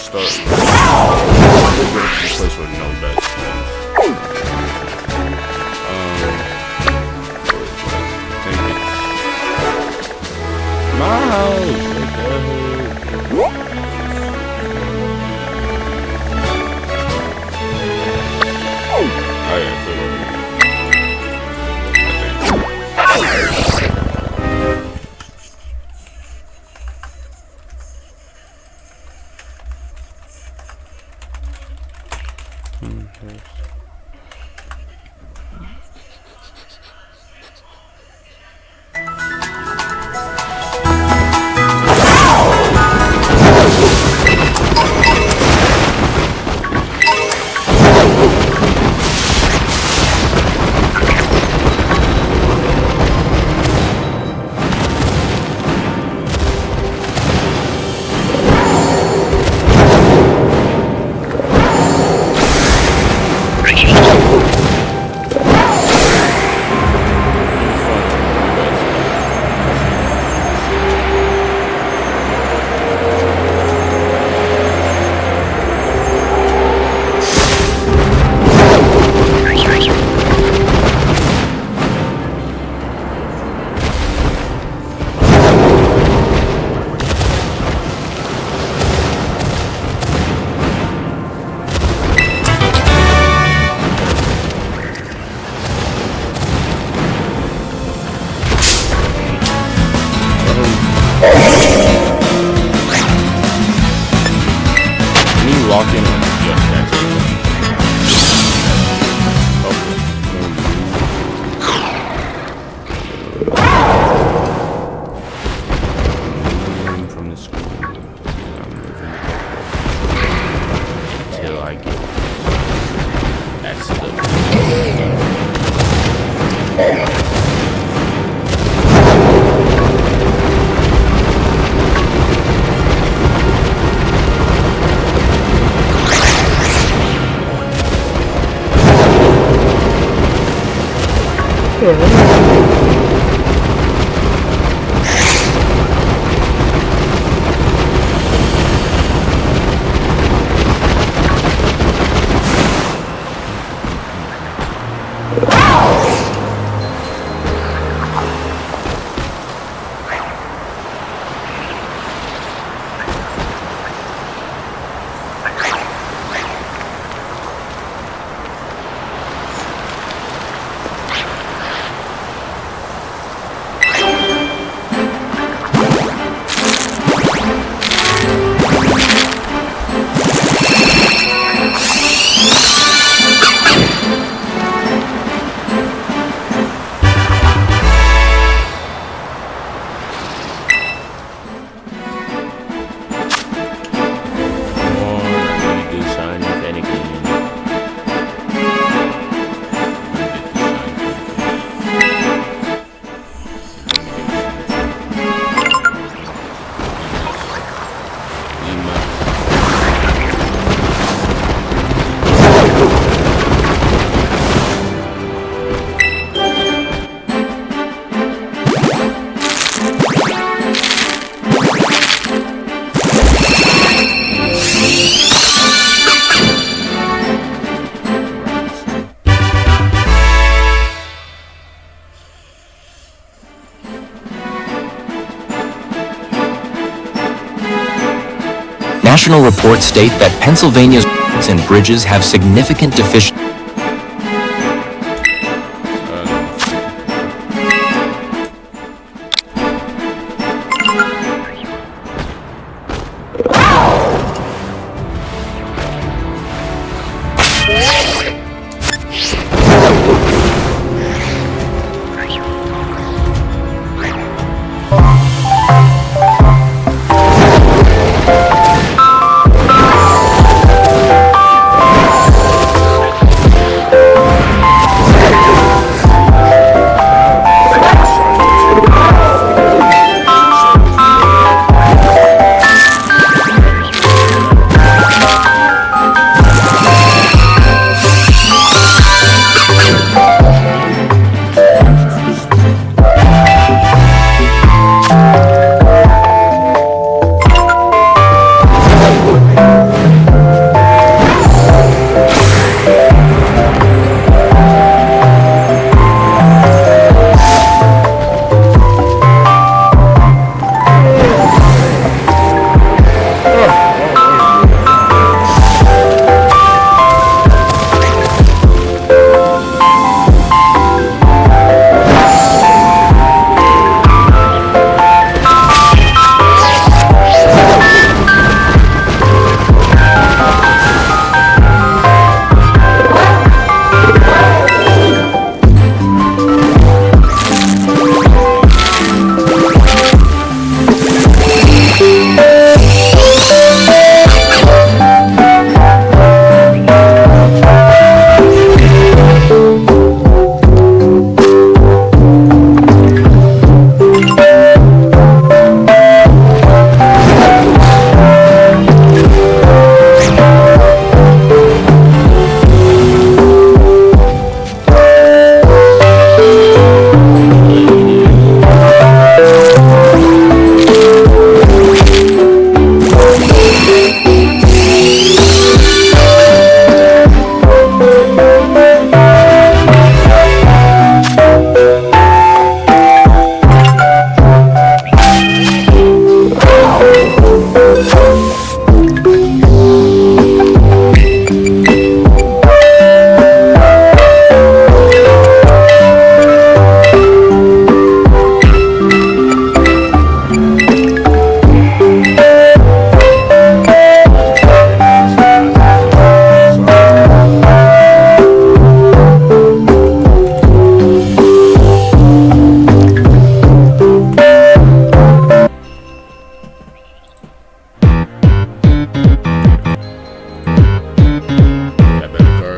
Speaker 1: start. We'll go to the place where no bets. I think it's my house. Oh yeah, lock in on from the school. I'm moving until I get accident.
Speaker 7: National reports state that Pennsylvania's roads and bridges have significant deficiencies.
Speaker 1: That better card.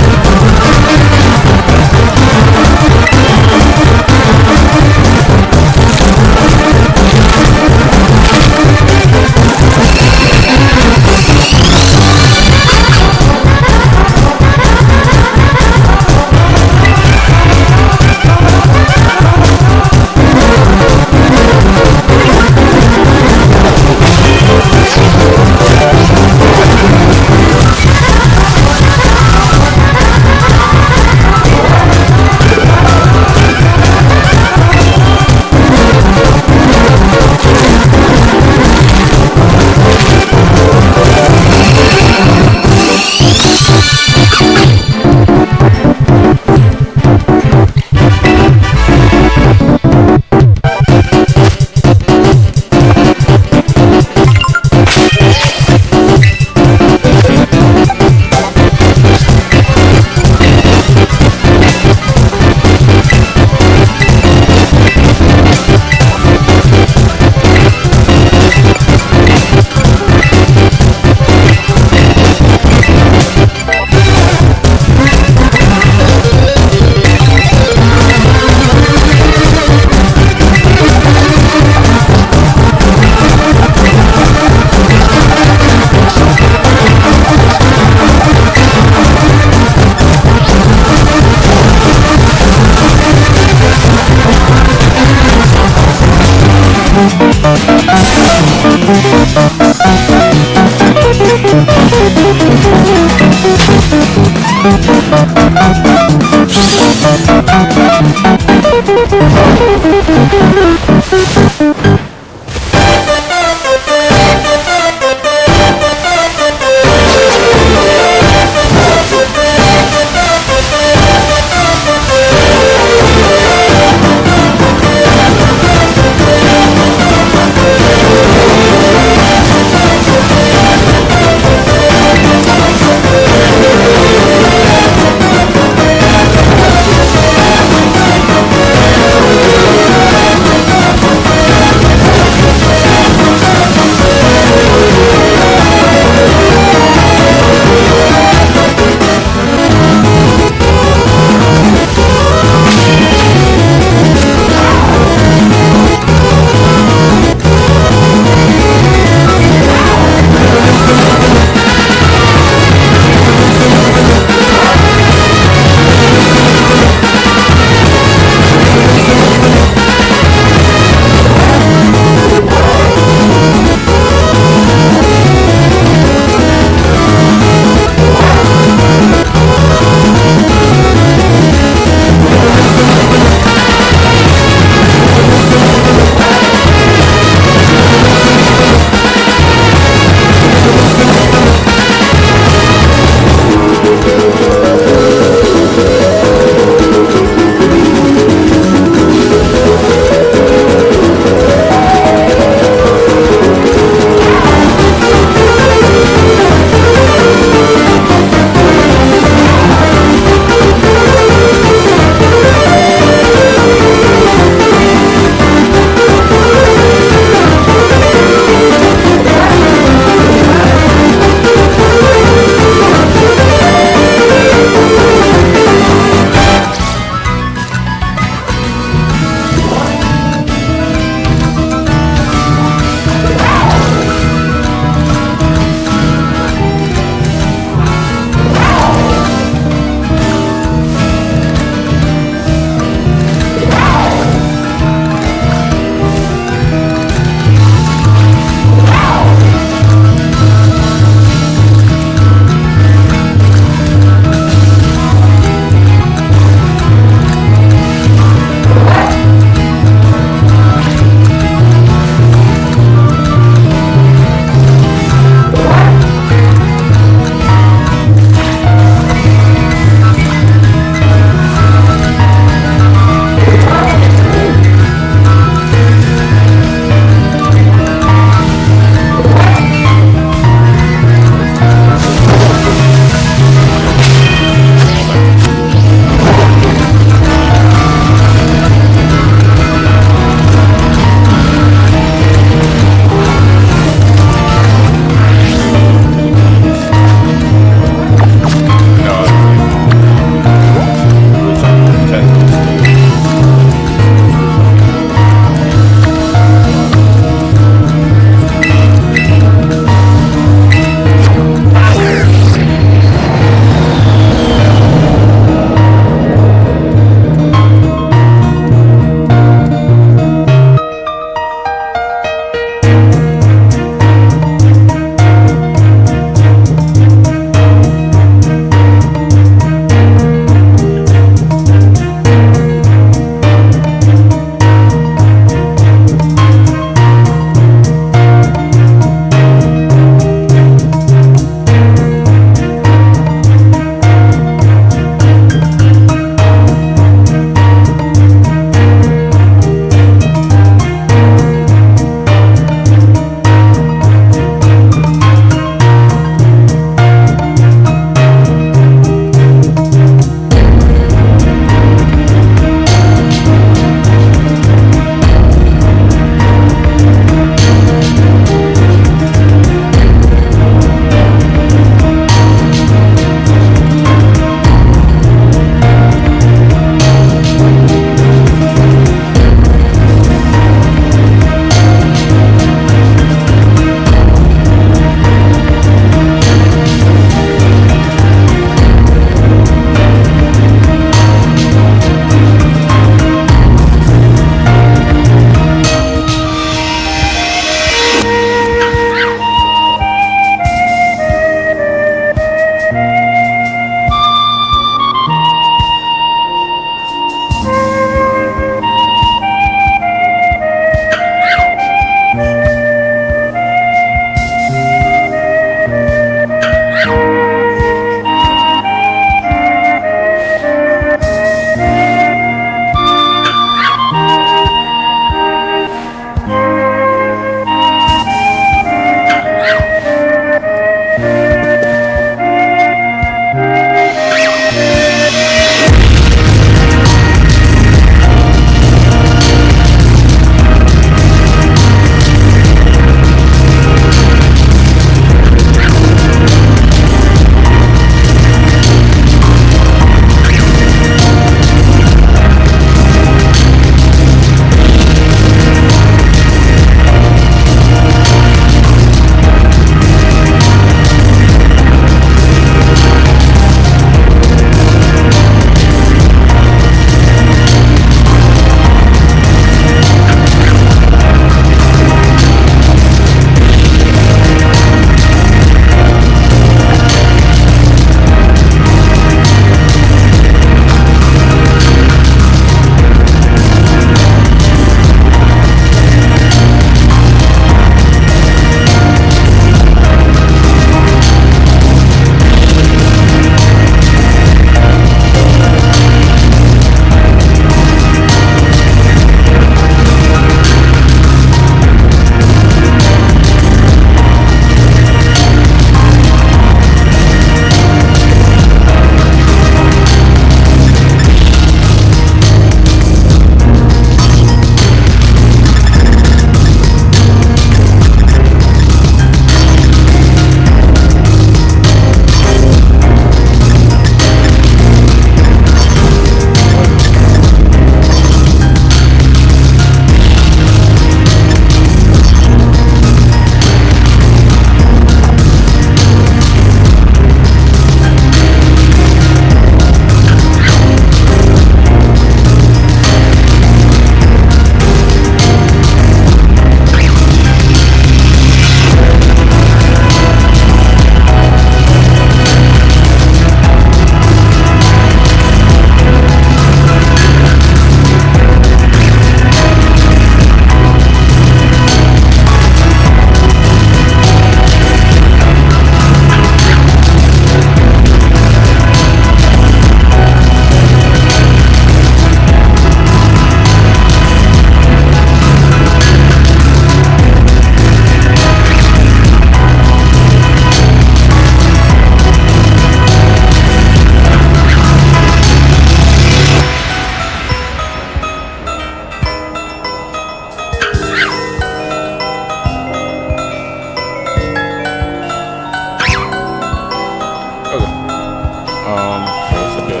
Speaker 1: It's like a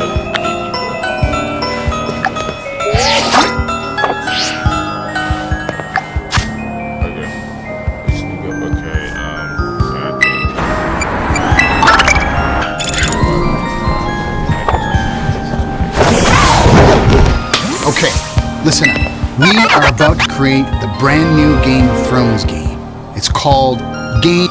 Speaker 1: okay. This nigga, okay,
Speaker 9: Okay, listen up. We are about to create the brand new Game of Thrones game. It's called Game...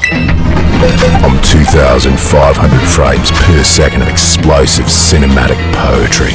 Speaker 8: I'm 2,500 frames per second of explosive cinematic poetry.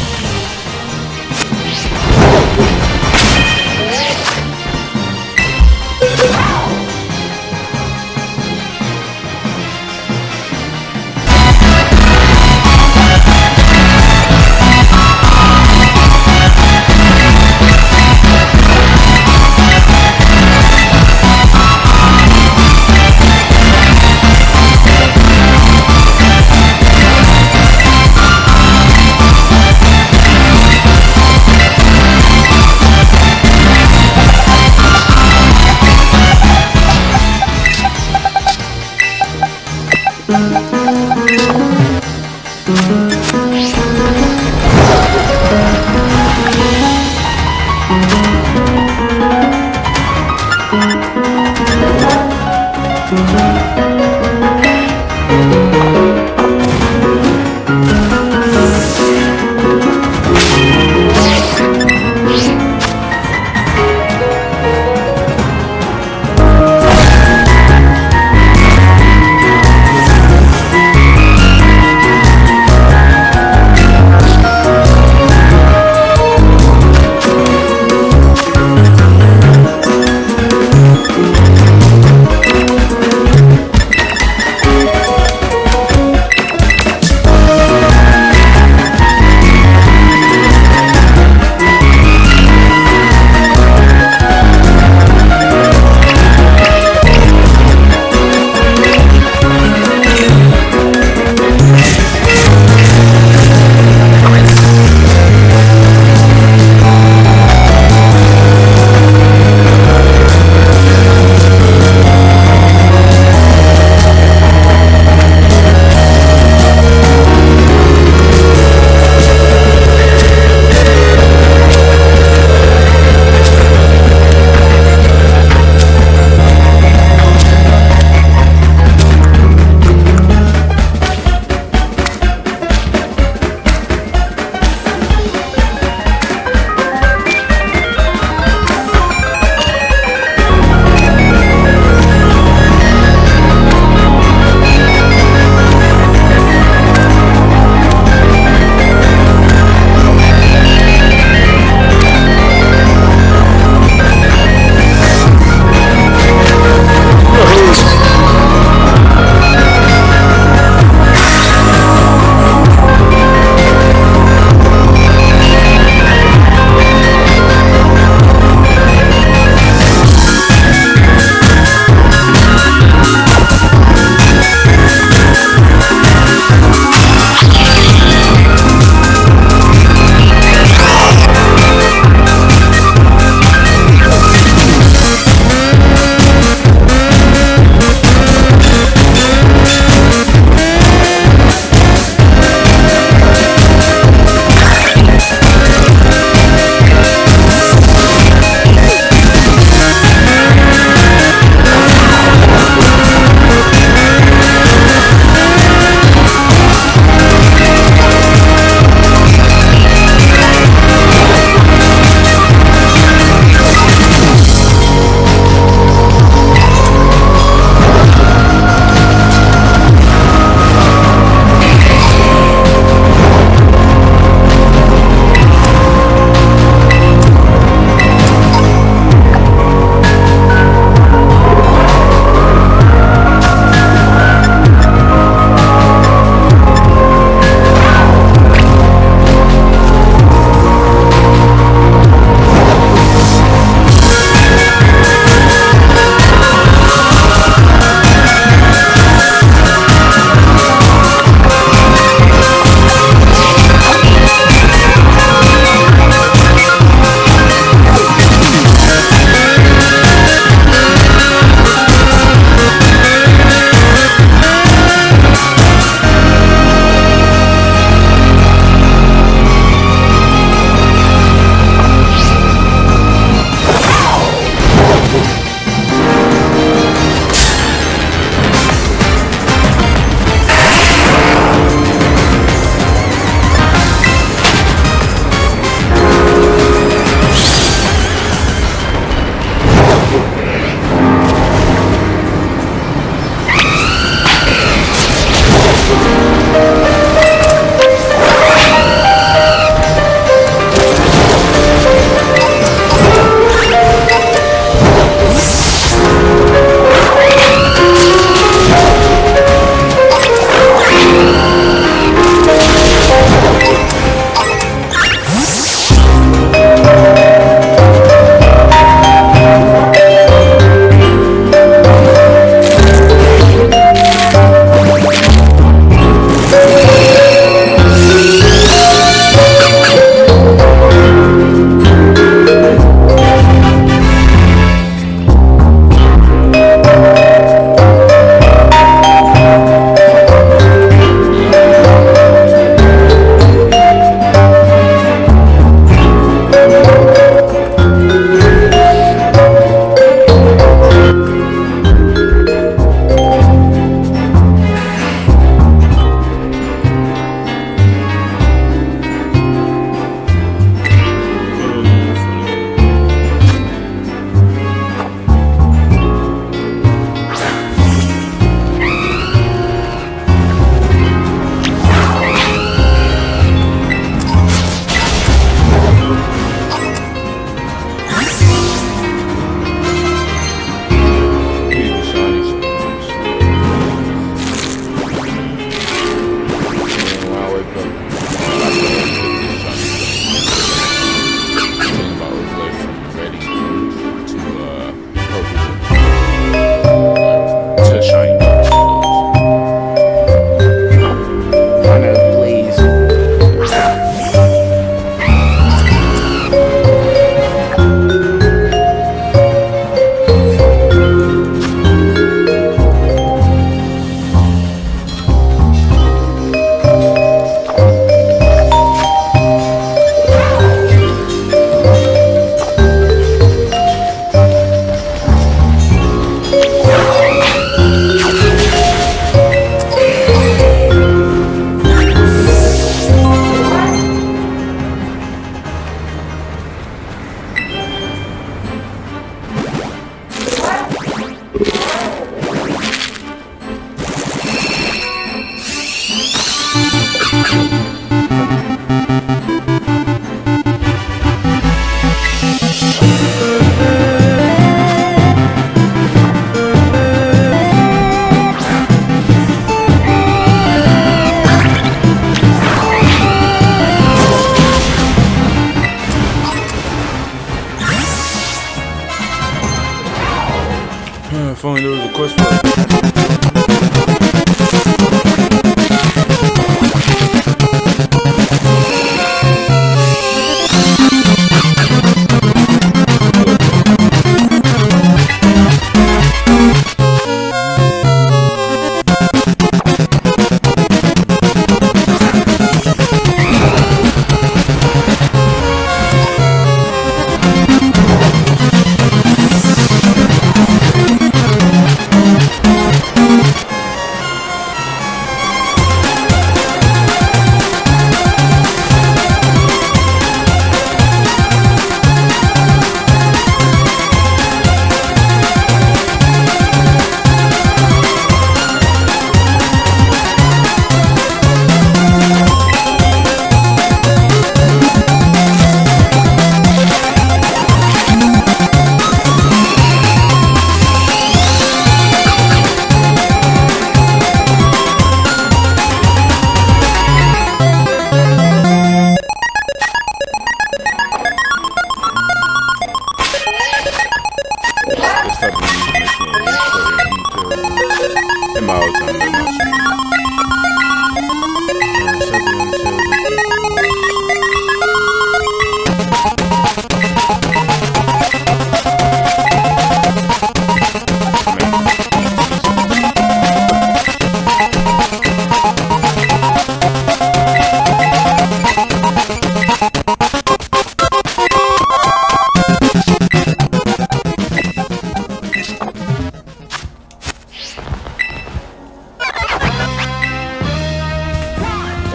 Speaker 1: If only there was a quest for it.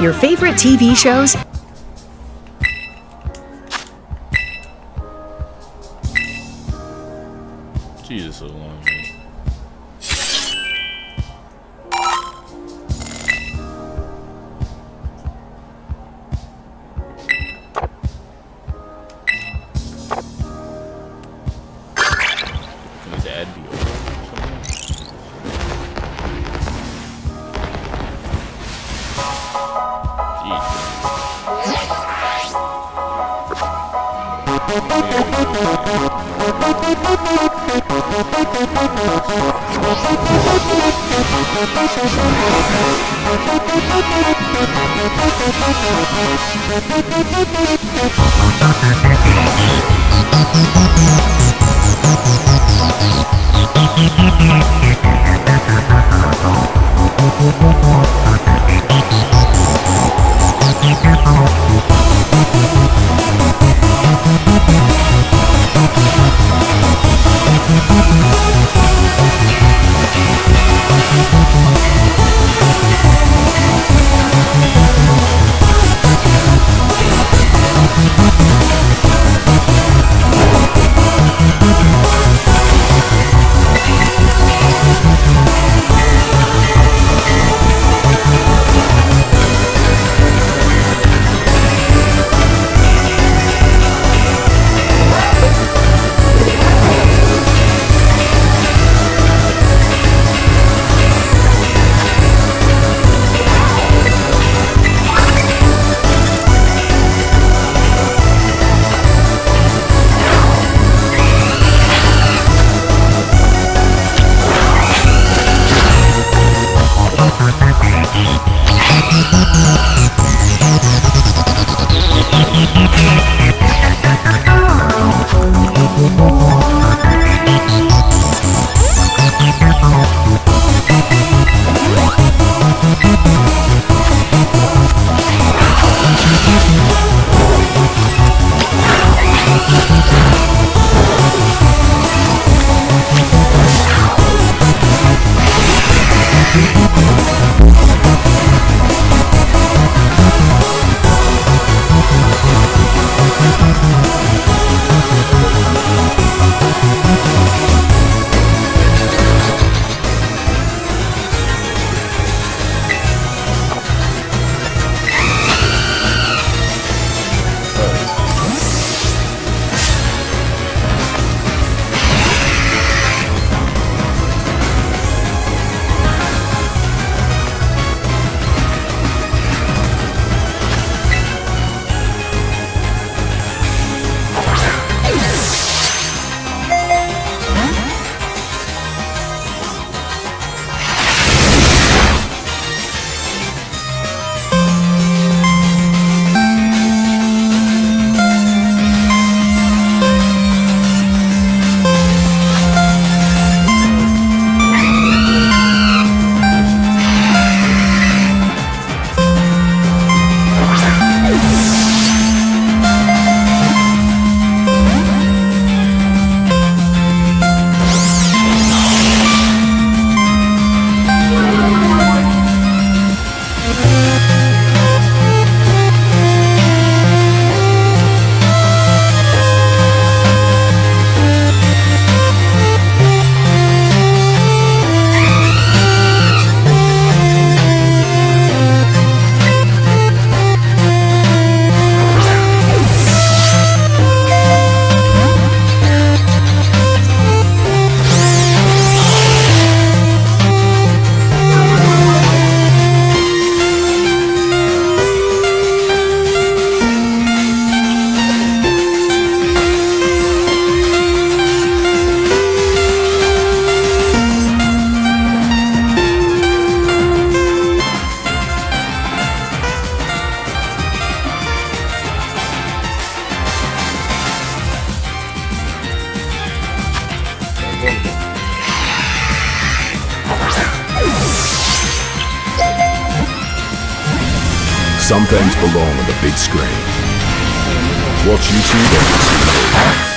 Speaker 10: Your favorite TV shows?
Speaker 1: Jesus, so long, man. Can this ad be over?
Speaker 8: Some things belong on the big screen. Watch YouTube every single day.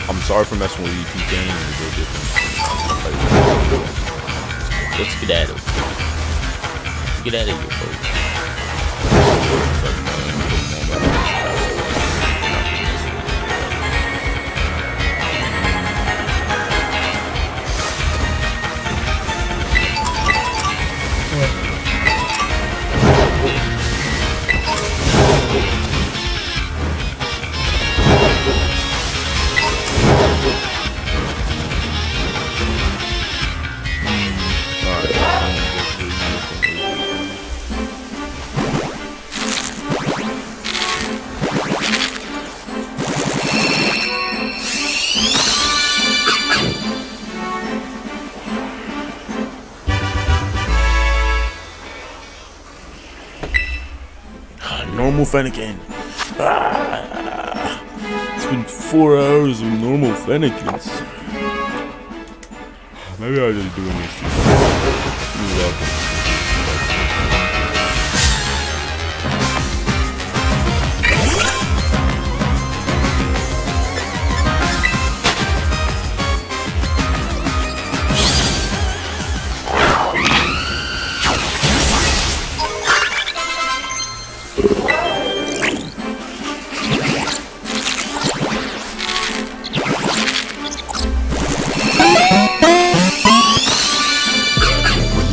Speaker 1: I'm sorry for messing with EP games. It's a little different.
Speaker 3: Let's get out of here. Get out of here, folks.
Speaker 1: Normal fennekin. It's been 4 hours of normal fennekins. Maybe I'll just do this.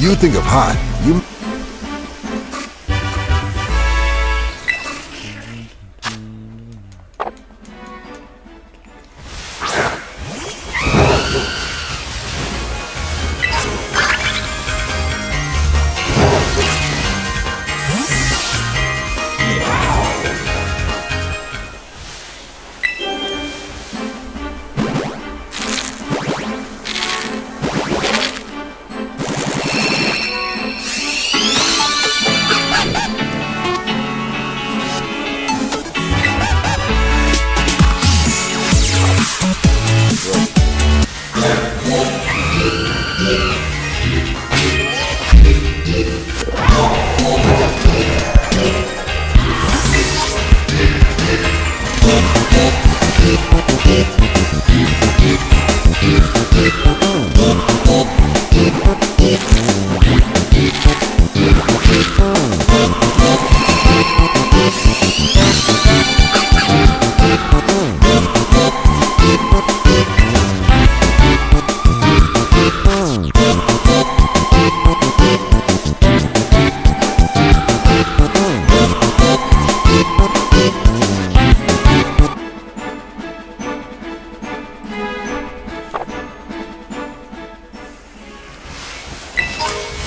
Speaker 8: You think of hot, you...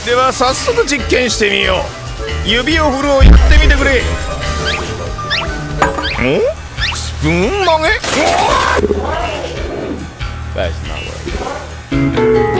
Speaker 11: では早速実験してみよう。指を振るをやってみてくれ。スプーン曲げ。
Speaker 1: That's not working.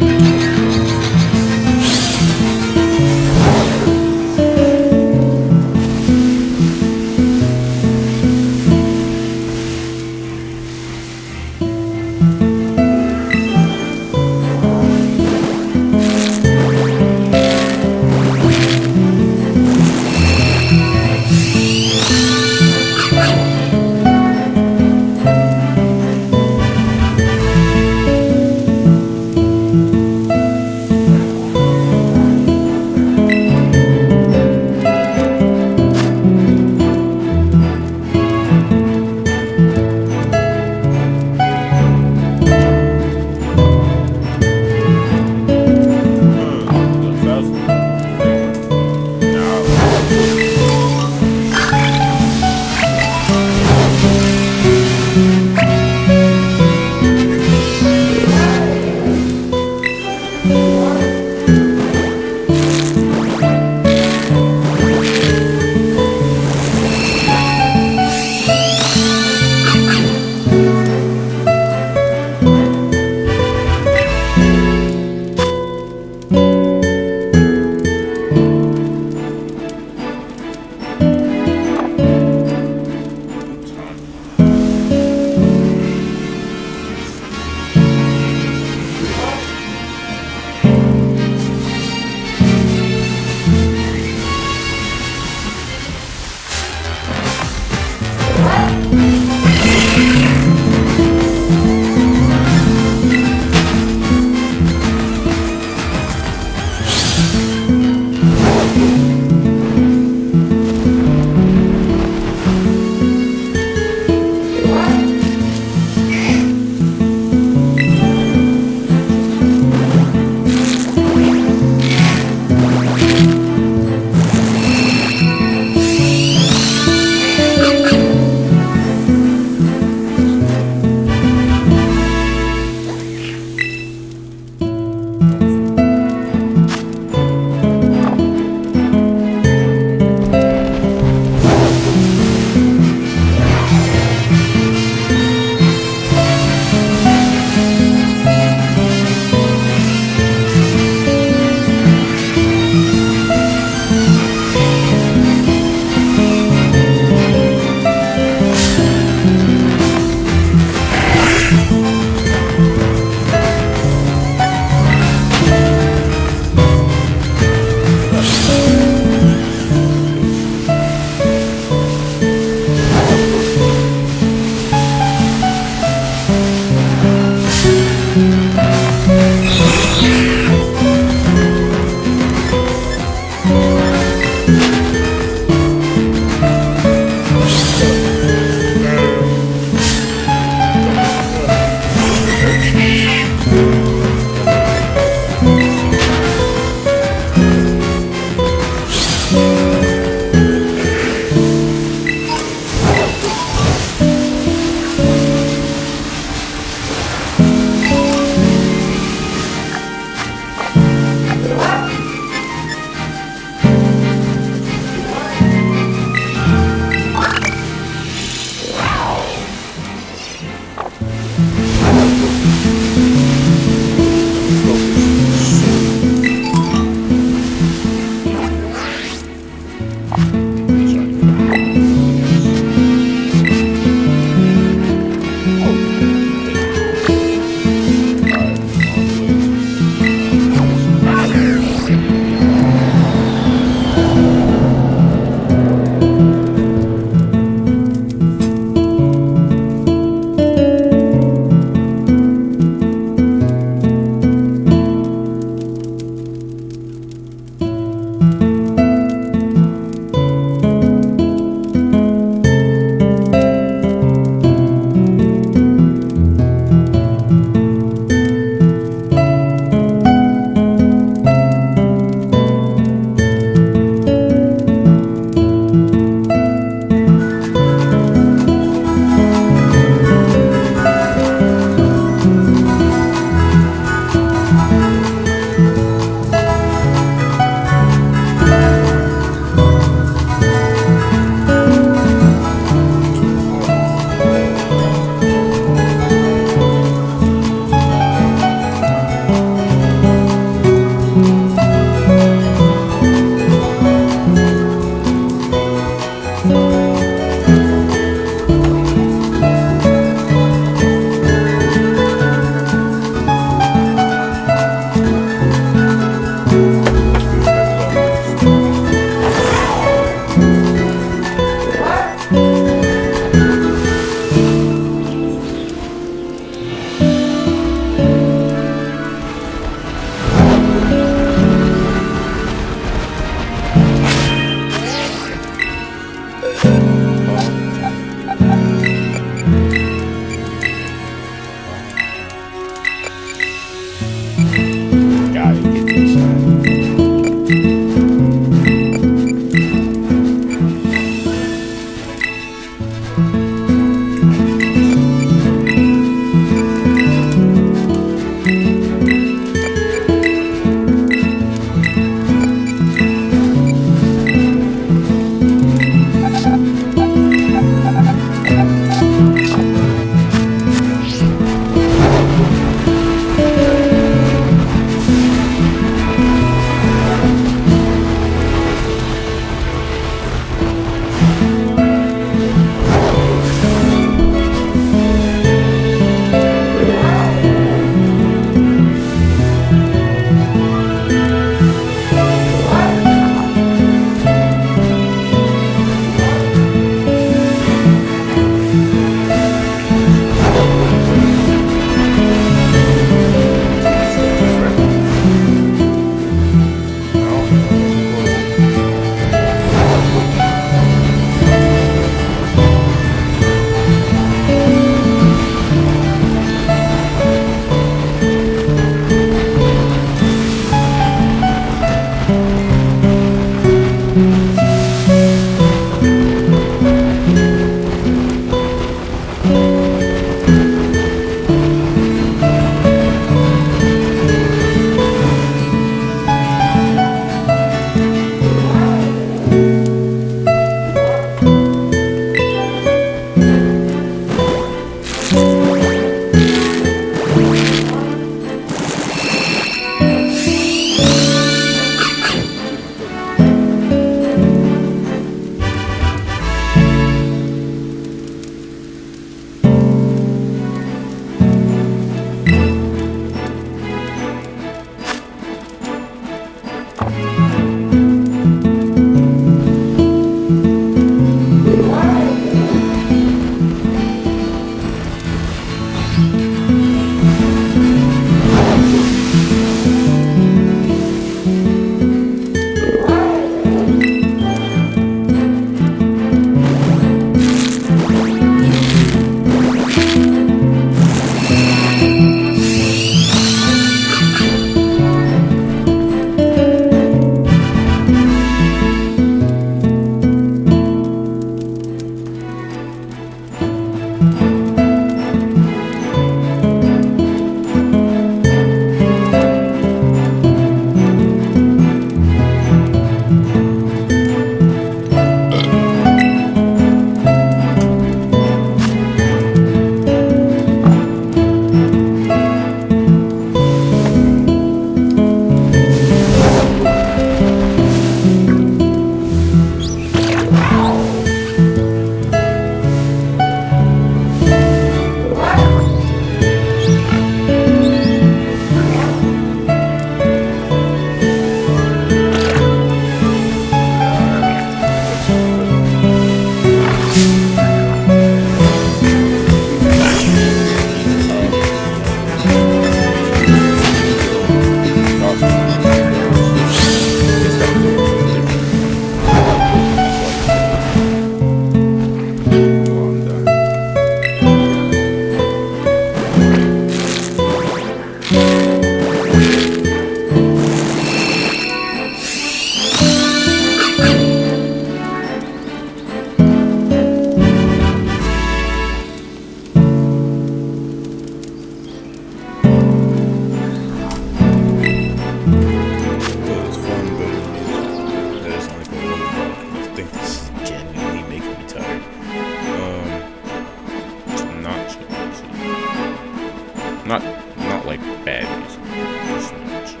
Speaker 1: Not like bad music. Just not chill.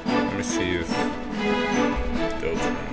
Speaker 1: Let me see if those are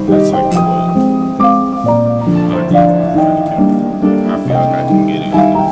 Speaker 1: That's like what I need fennekin. I feel like I can get it in the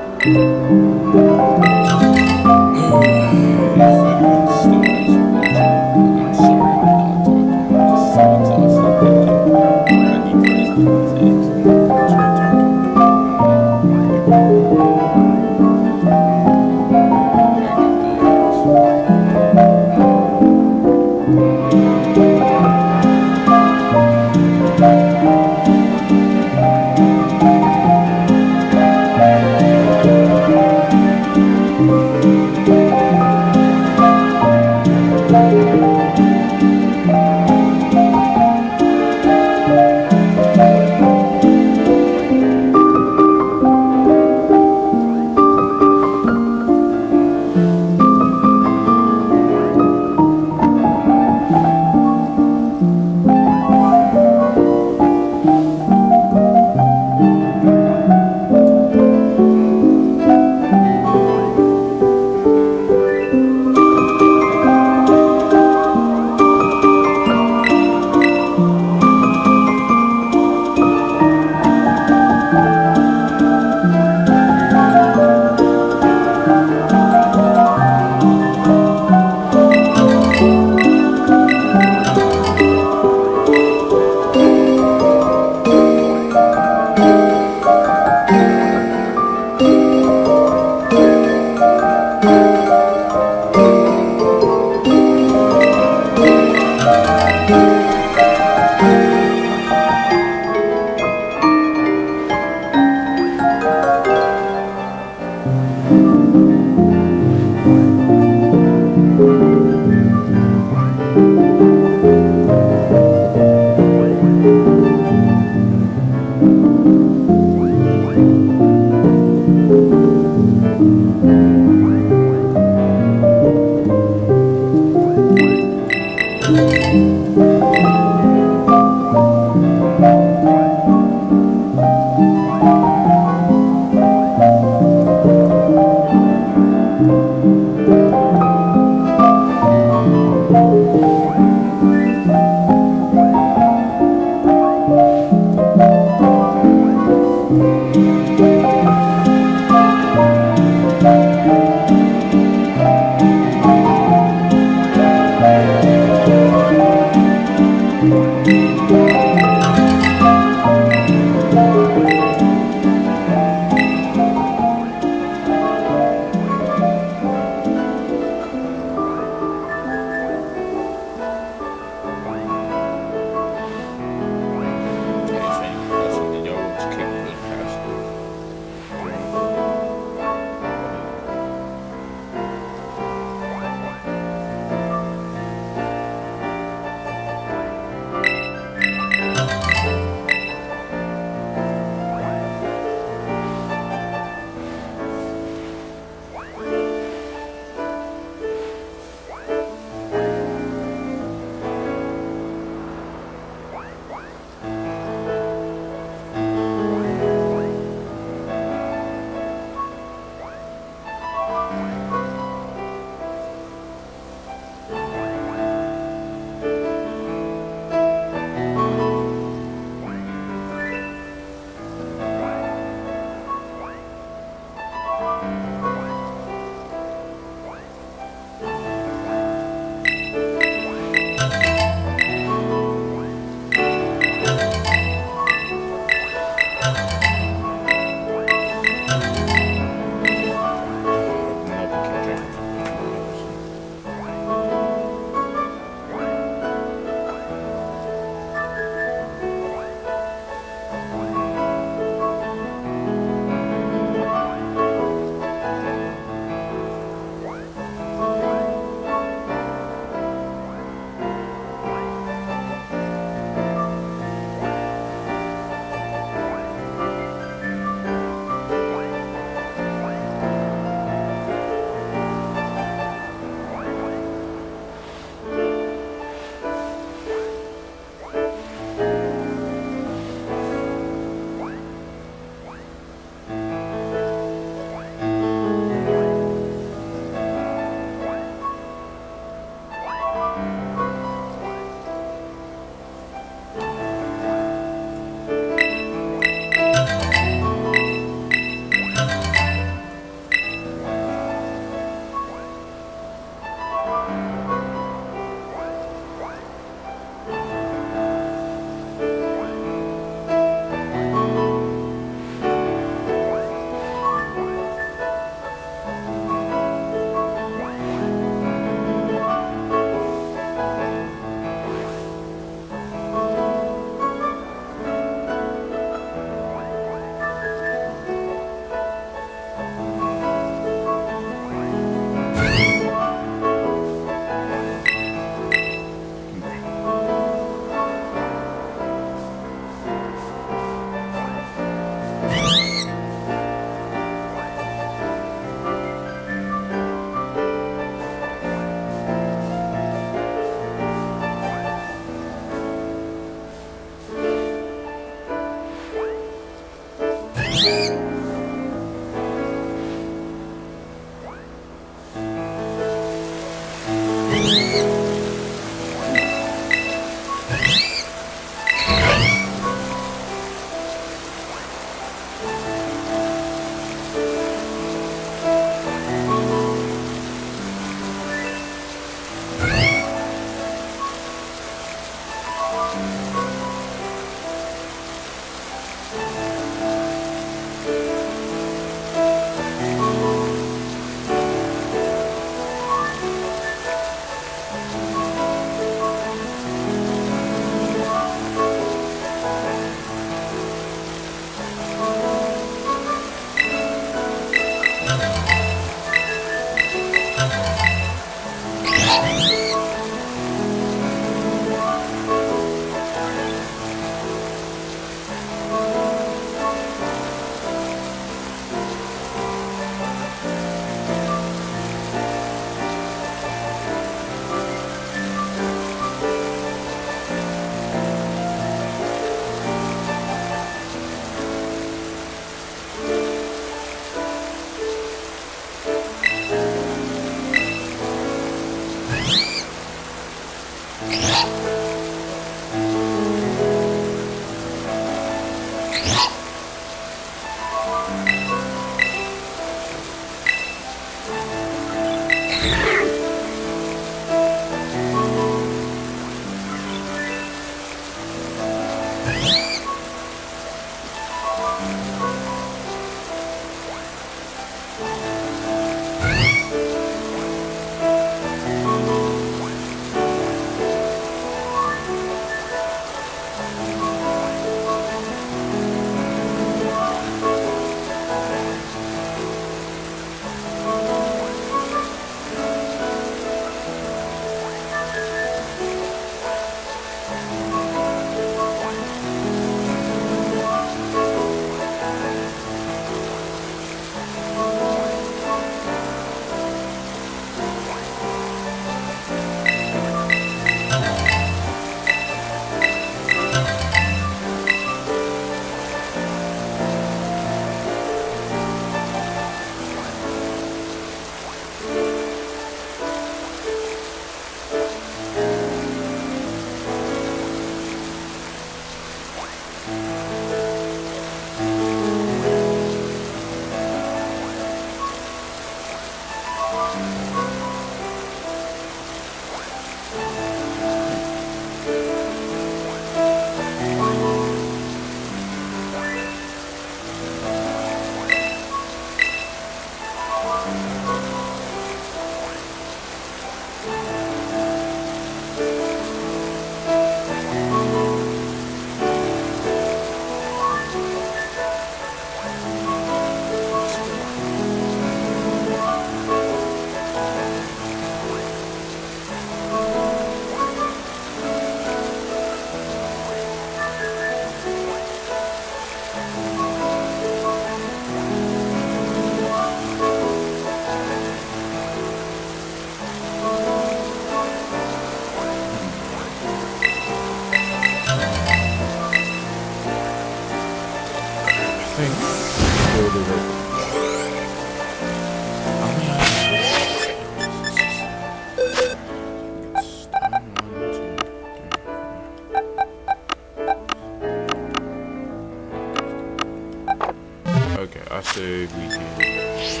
Speaker 1: Okay, I say we can give it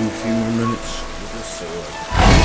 Speaker 1: a few more minutes. We'll just say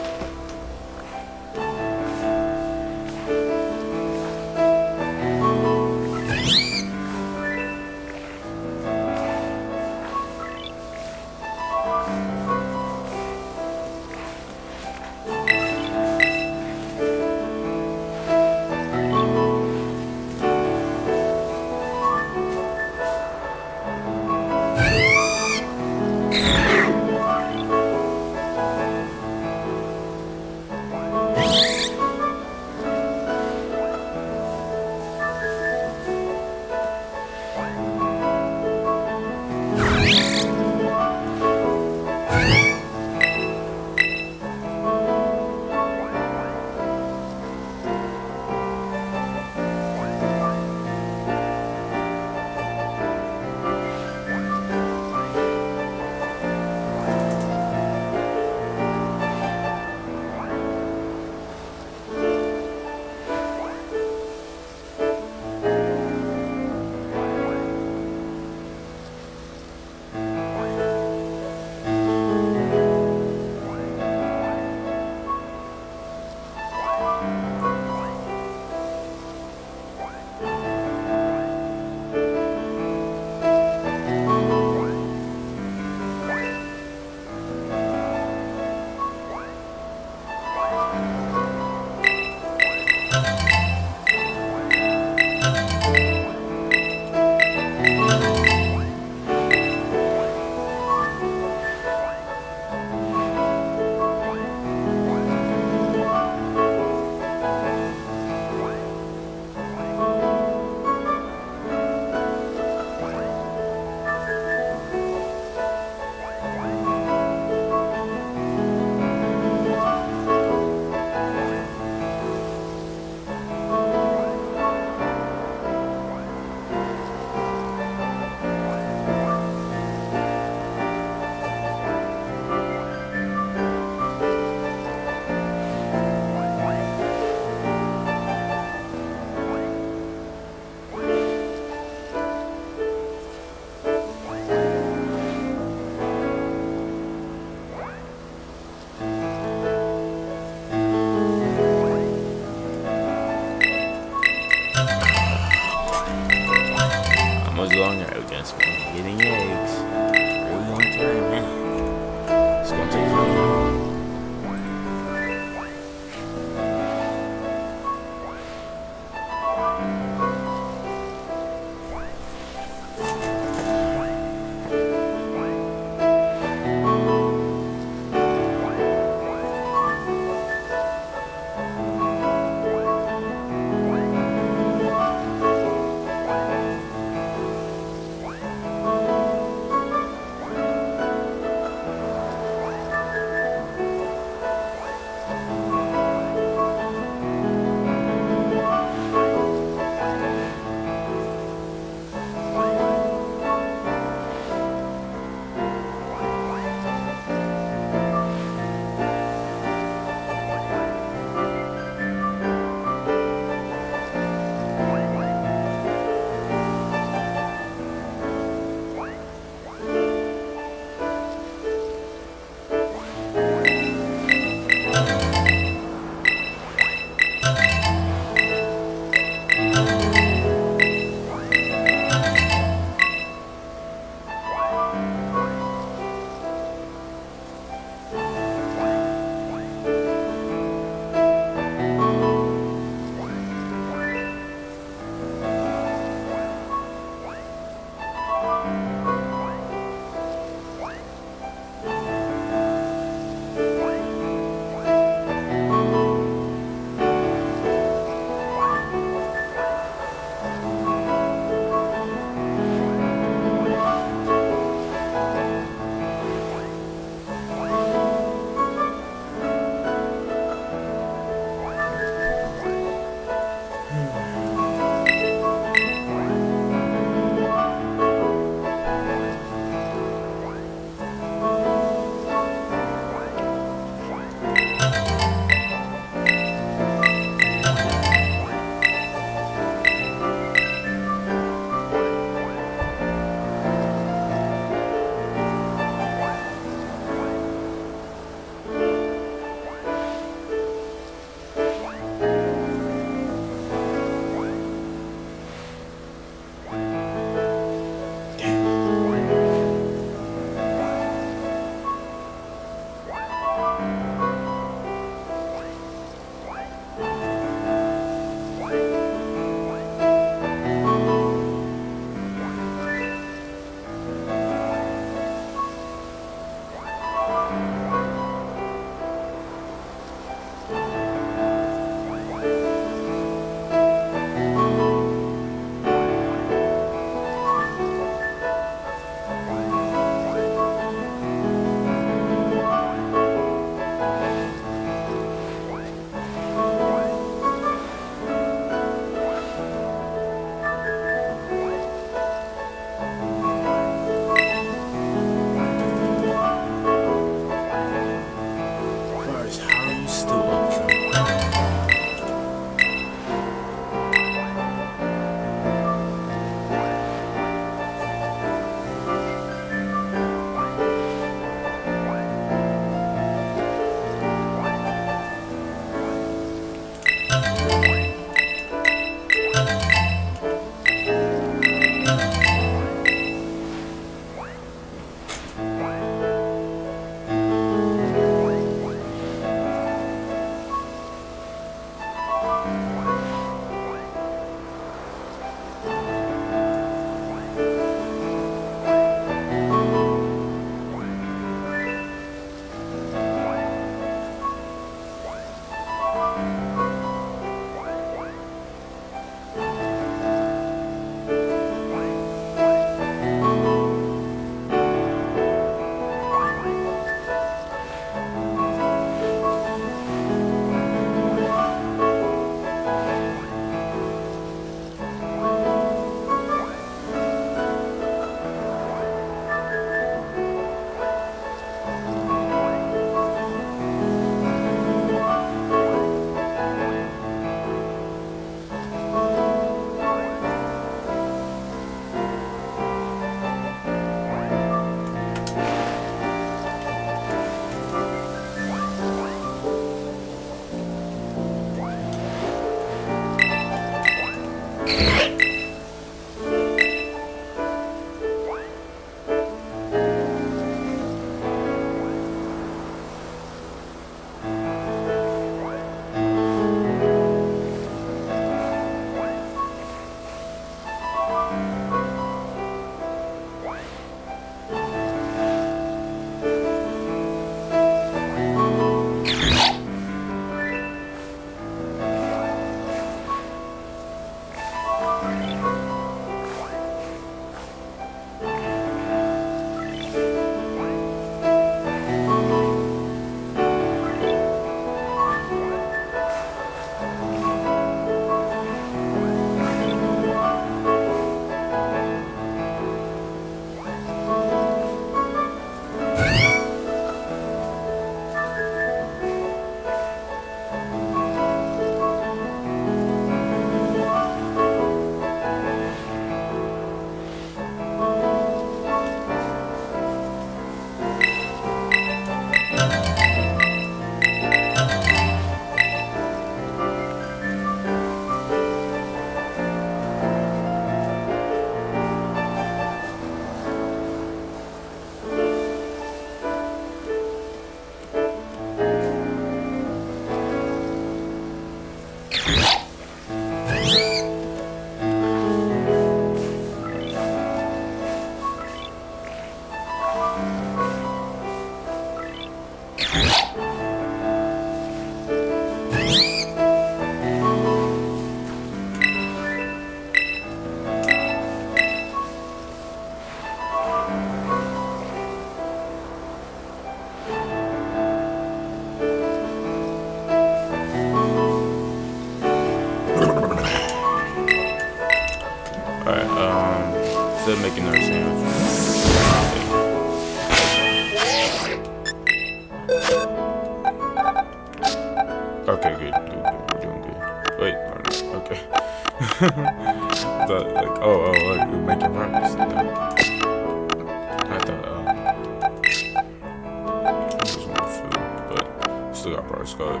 Speaker 1: still got Bart Scott.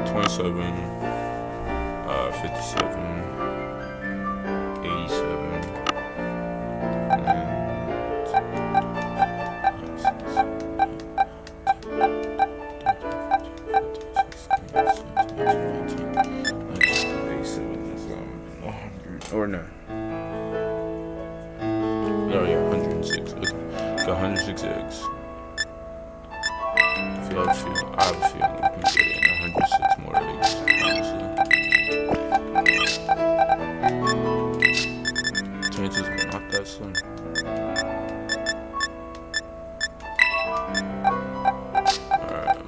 Speaker 1: 27, 57, 87, or no. Oh yeah, 106. Okay. Got 106 eggs. I have a feeling we can get in 106 more eggs, honestly. Chances are not that slim. Alright,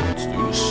Speaker 1: let's do this.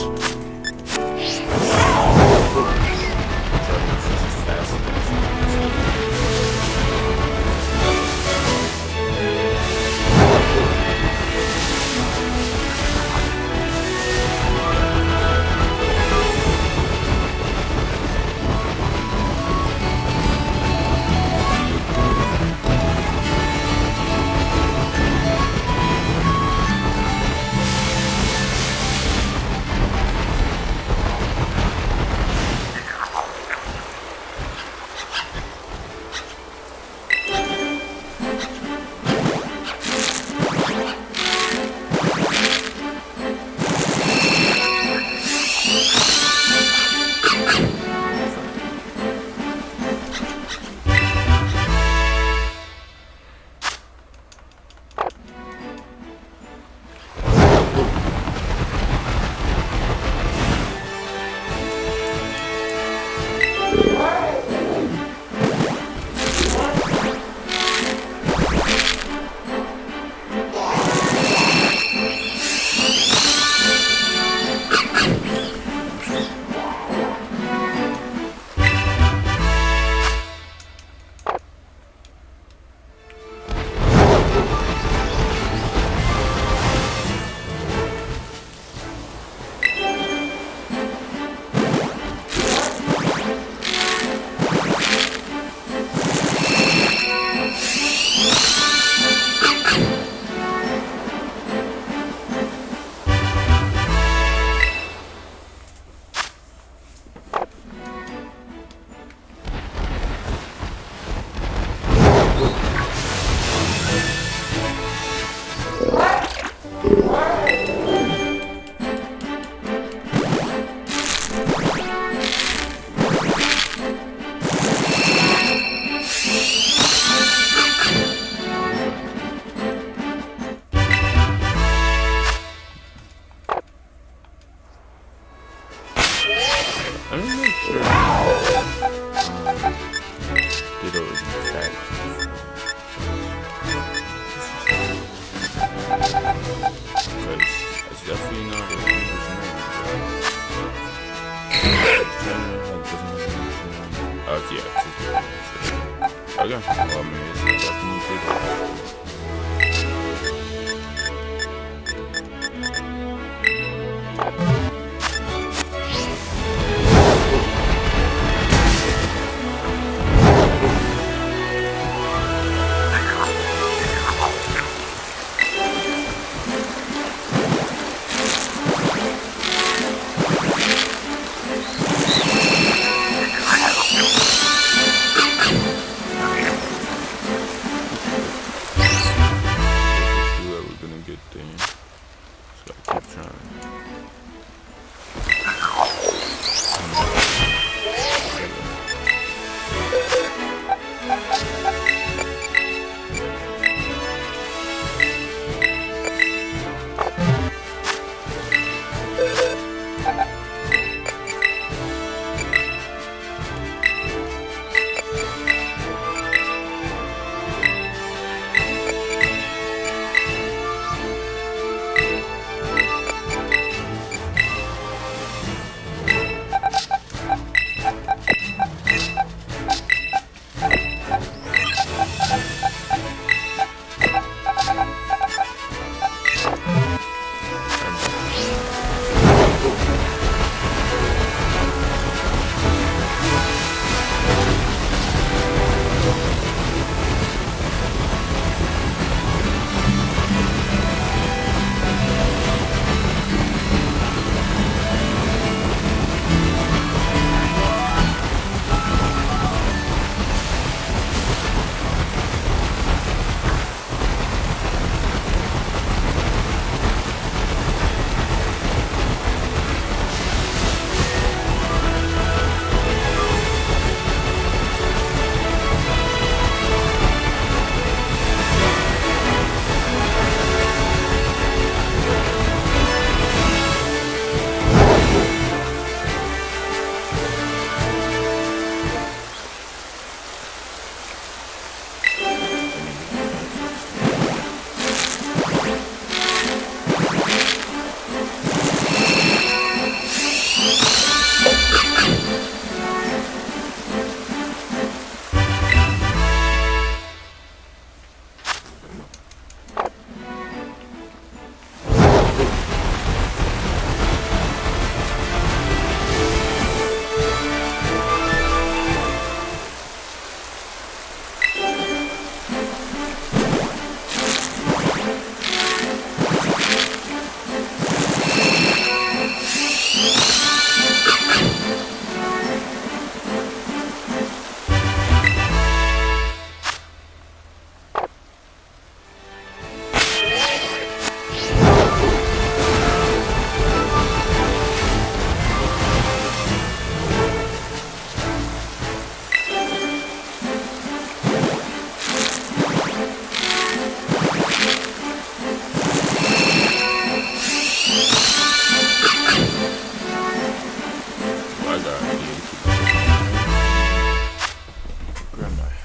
Speaker 1: Let me make sure Ditto is in fact because it's definitely not a English name. Oh yeah, okay. Well, I mean, it's definitely Ditto.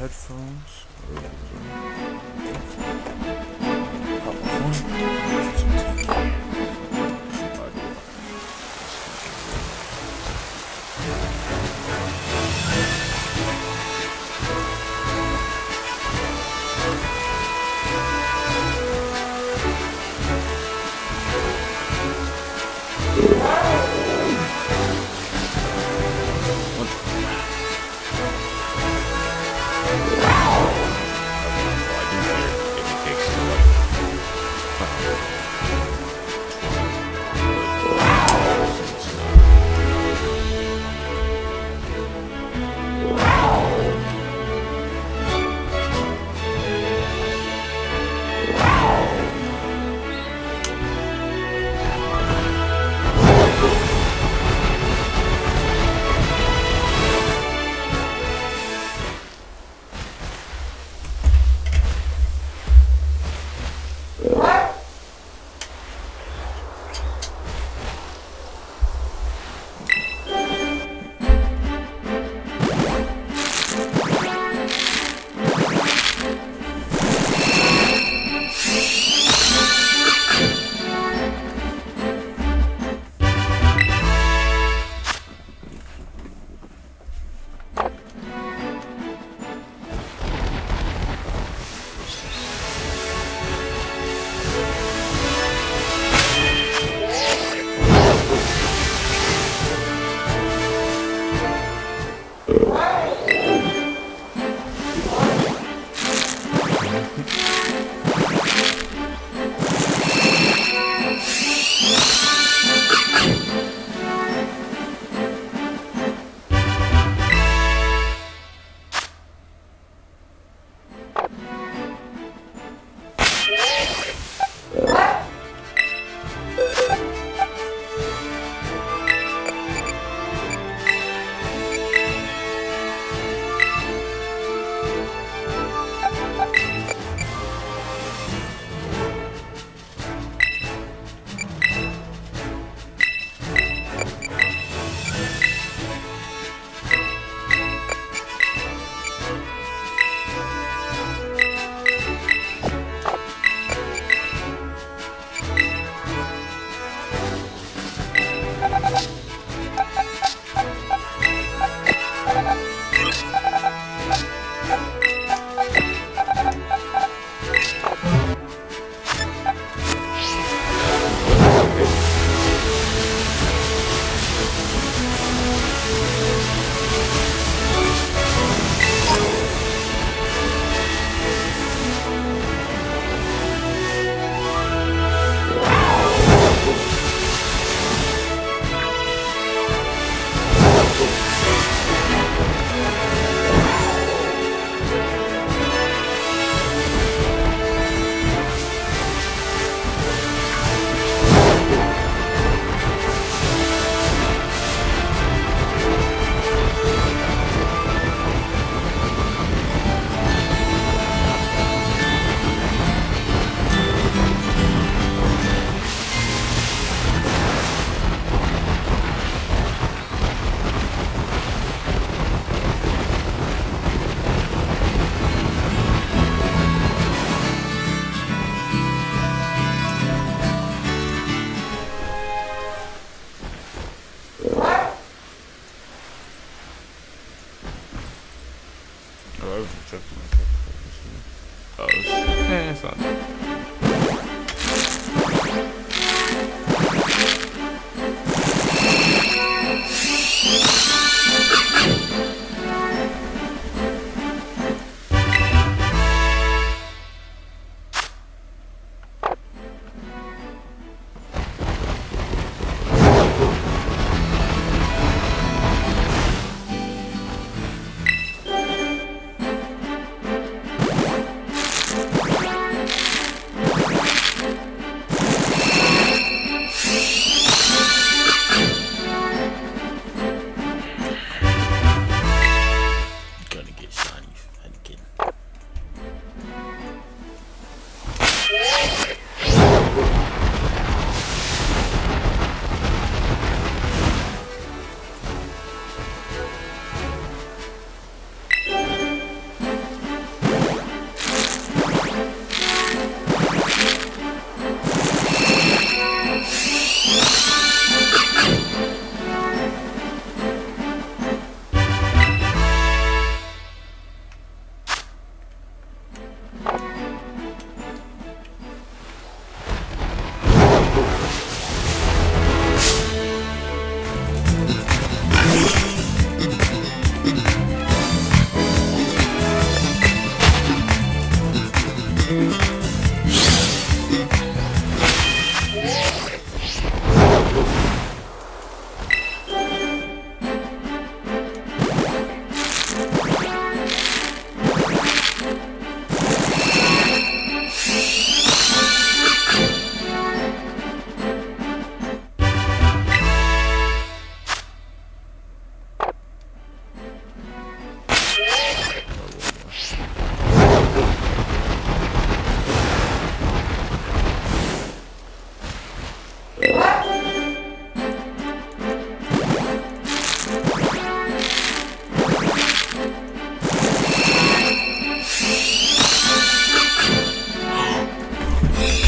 Speaker 1: headphones.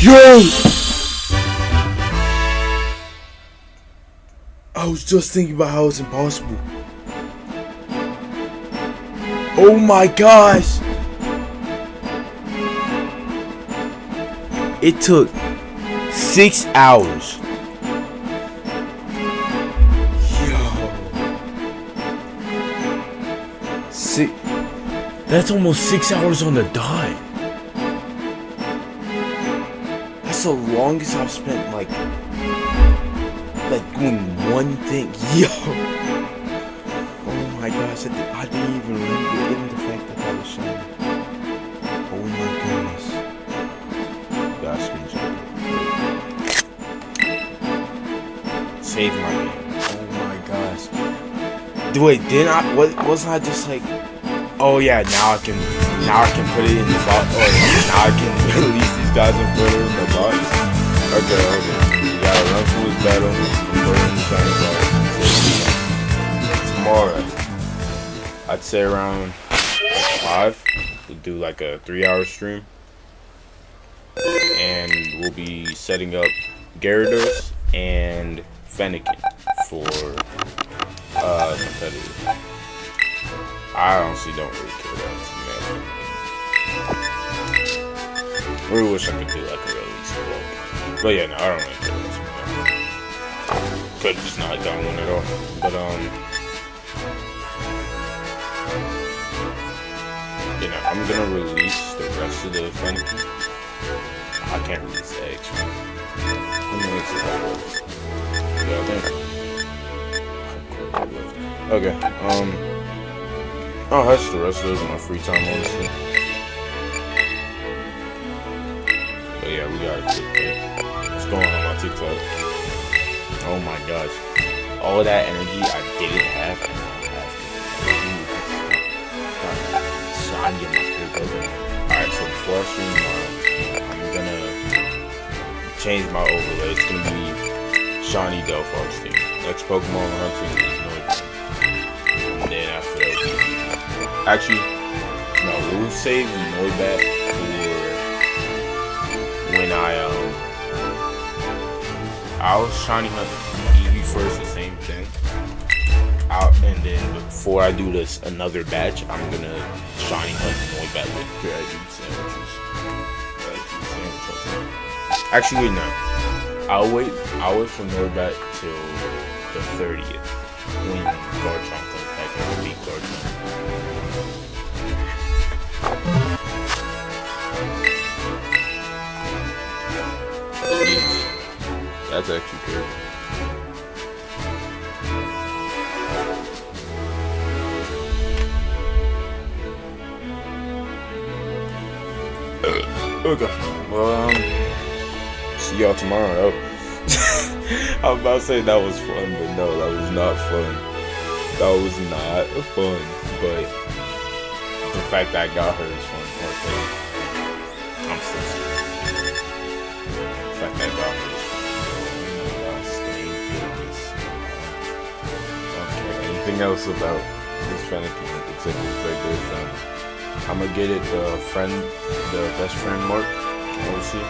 Speaker 1: Yo! I was just thinking about how it's impossible. Oh my gosh! It took 6 hours. Yo. That's almost 6 hours on the dot. That's the longest I've spent like doing one thing. Yo. Oh my gosh, I didn't even remember in the fact that I was shiny. Oh my goodness. Gosh, screenshot. Save my game. Oh my gosh. Wait, wasn't I just like, oh yeah, now I can put it in the box. Oh yeah, now I can release these guys and put it in the box. Okay. You gotta run through this battle, put it in the box. Tomorrow, I'd say around 5, we'll do like a 3-hour stream. And we'll be setting up Gyarados and Fennekin for competitive. I honestly don't really care that too much. I really wish I could do like a release. But yeah, no, I don't really care that too much. Could just not done one at all. But you know, I'm gonna release the rest of the Fennekin. I can't release the eggs. Okay, I'll hatch the rest of those in my free time, honestly. But yeah, we got what's going on my TikTok. Oh my gosh. All that energy I didn't have, I now have. So I'm getting my free program. Alright, so before I stream tomorrow, I'm gonna change my overlay. It's gonna be Shawnee Delphox team. Next Pokemon hunting is Noivern. And then after that, actually, no, we'll save the Noibat for when I'll Shawnee hunt Eevee first, the same thing. And then before I do this another batch, I'm gonna Shawnee hunt Noibat with gratitude sandwiches. Actually, wait, no. I'll wait for Noibat till the 30th when Garchomp comes back and I'll beat Garchomp. Jeez. That's actually good. Okay. Well, see y'all tomorrow. I was about to say that was fun, but no, that was not fun. That was not fun, but the fact that I got her is fun. Okay. I'm still serious. The fact that I got her is fun. Thank goodness. Okay, anything else about this Fennekin except the fact that I'm gonna get it the best friend mark, obviously.